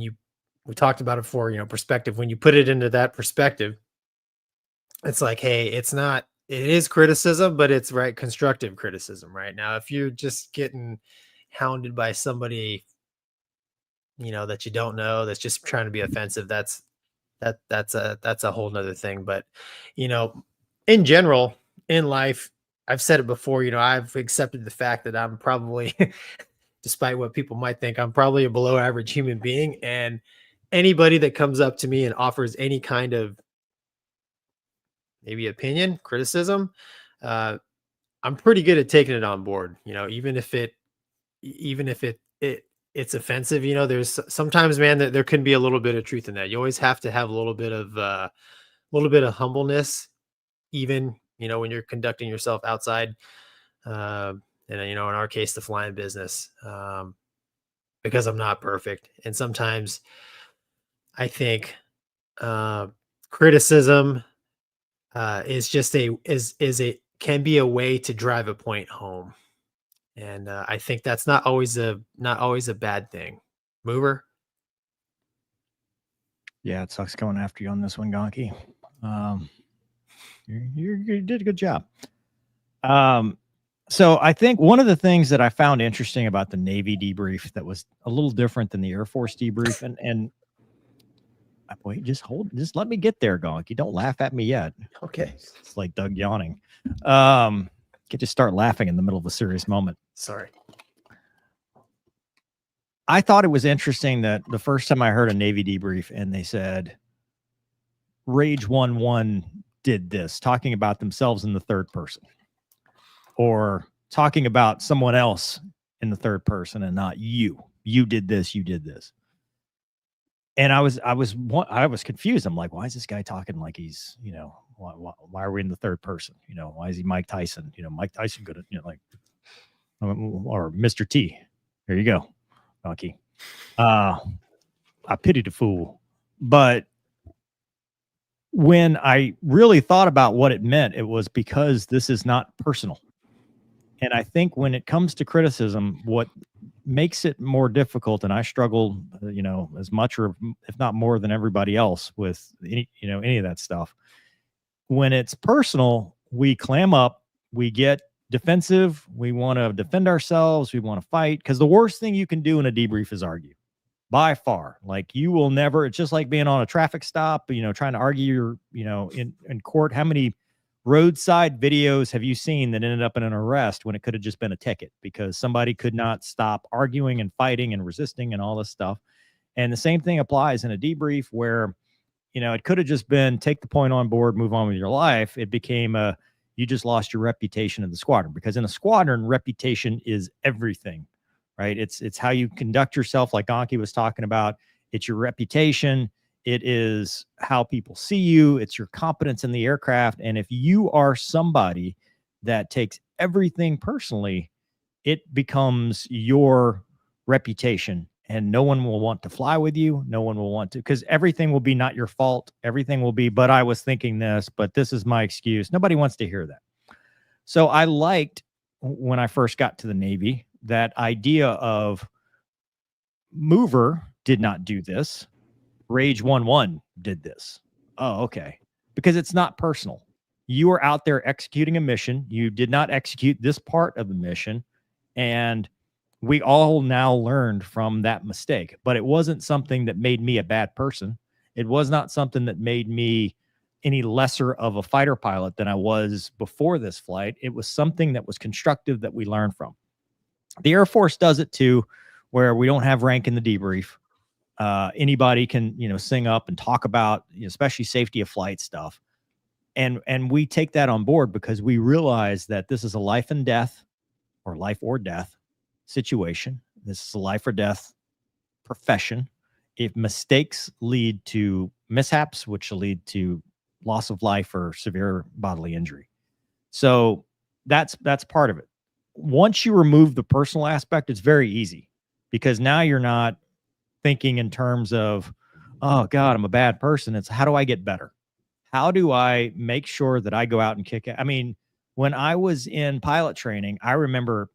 we talked about it before, perspective, when you put it into that perspective, it's like, hey, it is criticism, but it's right. Constructive criticism, right? Now, if you're just getting hounded by somebody, that you don't know, that's just trying to be offensive, that's a whole nother thing. But, in general, in life, I've said it before, I've accepted the fact that I'm probably, despite what people might think, I'm probably a below average human being. And anybody that comes up to me and offers any kind of maybe opinion, criticism, I'm pretty good at taking it on board, even if it's offensive, there's sometimes, man, that there can be a little bit of truth in that. You always have to have a little bit of humbleness, even, when you're conducting yourself outside, and in our case, the flying business, because I'm not perfect. And sometimes I think, criticism, can be a way to drive a point home. And I think that's not always a bad thing. Mover. Yeah, it sucks going after you on this one, Gonky. You did a good job. So I think one of the things that I found interesting about the Navy debrief that was a little different than the Air Force debrief, and wait, just let me get there, Gonky. Don't laugh at me yet. Okay. It's like Doug yawning. Could just start laughing in the middle of a serious moment. Sorry. I thought it was interesting that the first time I heard a Navy debrief and they said Rage 1-1 did this, talking about themselves in the third person, or talking about someone else in the third person and not you. You did this, you did this. And I was confused. I'm like, why is this guy talking like he's, why are we in the third person? Why is he Mike Tyson? Mike Tyson good at, or Mr. T. Here you go, Gonky. I pity the fool. But when I really thought about what it meant, it was because this is not personal. And I think when it comes to criticism, what makes it more difficult, and I struggle, as much or if not more than everybody else with any of that stuff. When it's personal, we clam up, we get defensive, we want to defend ourselves, we want to fight, because the worst thing you can do in a debrief is argue. By far. Like, you will never, it's just like being on a traffic stop, trying to argue in court. How many roadside videos have you seen that ended up in an arrest when it could have just been a ticket because somebody could not stop arguing and fighting and resisting and all this stuff? And the same thing applies in a debrief where, it could have just been take the point on board, move on with your life. It became you just lost your reputation in the squadron, because in a squadron, reputation is everything, right? It's how you conduct yourself, like Gonky was talking about. It's your reputation. It is how people see you. It's your competence in the aircraft. And if you are somebody that takes everything personally, it becomes your reputation, and no one will want to fly with you. No one will want to, because everything will be not your fault. Everything will be, but I was thinking this, but this is my excuse. Nobody wants to hear that. So I liked, when I first got to the Navy, that idea of Mover did not do this. Rage 1-1 did this. Oh, okay. Because it's not personal. You are out there executing a mission. You did not execute this part of the mission. And we all now learned from that mistake. But it wasn't something that made me a bad person. It was not something that made me any lesser of a fighter pilot than I was before this flight. It was something that was constructive that we learned from. The Air Force does it too, where we don't have rank in the debrief. Anybody can, sing up and talk about, especially safety of flight stuff. And we take that on board because we realize that this is a life and death, or life or death situation. This is a life or death profession. If mistakes lead to mishaps, which will lead to loss of life or severe bodily injury. So that's part of it. Once you remove the personal aspect, it's very easy, because now you're not thinking in terms of, oh God, I'm a bad person. It's how do I get better? How do I make sure that I go out and kick it? I mean, when I was in pilot training, I remember,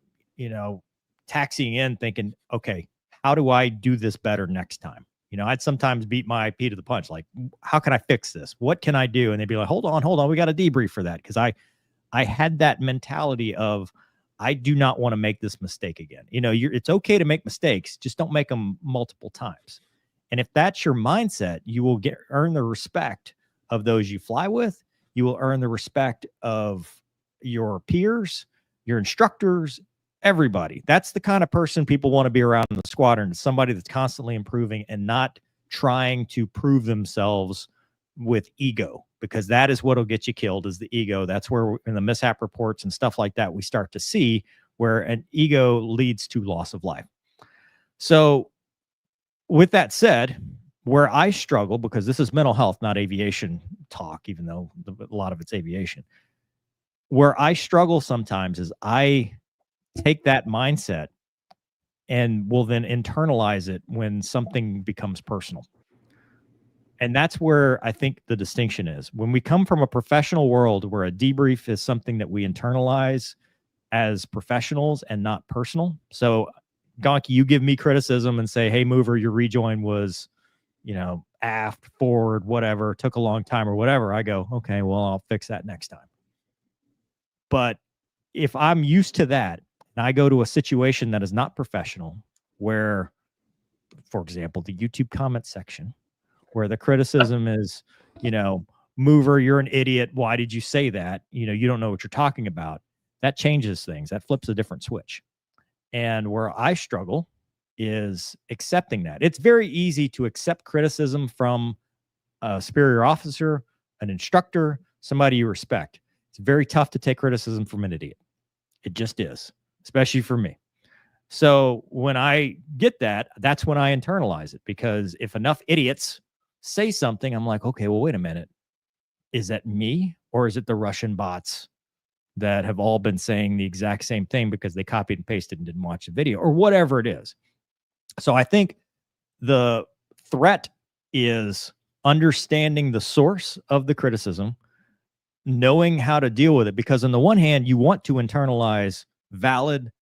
taxiing in thinking, okay, how do I do this better next time? I'd sometimes beat my IP to the punch. Like, how can I fix this? What can I do? And they'd be like, hold on. We got a debrief for that. Cause I had that mentality of, I do not want to make this mistake again. It's okay to make mistakes. Just don't make them multiple times. And if that's your mindset, you will earn the respect of those you fly with. You will earn the respect of your peers, your instructors, everybody. That's the kind of person people want to be around in the squadron. It's somebody that's constantly improving and not trying to prove themselves with ego, because that is what will get you killed, is the ego. That's where in the mishap reports and stuff like that, we start to see where an ego leads to loss of life. So with that said, where I struggle, because this is mental health, not aviation talk, even though a lot of it's aviation, where I struggle sometimes is I take that mindset and will then internalize it when something becomes personal. And that's where I think the distinction is. When we come from a professional world where a debrief is something that we internalize as professionals and not personal. So, Gonky, you give me criticism and say, hey, Mover, your rejoin was, aft, forward, whatever, took a long time or whatever. I go, okay, well, I'll fix that next time. But if I'm used to that, and I go to a situation that is not professional, where, for example, the YouTube comment section, where the criticism is, Mover, you're an idiot. Why did you say that? You don't know what you're talking about. That changes things. That flips a different switch. And where I struggle is accepting that. It's very easy to accept criticism from a superior officer, an instructor, somebody you respect. It's very tough to take criticism from an idiot. It just is, especially for me. So when I get that, that's when I internalize it, because if enough idiots say something, I'm like, okay, well, wait a minute. Is that me, or is it the Russian bots that have all been saying the exact same thing because they copied and pasted and didn't watch the video, or whatever it is? So I think the threat is understanding the source of the criticism, knowing how to deal with it, because on the one hand, you want to internalize valid,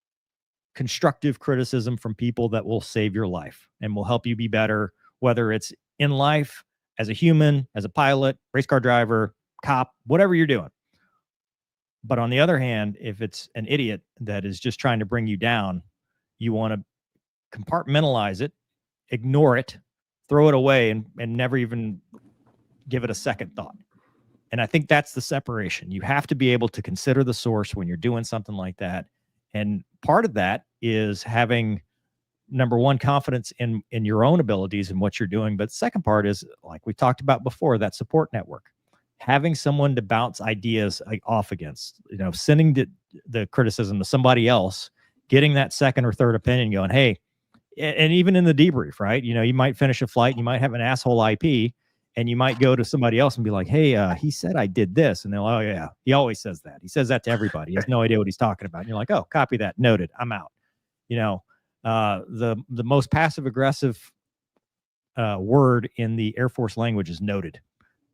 constructive criticism from people that will save your life and will help you be better, whether it's in life, as a human, as a pilot, race car driver, cop, whatever you're doing. But on the other hand, if it's an idiot that is just trying to bring you down, you want to compartmentalize it, ignore it, throw it away, and never even give it a second thought. And I think that's the separation. You have to be able to consider the source when you're doing something like that. And part of that is having, number one, confidence in your own abilities and what you're doing. But the second part is, like we talked about before, that support network. Having someone to bounce ideas off against, sending the criticism to somebody else, getting that second or third opinion, going, hey, and even in the debrief, right? You might finish a flight, you might have an asshole IP, and you might go to somebody else and be like, hey, he said I did this. And they'll, oh yeah, he always says that. He says that to everybody. He has no idea what he's talking about. And you're like, oh, copy that. Noted. I'm out. The most passive aggressive word in the Air Force language is noted,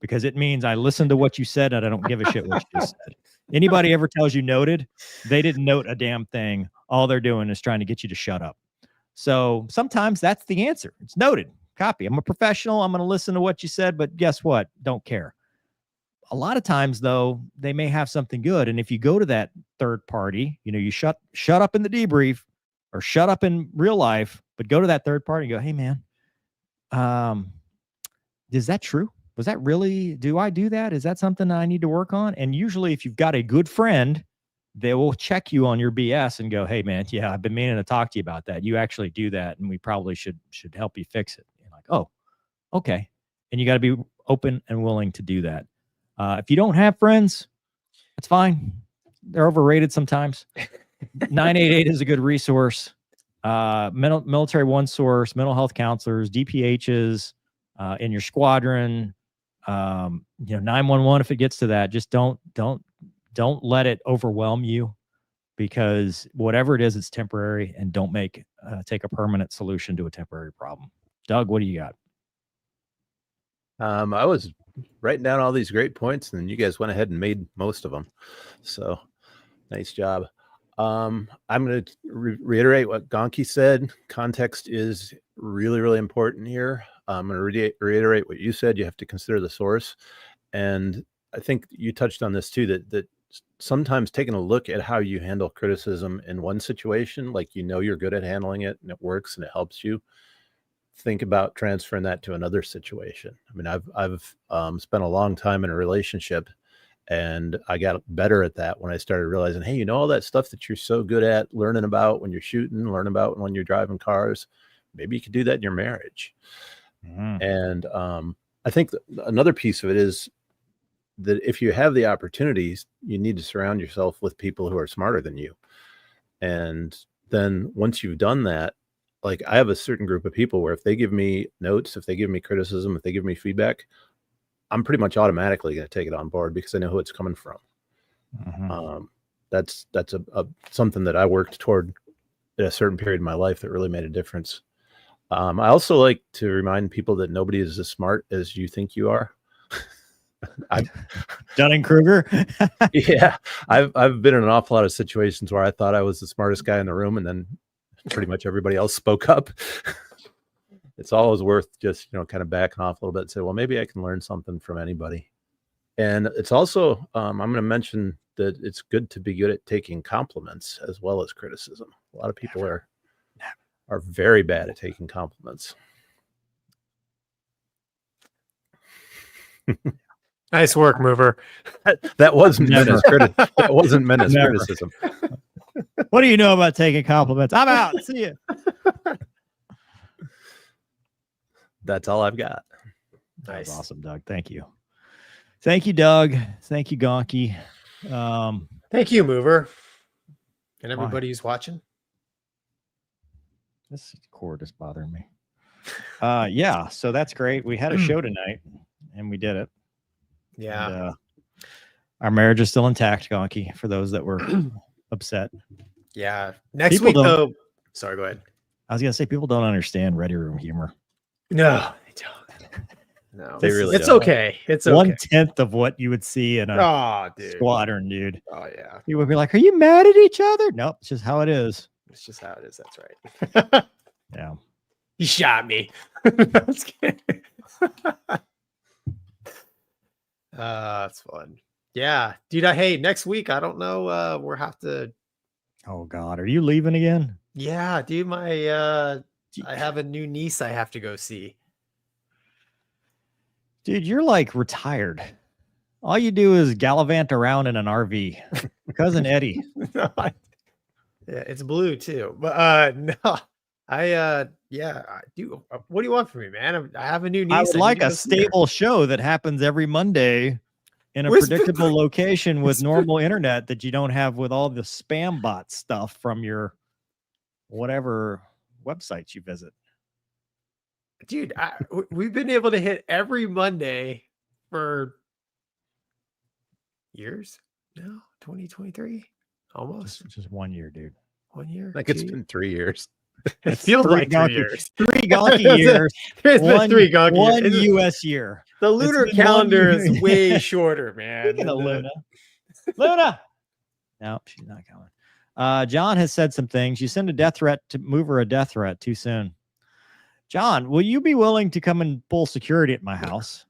because it means I listened to what you said and I don't give a shit what you just said. Anybody ever tells you noted, they didn't note a damn thing. All they're doing is trying to get you to shut up. So sometimes that's the answer. It's noted. Copy. I'm a professional. I'm going to listen to what you said, but guess what? Don't care. A lot of times, though, they may have something good. And if you go to that third party, you shut up in the debrief or shut up in real life, but go to that third party and go, hey, man, is that true? Was that really, do I do that? Is that something I need to work on? And usually if you've got a good friend, they will check you on your BS and go, hey, man, yeah, I've been meaning to talk to you about that. You actually do that, and we probably should help you fix it. You're like, oh, okay. And you got to be open and willing to do that. If you don't have friends, that's fine. They're overrated sometimes. 988 is a good resource. Military One Source, mental health counselors, DPHs in your squadron, 911 if it gets to that. Just don't let it overwhelm you, because whatever it is, it's temporary, and don't take a permanent solution to a temporary problem. Doug, what do you got? I was writing down all these great points, and then you guys went ahead and made most of them. So nice job. I'm going to reiterate what Gonky said. Context is really, really important here. I'm going to reiterate what you said. You have to consider the source. And I think you touched on this too, that sometimes taking a look at how you handle criticism in one situation, like you're good at handling it and it works and it helps you, think about transferring that to another situation. I mean, I've spent a long time in a relationship, and I got better at that when I started realizing, hey, all that stuff that you're so good at learning about when you're shooting, learn about when you're driving cars, maybe you could do that in your marriage. Mm-hmm. And I think another piece of it is that if you have the opportunities, you need to surround yourself with people who are smarter than you. And then once you've done that, like I have a certain group of people where if they give me notes, if they give me criticism, if they give me feedback, I'm pretty much automatically going to take it on board because I know who it's coming from. Mm-hmm. That's something that I worked toward at a certain period in my life that really made a difference. I also like to remind people that nobody is as smart as you think you are. Dunning-Kruger. Yeah, I've been in an awful lot of situations where I thought I was the smartest guy in the room, and then pretty much everybody else spoke up. It's always worth just kind of backing off a little bit and say, well, maybe I can learn something from anybody. And it's also I'm going to mention that it's good to be good at taking compliments as well as criticism. A lot of people are very bad at taking compliments. Nice work, Mover. That wasn't meant as criticism. What do you know about taking compliments? I'm out. See you. That's all I've got. That was Nice. awesome, Doug. Thank you. Thank you, Doug. Thank you, Gonky. Thank you, Mover, and Why? everybody who's watching. This cord is bothering me. Yeah, so that's great. We had a show tonight, and we did it. Yeah. And, our marriage is still intact, Gonky, for those that were upset. Yeah. Next People week, don't- though. Sorry, go ahead. I was going to say, people don't understand Ready Room humor. No, they don't. No, They really it's don't. okay. It's okay. 1/10 of what you would see in a Oh, dude. squadron, dude. Oh, yeah. You would be like, are you mad at each other? Nope, it's just how it is. It's just how it is. That's right. Yeah. He shot me. I was kidding. That's fun. Yeah, dude. Hey, next week, I don't know. We'll have to. Oh, God. Are you leaving again? Yeah, dude. I have a new niece I have to go see. Dude, you're like retired. All you do is gallivant around in an RV. Cousin Eddie. No, yeah, it's blue too. But no, I do. What do you want from me, man? I have a new niece. I would need like to a go see her. stable show that happens every Monday in a Where's predictable location with where's normal internet that you don't have with all the spam bot stuff from your whatever websites you visit. Dude. We've been able to hit every Monday for years now. 2023, almost Just 1 year, dude. 1 year. Like it's 2 been 3 years. It feels Three like 3 Gonky- years. 3 Gonky years. It's been one, 3 Gonky one years. US year. The lunar been 1 calendar year. is way shorter, man. Speaking of than the- Luna. Luna. No, she's not coming. John has said some things. You send a death threat to move her a death threat too soon. John, will you be willing to come and pull security at my house?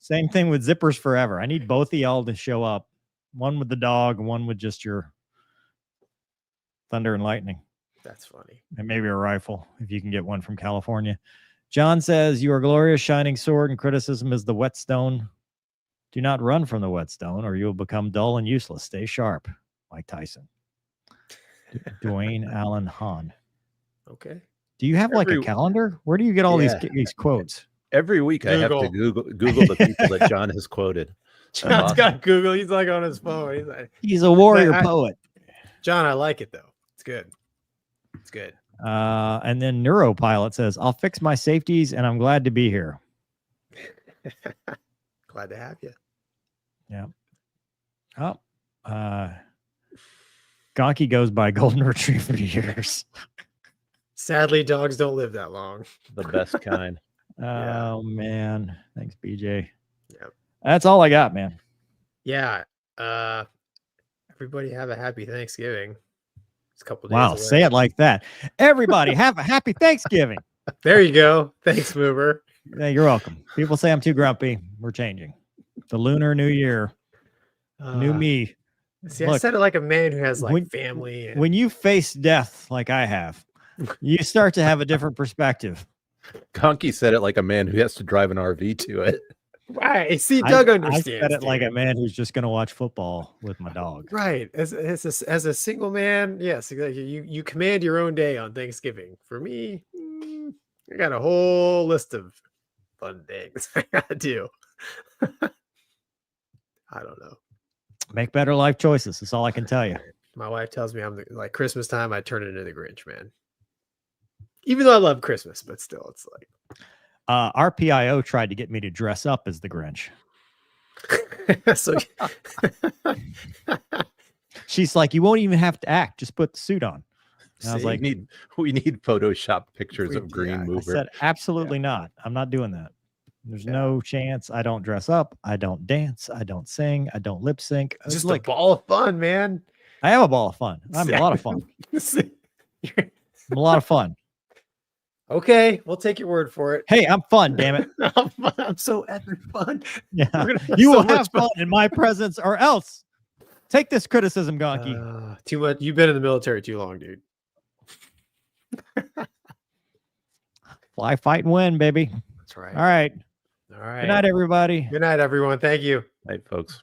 Same thing with Zippers Forever. I need both of y'all to show up. One with the dog, one with just your thunder and lightning. That's funny. And maybe a rifle if you can get one from California. John says, your glorious shining sword and criticism is the whetstone. Do not run from the whetstone or you will become dull and useless. Stay sharp. Mike Tyson. Dwayne Allen Hahn. Okay. Do you have like a Every- calendar? Where do you get all Yeah. these quotes? Every week I have to Google the people that John has quoted. John's got Google. He's like on his phone. He's like, He's a warrior I- poet. John, I like it though. It's good. It's good. And then Neuropilot says, I'll fix my safeties and I'm glad to be here. Glad to have you. Yeah. Oh, Gonky goes by golden retriever years. Sadly, dogs don't live that long. The best kind. Yeah. Oh man. Thanks, BJ. Yep. That's all I got, man. Yeah. Everybody have a happy Thanksgiving. It's a couple days Wow, away. say it like that. Everybody have a happy Thanksgiving. There you go. Thanks, Mover. Yeah, you're welcome. People say I'm too grumpy. We're changing. The Lunar New Year. New me. See, I Look, said it like a man who has like when- family. And, When you face death like I have, you start to have a different perspective. Gonky said it like a man who has to drive an RV to it. right. See, Doug I understands. said it like a dude. man who's just going to watch football with my dog. Right. As a single man, yes, exactly. You command your own day on Thanksgiving. For me, I got a whole list of fun things I gotta do. I don't know. Make better life choices. That's all I can tell you. My wife tells me I'm like Christmas time, I turn into the Grinch, man. Even though I love Christmas, but still, it's like Our PIO tried to get me to dress up as the Grinch. so. She's like, you won't even have to act. Just put the suit on. And I was See? like, we need Photoshop pictures We- of Green yeah, I I Mover. said, absolutely not. I'm not doing that. There's no chance. I don't dress up. I don't dance. I don't sing. I don't lip sync. Just Like, a ball of fun, man. I have a ball of fun. I'm a lot of fun. I'm a lot of fun. Okay, we'll take your word for it. Hey, I'm fun, damn it. I'm so effing fun. Yeah. We're gonna have You so will much have fun in my presence or else. Take this criticism, Gonky. Too much. You've been in the military too long, dude. Fly, fight, and win, baby. That's right. All right. All right. Good night, everybody. Good night, everyone. Thank you. Night, folks.